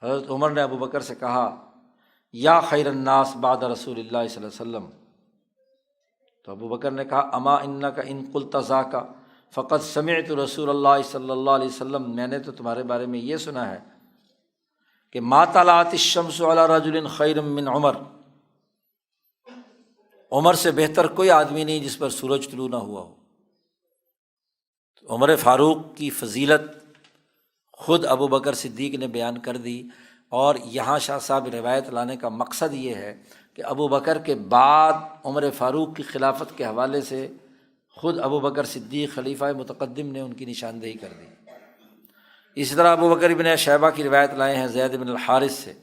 حضرت عمر نے ابو بکر سے کہا یا خیر الناس بعد رسول اللہ صلی اللہ علیہ وسلم، تو ابو بکر نے کہا اما انک ان قلت ذاک فقد سمعت رسول اللہ صلی اللہ علیہ وسلم، میں نے تو تمہارے بارے میں یہ سنا ہے کہ ما طلعت الشمس علی رجل خیر من عمر، عمر سے بہتر کوئی آدمی نہیں جس پر سورج طلوع نہ ہوا ہو۔ تو عمر فاروق کی فضیلت خود ابو بکر صدیق نے بیان کر دی، اور یہاں شاہ صاحب روایت لانے کا مقصد یہ ہے کہ ابو بکر کے بعد عمر فاروق کی خلافت کے حوالے سے خود ابو بکر صدیق خلیفہ متقدم نے ان کی نشاندہی کر دی۔ اسی طرح ابو بکر بن شیبہ کی روایت لائے ہیں زید بن الحارث سے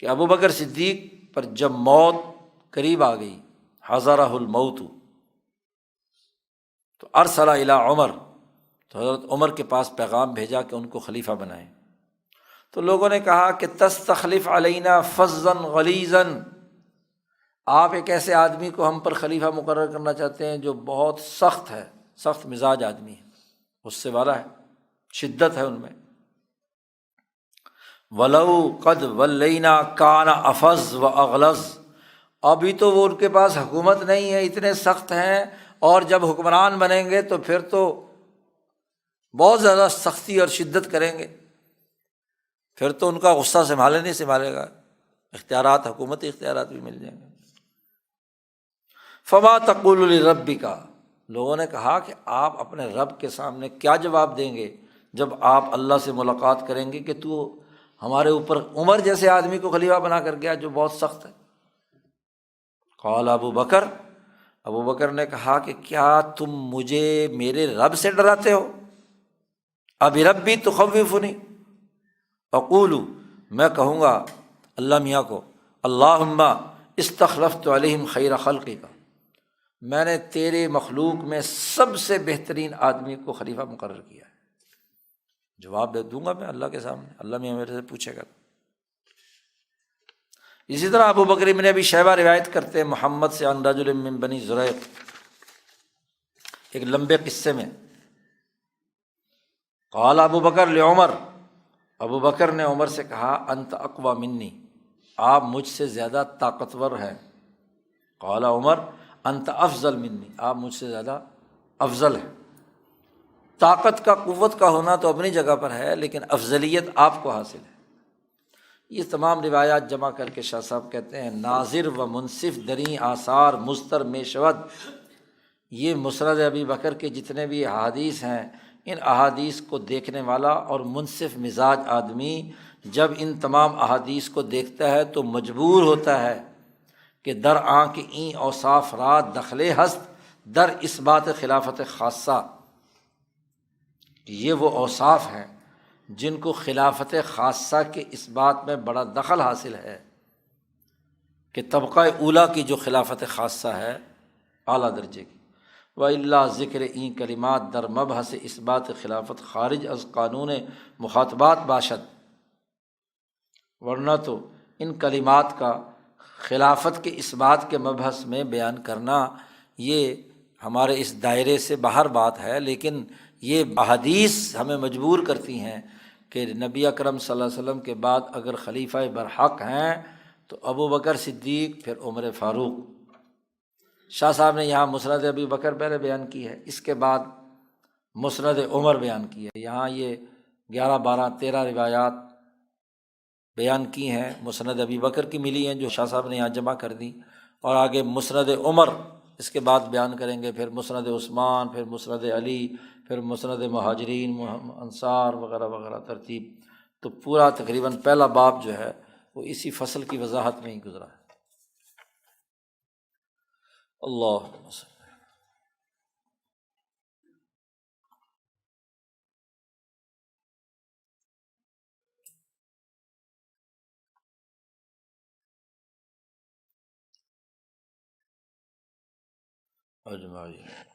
کہ ابو بکر صدیق پر جب موت قریب آ گئی، حضرہ الموت، تو ارسل الی عمر، تو حضرت عمر کے پاس پیغام بھیجا کہ ان کو خلیفہ بنائیں۔ تو لوگوں نے کہا کہ تستخلف علینا فظا غلیظا، آپ ایک ایسے آدمی کو ہم پر خلیفہ مقرر کرنا چاہتے ہیں جو بہت سخت ہے، سخت مزاج آدمی ہے، غصے والا ہے، شدت ہے ان میں۔ ولو قد ولینا کان افظ و اغلظ، ابھی تو وہ ان کے پاس حکومت نہیں ہے، اتنے سخت ہیں، اور جب حکمران بنیں گے تو پھر تو بہت زیادہ سختی اور شدت کریں گے، پھر تو ان کا غصہ سنبھالے گا، اختیارات، حکومتی اختیارات بھی مل جائیں گے۔ فما تقول لربک، لوگوں نے کہا کہ آپ اپنے رب کے سامنے کیا جواب دیں گے جب آپ اللہ سے ملاقات کریں گے کہ تو ہمارے اوپر عمر جیسے آدمی کو خلیفہ بنا کر گیا جو بہت سخت ہے۔ قال ابو بکر نے کہا کہ کیا تم مجھے میرے رب سے ڈراتے ہو؟ ابی ربی تخوفنی، اقول، میں کہوں گا اللہ میاں کو اللہم استخلفت علیہم خیر خلقک، میں نے تیرے مخلوق میں سب سے بہترین آدمی کو خلیفہ مقرر کیا ہے۔ جواب دے دوں گا میں اللہ کے سامنے، اللہ میاں میرے سے پوچھے گا۔ اسی طرح ابو بکر بن ابی شیبہ روایت کرتے ہیں محمد سے عن رجل من بنی زریق، ایک لمبے قصے میں، قال ابو بکر لعمر، ابو بکر نے عمر سے کہا انت اقوی منی، آپ مجھ سے زیادہ طاقتور ہیں۔ قال عمر انت افضل منی، آپ مجھ سے زیادہ افضل ہیں۔ طاقت کا، قوت کا ہونا تو اپنی جگہ پر ہے، لیکن افضلیت آپ کو حاصل ہے۔ یہ تمام روایات جمع کر کے شاہ صاحب کہتے ہیں ناظر و منصف دریں آثار مستر میں شود، یہ مسند ابی بکر کے جتنے بھی احادیث ہیں، ان احادیث کو دیکھنے والا اور منصف مزاج آدمی جب ان تمام احادیث کو دیکھتا ہے تو مجبور ہوتا ہے کہ در آنکھ این اوصاف رات دخلے ہست در اثبات خلافت خاصہ، یہ وہ اوصاف ہیں جن کو خلافت خاصہ کے اثبات میں بڑا دخل حاصل ہے، کہ طبقہ اولیٰ کی جو خلافت خاصہ ہے اعلیٰ درجے کی، وَإِلَّا ذکر این کلمات در مبحث اثبات خلافت خارج از قانون مخاطبات باشد، ورنہ تو ان کلمات کا خلافت کے اثبات کے مبحث میں بیان کرنا یہ ہمارے اس دائرے سے باہر بات ہے، لیکن یہ احادیث ہمیں مجبور کرتی ہیں کہ نبی اکرم صلی اللہ علیہ وسلم کے بعد اگر خلیفہ برحق ہیں تو ابو بکر صدیق، پھر عمر فاروق۔ شاہ صاحب نے یہاں مسند ابی بکر پہلے بیان کی ہے، اس کے بعد مسند عمر بیان کی ہے۔ یہاں یہ 11 12 13 روایات بیان کی ہیں، مسند ابی بکر کی ملی ہیں جو شاہ صاحب نے یہاں جمع کر دی، اور آگے مسند عمر اس کے بعد بیان کریں گے، پھر مسند عثمان، پھر مسند علی، پھر مسند مہاجرین انصار وغیرہ وغیرہ ترتیب۔ تو پورا تقریباً پہلا باب جو ہے وہ اسی فصل کی وضاحت میں ہی گزرا ہے۔ اللہ اجمعین۔